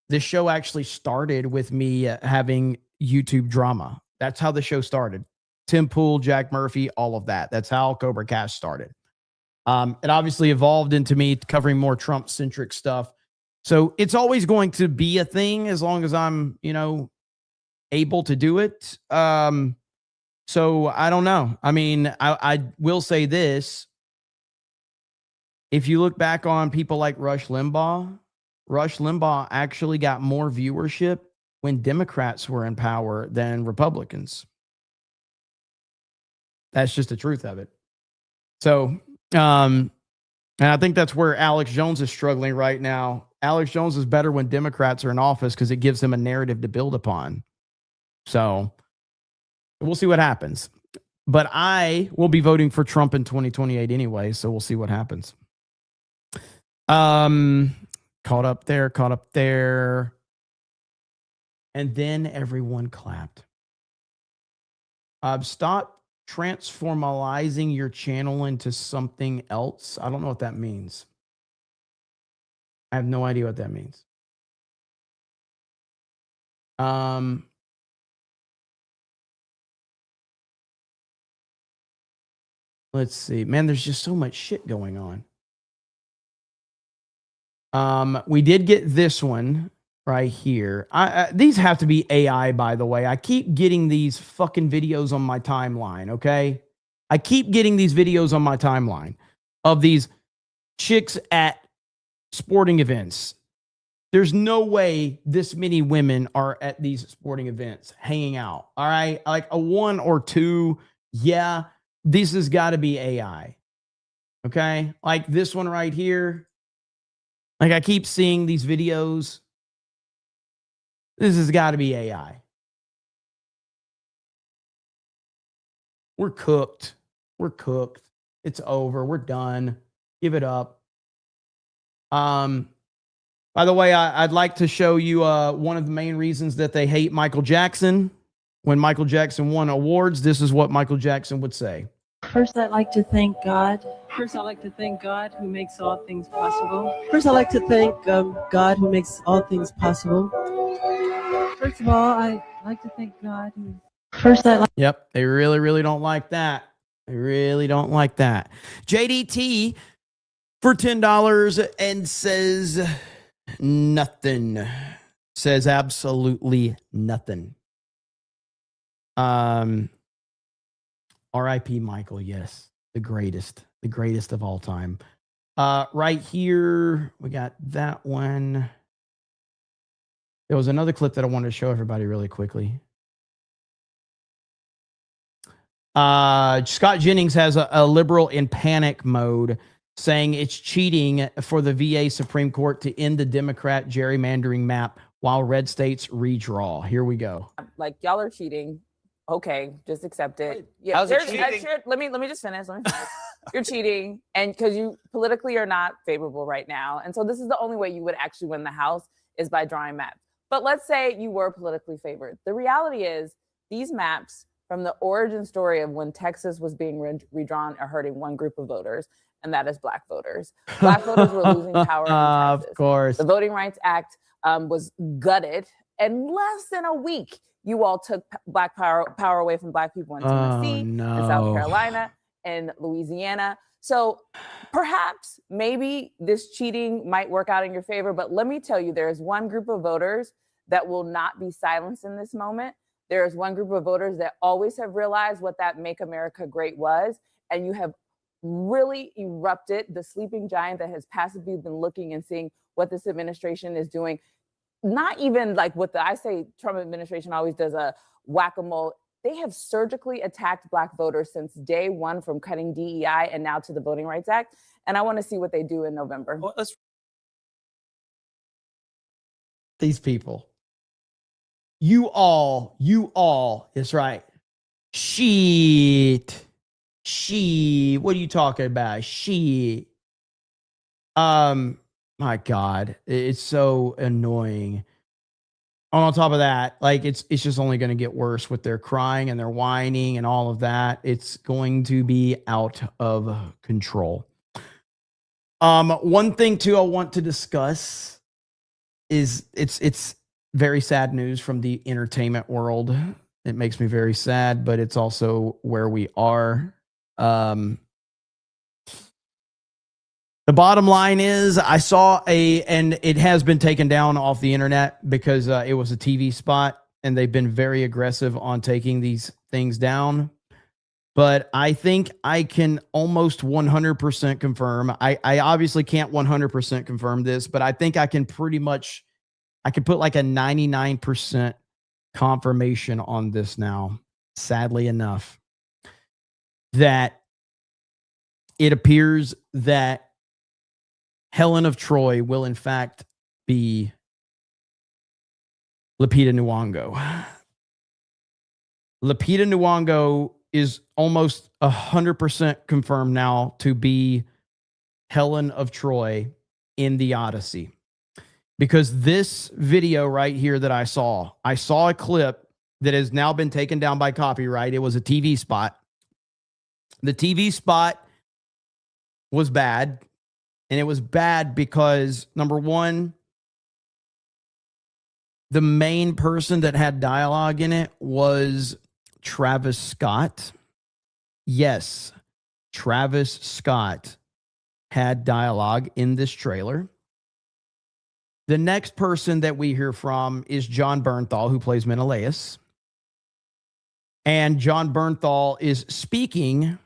This show actually started with me having YouTube drama. That's how the show started. Tim Pool, Jack Murphy, all of that. That's how CobraCast started. It obviously evolved into me covering more Trump-centric stuff. So it's always going to be a thing as long as I'm, able to do it. So I don't know. I mean, I will say this. If you look back on people like Rush Limbaugh actually got more viewership when Democrats were in power than Republicans. That's just the truth of it. So, and I think that's where Alex Jones is struggling right now. Alex Jones is better when Democrats are in office because it gives him a narrative to build upon. So we'll see what happens. But I will be voting for Trump in 2028 anyway, so we'll see what happens. Caught up there. And then everyone clapped. Stop transformalizing your channel into something else. I don't know what that means. I have no idea what that means. Let's see. Man, there's just so much shit going on. We did get this one right here. These have to be AI, by the way. I keep getting these fucking videos on my timeline, okay? I keep getting these videos on my timeline of these chicks at sporting events. There's no way this many women are at these sporting events hanging out, all right? Like a 1 or 2, yeah, this has got to be AI, okay? Like this one right here. Like I keep seeing these videos. This has got to be AI. We're cooked. It's over. We're done. Give it up. By the way, I'd like to show you one of the main reasons that they hate Michael Jackson. When Michael Jackson won awards, this is what Michael Jackson would say.
First, I'd like to thank God. First, I'd like to thank God who makes all things possible. First, I'd like to thank God who makes all things possible. First of all, I'd like to thank God who... First, I'd like...
Yep, they really, really don't like that. They really don't like that. JDT for $10 and says nothing. Says absolutely nothing. R.I.P. Michael, yes. The greatest of all time. Right here, we got that one. There was another clip that I wanted to show everybody really quickly. Scott Jennings has a liberal in panic mode saying it's cheating for the VA Supreme Court to end the Democrat gerrymandering map while red states redraw. Here we go.
Like, y'all are cheating. Okay, just accept it. Yeah,
how's it cheating?
Let me just finish. You're cheating, and because you politically are not favorable right now, and so this is the only way you would actually win the House is by drawing maps. But let's say you were politically favored. The reality is these maps from the origin story of when Texas was being redrawn are hurting one group of voters, and that is Black voters. Black voters were losing power in Texas.
Of course.
The Voting Rights Act was gutted, and less than a week, you all took Black power away from Black people in Tennessee, in South Carolina, and Louisiana. So perhaps, maybe this cheating might work out in your favor, but let me tell you, there is one group of voters that will not be silenced in this moment. There is one group of voters that always have realized what that Make America Great was, and you have really erupted the sleeping giant that has passively been looking and seeing what this administration is doing. not even like what I say Trump administration always does a whack-a-mole. They have surgically attacked Black voters since day one, from cutting DEI and now to the Voting Rights Act. And I want to see what they do in November.
Well,
These people. You all, it's right. Shit. What are you talking about? Shit. My God, it's so annoying. On top of that, like it's just only going to get worse with their crying and their whining and all of that. It's going to be out of control. One thing too I want to discuss is it's very sad news from the entertainment world. It makes me very sad, but it's also where we are. The bottom line is I saw and it has been taken down off the internet because it was a TV spot, and they've been very aggressive on taking these things down. But I think I can almost 100% confirm. I obviously can't 100% confirm this, but I think I can pretty much, I can put like a 99% confirmation on this now, sadly enough, that it appears that Helen of Troy will in fact be Lupita Nyong'o. Lupita Nyong'o is almost 100% confirmed now to be Helen of Troy in the Odyssey. Because this video right here that I saw a clip that has now been taken down by copyright. It was a TV spot. The TV spot was bad. And it was bad because, number one, the main person that had dialogue in it was Travis Scott. Yes, Travis Scott had dialogue in this trailer. The next person that we hear from is John Bernthal, who plays Menelaus. And John Bernthal is speaking,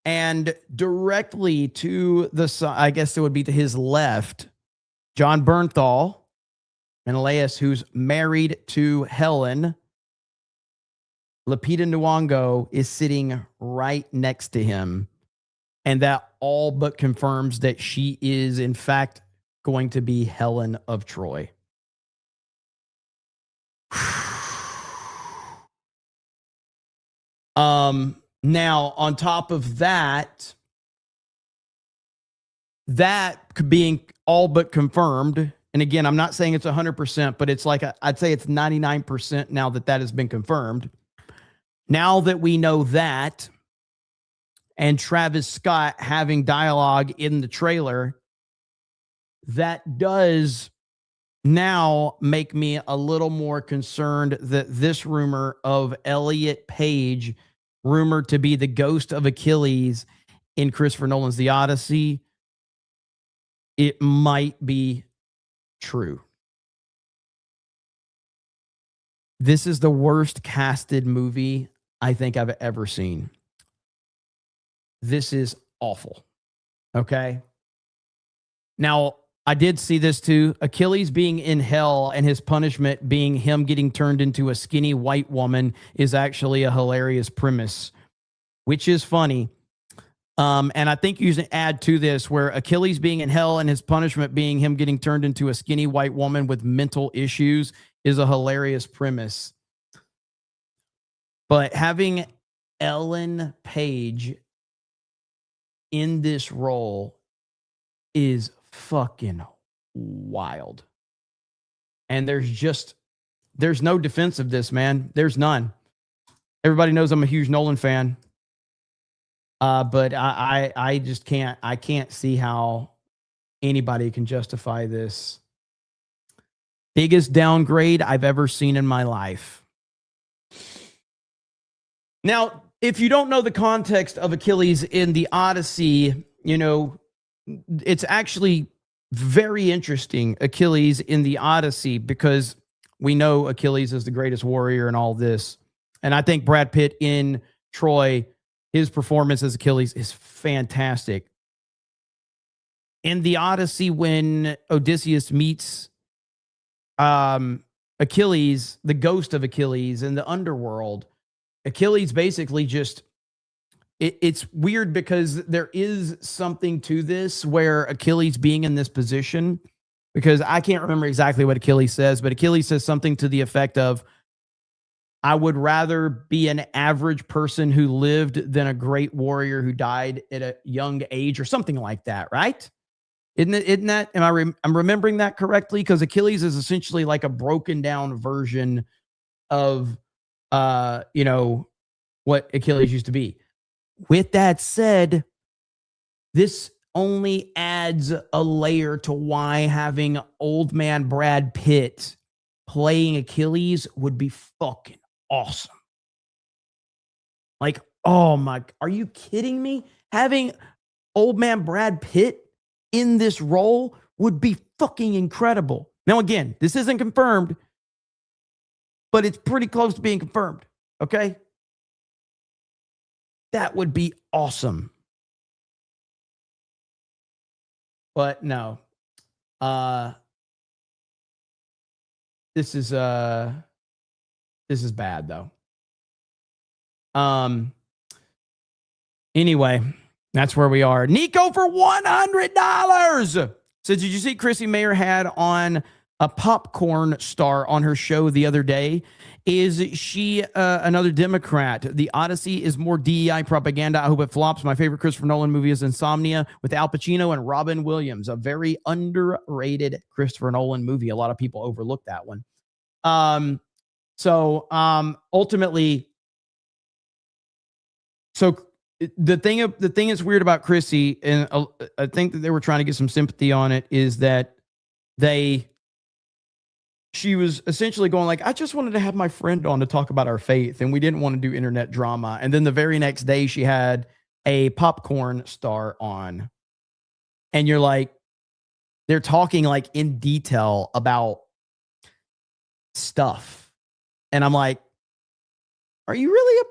and directly to the side, I guess it would be to his left, John Bernthal, Menelaus, who's married to Helen. Lupita Nyong'o is sitting right next to him. And that all but confirms that she is, in fact, going to be Helen of Troy. Now, on top of that, that being all but confirmed, and again, I'm not saying it's 100%, but it's like I'd say it's 99% now that has been confirmed. Now that we know that, and Travis Scott having dialogue in the trailer, that does now make me a little more concerned that this rumor of Elliot Page, rumored to be the ghost of Achilles in Christopher Nolan's The Odyssey, it might be true. This is the worst casted movie I think I've ever seen. This is awful. Okay. Now, I did see this too. Achilles being in hell and his punishment being him getting turned into a skinny white woman is actually a hilarious premise, which is funny. And I think you should add to this where Achilles being in hell and his punishment being him getting turned into a skinny white woman with mental issues is a hilarious premise. But having Ellen Page in this role is fucking wild. And there's no defense of this, man. There's none. Everybody knows I'm a huge Nolan fan. But I just can't see how anybody can justify this. Biggest downgrade I've ever seen in my life. Now, if you don't know the context of Achilles in the Odyssey, you know, it's actually very interesting, Achilles in the Odyssey, because we know Achilles is the greatest warrior in all this. And I think Brad Pitt in Troy, his performance as Achilles is fantastic. In the Odyssey, when Odysseus meets Achilles, the ghost of Achilles in the underworld, Achilles basically just, it's weird because there is something to this where Achilles being in this position, because I can't remember exactly what Achilles says, but Achilles says something to the effect of, I would rather be an average person who lived than a great warrior who died at a young age, or something like that, right? Isn't that, I'm remembering that correctly? Because Achilles is essentially like a broken down version of, what Achilles used to be. With that said, this only adds a layer to why having old man Brad Pitt playing Achilles would be fucking awesome. Like, oh my, are you kidding me? Having old man Brad Pitt in this role would be fucking incredible. Now, again, this isn't confirmed, but it's pretty close to being confirmed. Okay. That would be awesome. But no. This is bad though. Anyway, that's where we are. Nico for $100 says, did you see Chrissy Mayer had on a popcorn star on her show the other day? Is she another Democrat? The Odyssey is more DEI propaganda. I hope it flops. My favorite Christopher Nolan movie is Insomnia with Al Pacino and Robin Williams, a very underrated Christopher Nolan movie. A lot of people overlook that one. Ultimately, so the thing that's weird about Chrissy, and I think that they were trying to get some sympathy on it, is that she was essentially going like, I just wanted to have my friend on to talk about our faith, and we didn't want to do internet drama. And then the very next day she had a popcorn star on, and you're like, they're talking like in detail about stuff. And I'm like, are you really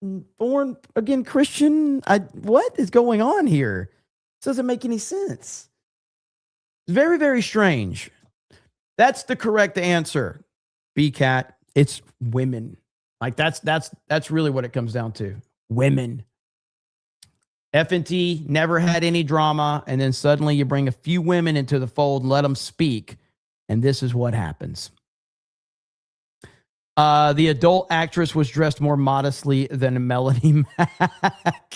a born again Christian? What is going on here? This doesn't make any sense. It's very, very strange. That's the correct answer, B-Cat. It's women. Like that's really what it comes down to. Women. F&T never had any drama, and then suddenly you bring a few women into the fold and let them speak, and this is what happens. The adult actress was dressed more modestly than Melanie Mack.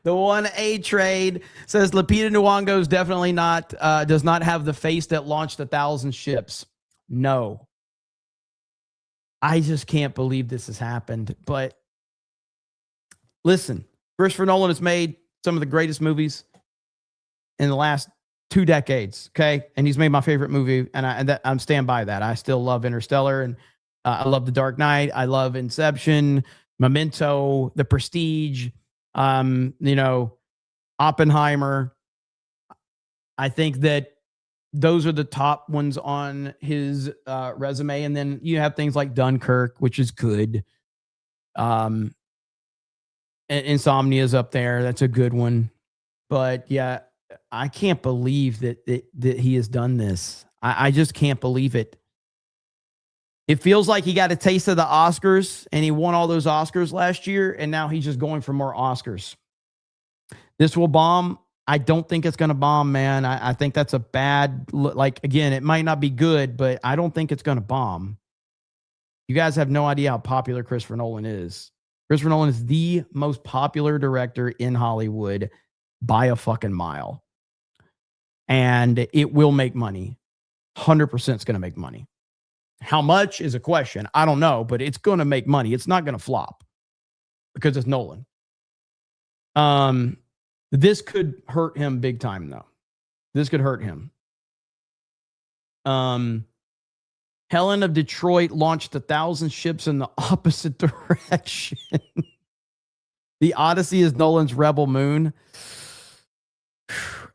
The 1A trade says Lupita Nyong'o's definitely not, does not have the face that launched 1,000 ships. No. I just can't believe this has happened. But listen, Christopher Nolan has made some of the greatest movies in the last 2 decades. Okay. And he's made my favorite movie. And I'm stand by that. I still love Interstellar, and I love The Dark Knight. I love Inception, Memento, The Prestige. Oppenheimer. I think that those are the top ones on his resume. And then you have things like Dunkirk, which is good. Insomnia is up there. That's a good one. But yeah, I can't believe that he has done this. I just can't believe it. It feels like he got a taste of the Oscars, and he won all those Oscars last year, and now he's just going for more Oscars. This will bomb. I don't think it's going to bomb, man. I think that's a bad, again, it might not be good, but I don't think it's going to bomb. You guys have no idea how popular Christopher Nolan is. Christopher Nolan is the most popular director in Hollywood by a fucking mile. And it will make money. 100% it's going to make money. How much is a question. I don't know, but it's going to make money. It's not going to flop because it's Nolan. This could hurt him big time, though. This could hurt him. Helen of Detroit launched 1,000 ships in the opposite direction. The Odyssey is Nolan's Rebel Moon.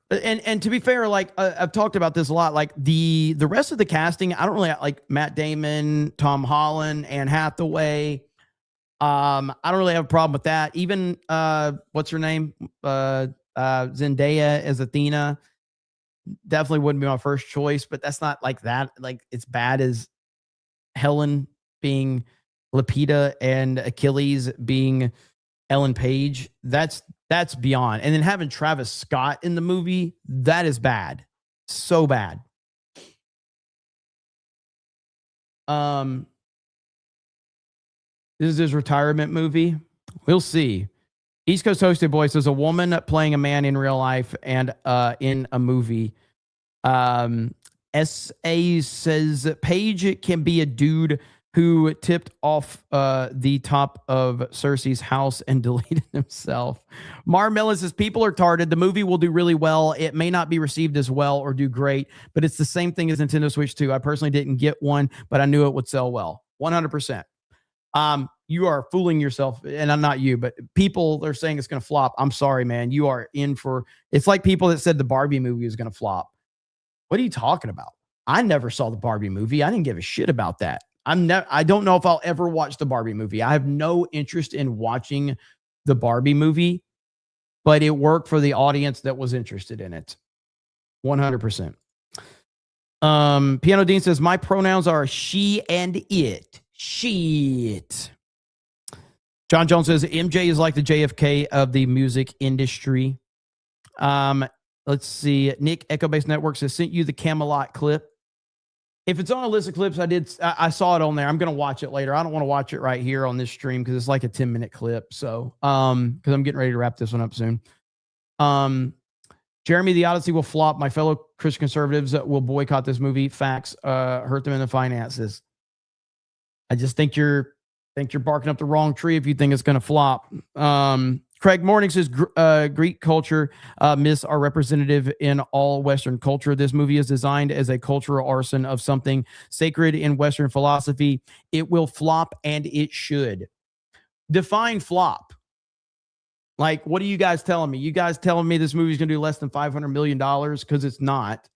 And to be fair, like I've talked about this a lot, like the rest of the casting, I don't really like Matt Damon, Tom Holland, Anne Hathaway. I don't really have a problem with that. Even what's her name? Zendaya as Athena. definitely wouldn't be my first choice, but that's not like that. Like it's bad as Helen being Lapita and Achilles being Ellen Page. That's beyond. And then having Travis Scott in the movie, that is bad. So bad. This is his retirement movie. We'll see. East Coast Hosted Boy says a woman playing a man in real life and in a movie. SA says Paige can be a dude who tipped off the top of Cersei's house and deleted himself. Mar Mellon says people are tarded. The movie will do really well. It may not be received as well or do great, but it's the same thing as Nintendo Switch 2. I personally didn't get one, but I knew it would sell well. 100%. You are fooling yourself, and I'm not you, but people are saying it's going to flop. I'm sorry, man. You are in for. It's like people that said the Barbie movie was going to flop. What are you talking about? I never saw the Barbie movie. I didn't give a shit about that. I don't know if I'll ever watch the Barbie movie. I have no interest in watching the Barbie movie, but it worked for the audience that was interested in it. 100%. Piano Dean says my pronouns are she and it. Shit. John Jones says MJ is like the JFK of the music industry. Let's see. Nick Echo Base Network says sent you the Camelot clip. If it's on a list of clips, I saw it on there. I'm gonna watch it later. I don't want to watch it right here on this stream because it's like a 10-minute clip. So because I'm getting ready to wrap this one up soon. Jeremy, the Odyssey will flop. My fellow Christian conservatives will boycott this movie. Facts hurt them in the finances. I just think you're barking up the wrong tree if you think it's going to flop. Craig Morning says Greek culture myths are representative in all Western culture. This movie is designed as a cultural arson of something sacred in Western philosophy. It will flop, and it should. Define flop. Like, what are you guys telling me? You guys telling me this movie's going to do less than $500 million because it's not.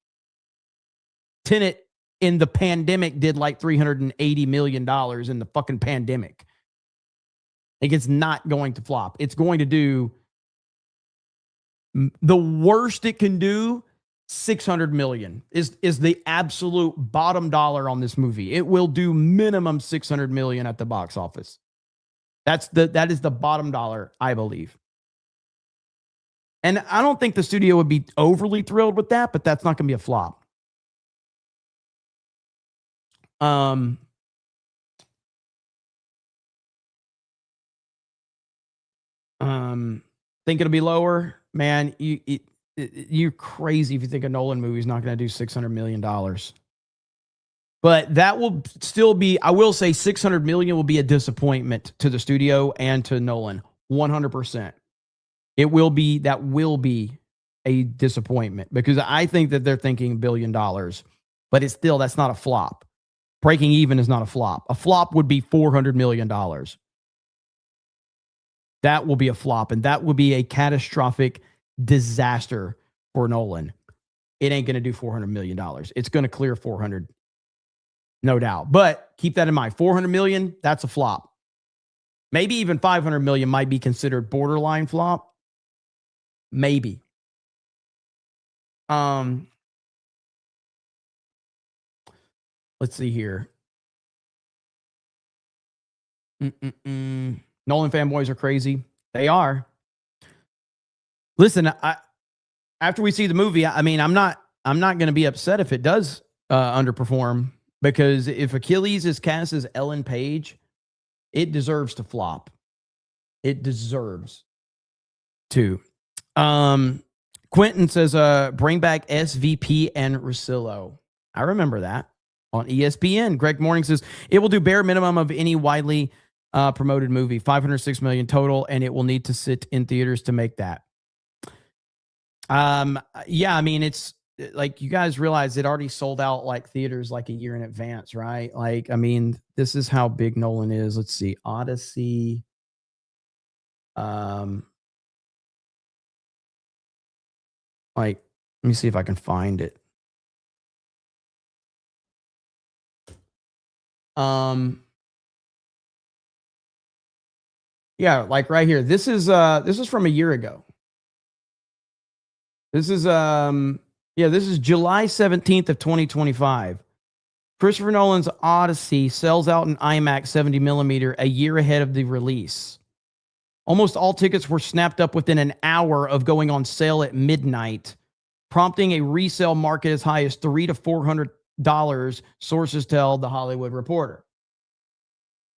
Tenet in the pandemic did like $380 million in the fucking pandemic. Like, it's not going to flop. It's going to do the worst it can do. 600 million is the absolute bottom dollar on this movie. It will do minimum 600 million at the box office. That is the bottom dollar, I believe. And I don't think the studio would be overly thrilled with that, but that's not going to be a flop. Think it'll be lower, man. You're crazy if you think a Nolan movie is not going to do $600 million. But that will still be, I will say, $600 million will be a disappointment to the studio and to Nolan. 100%. That will be a disappointment because I think that they're thinking $1 billion, but that's not a flop. Breaking even is not a flop. A flop would be $400 million. That will be a flop, and that will be a catastrophic disaster for Nolan. It ain't going to do $400 million. It's going to clear 400, no doubt. But keep that in mind. 400 million, that's a flop. Maybe even 500 million might be considered borderline flop. Maybe. Let's see here. Nolan fanboys are crazy. They are. Listen, after we see the movie, I mean, I'm not going to be upset if it does underperform, because if Achilles is cast as Ellen Page, it deserves to flop. It deserves to. Quentin says, bring back SVP and Russillo. I remember that on ESPN. Greg Morning says, it will do bare minimum of any widely promoted movie, 506 million total, and it will need to sit in theaters to make that. Yeah, I mean, it's like, you guys realize it already sold out like theaters like a year in advance, right? Like, I mean, this is how big Nolan is. Let's see, Odyssey. Like, let me see if I can find it. Yeah, like right here. This is from a year ago. This is yeah, Yeah, this is July 17th of 2025. Christopher Nolan's Odyssey sells out in IMAX 70 millimeter a year ahead of the release. Almost all tickets were snapped up within an hour of going on sale at midnight, prompting a resale market as high as $300 to $400, sources tell The Hollywood Reporter.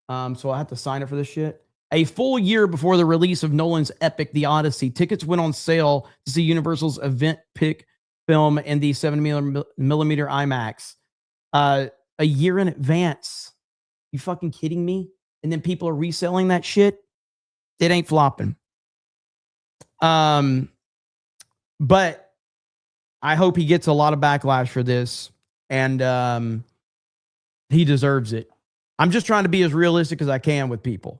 So I have to sign up for this shit. A full year before the release of Nolan's epic, The Odyssey, tickets went on sale to see Universal's event pick film in the 70 millimeter IMAX a year in advance. You fucking kidding me? And then people are reselling that shit? It ain't flopping. But I hope he gets a lot of backlash for this, and he deserves it. I'm just trying to be as realistic as I can with people.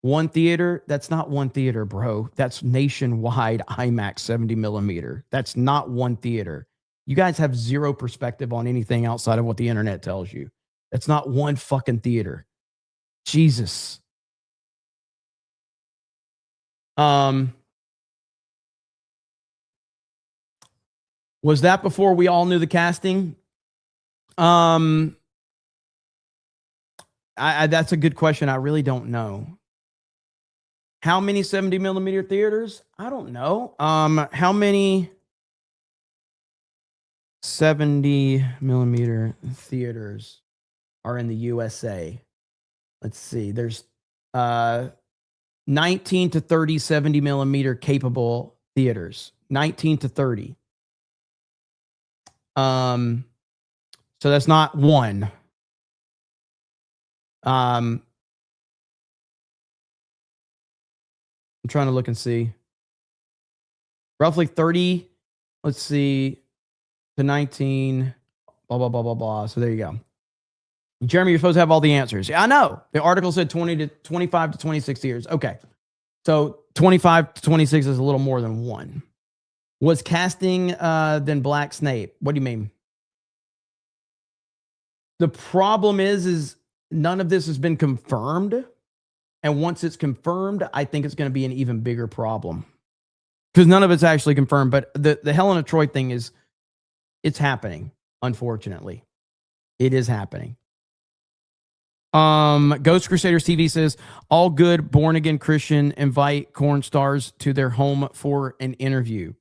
One theater, that's not one theater, bro. That's nationwide IMAX 70 millimeter. That's not one theater. You guys have zero perspective on anything outside of what the internet tells you. That's not one fucking theater. Jesus. Was that before we all knew the casting? That's a good question. I really don't know. How many 70 millimeter theaters? I don't know. How many 70 millimeter theaters are in the USA? Let's see. There's 19 to 30 70 millimeter capable theaters. 19 to 30. So that's not one. I'm trying to look and see. Roughly 30, let's see, to 19, blah, blah, blah, blah, blah. So there you go. Jeremy, you're supposed to have all the answers. Yeah, I know. The article said 20 to 25 to 26 years. Okay. So 25 to 26 is a little more than one. Was casting then Black Snape? What do you mean? The problem is none of this has been confirmed. And once it's confirmed, I think it's going to be an even bigger problem. Because none of it's actually confirmed. But the Helen of Troy thing is, it's happening, unfortunately. It is happening. Ghost Crusaders TV says, all good born-again Christian invite corn stars to their home for an interview.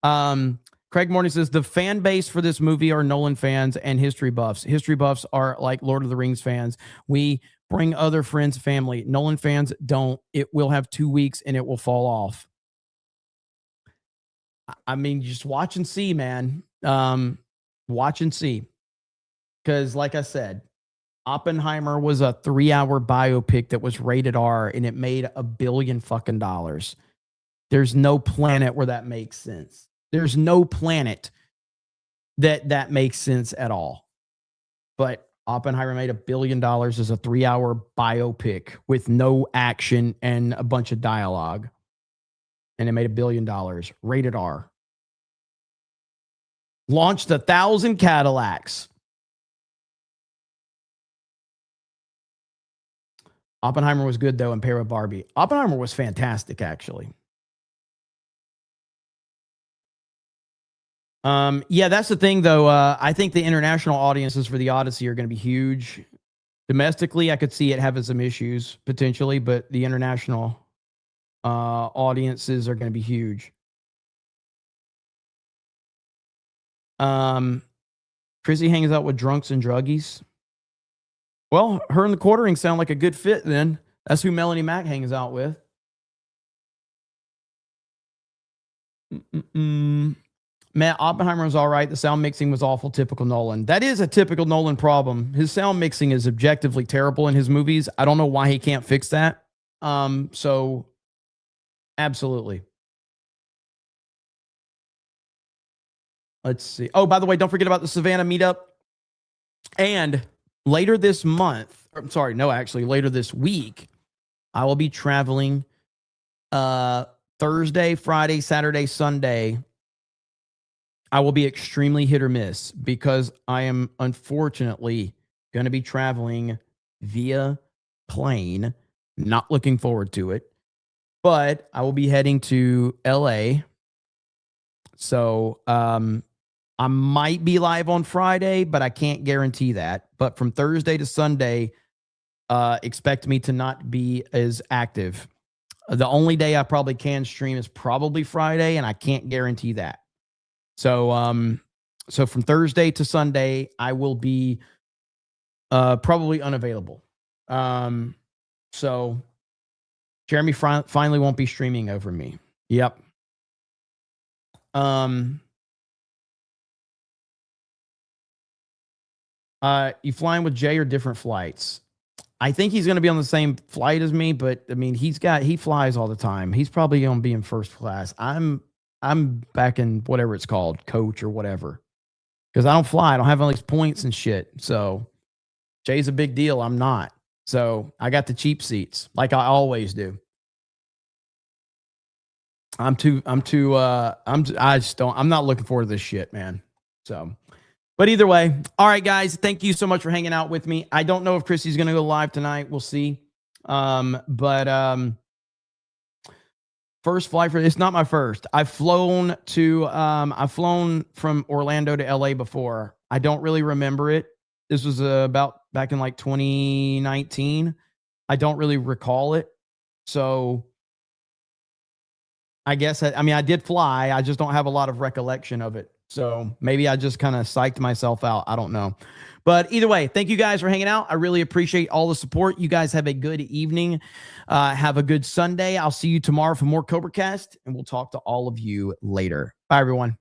Craig Morning says, the fan base for this movie are Nolan fans and history buffs. History buffs are like Lord of the Rings fans. We bring other friends, family. Nolan fans don't. It will have 2 weeks and it will fall off. I mean, just watch and see, man. Watch and see. Because like I said, Oppenheimer was a 3-hour biopic that was rated R and it made $1 billion fucking dollars. There's no planet where that makes sense. There's no planet that makes sense at all. But Oppenheimer made $1 billion as a 3-hour biopic with no action and a bunch of dialogue. And it made $1 billion. Rated R. Launched 1,000 Cadillacs. Oppenheimer was good, though, in pair with Barbie. Oppenheimer was fantastic, actually. Yeah, that's the thing, though. I think the international audiences for the Odyssey are going to be huge. Domestically, I could see it having some issues, potentially, but the international audiences are going to be huge. Chrissy hangs out with drunks and druggies. Well, her and the quartering sound like a good fit then. That's who Melanie Mack hangs out with. Matt, Oppenheimer was all right. The sound mixing was awful. Typical Nolan. That is a typical Nolan problem. His sound mixing is objectively terrible in his movies. I don't know why he can't fix that. So absolutely. Let's see. Oh, by the way, don't forget about the Savannah meetup. And later this month, later this week, I will be traveling Thursday, Friday, Saturday, Sunday. I will be extremely hit or miss because I am unfortunately going to be traveling via plane. Not looking forward to it, but I will be heading to LA. So I might be live on Friday, but I can't guarantee that. But from Thursday to Sunday, expect me to not be as active. The only day I probably can stream is probably Friday, and I can't guarantee that. So, so from Thursday to Sunday, I will be probably unavailable. So Jeremy finally won't be streaming over me. Yep. You flying with Jay or different flights? I think he's going to be on the same flight as me, but I mean, he flies all the time. He's probably going to be in first class. I'm back in whatever it's called, coach or whatever, because I don't fly. I don't have all these points and shit. So Jay's a big deal. I'm not. So I got the cheap seats like I always do. I'm not looking forward to this shit, man. So, but either way, all right, guys, thank you so much for hanging out with me. I don't know if Chrissy's going to go live tonight. We'll see. But first flight it's not my first. I've flown from Orlando to LA before. I don't really remember it. This was about back in like 2019. I don't really recall it. So I guess, I did fly. I just don't have a lot of recollection of it. So maybe I just kind of psyched myself out. I don't know. But either way, thank you guys for hanging out. I really appreciate all the support. You guys have a good evening. Have a good Sunday. I'll see you tomorrow for more CobraCast, and we'll talk to all of you later. Bye, everyone.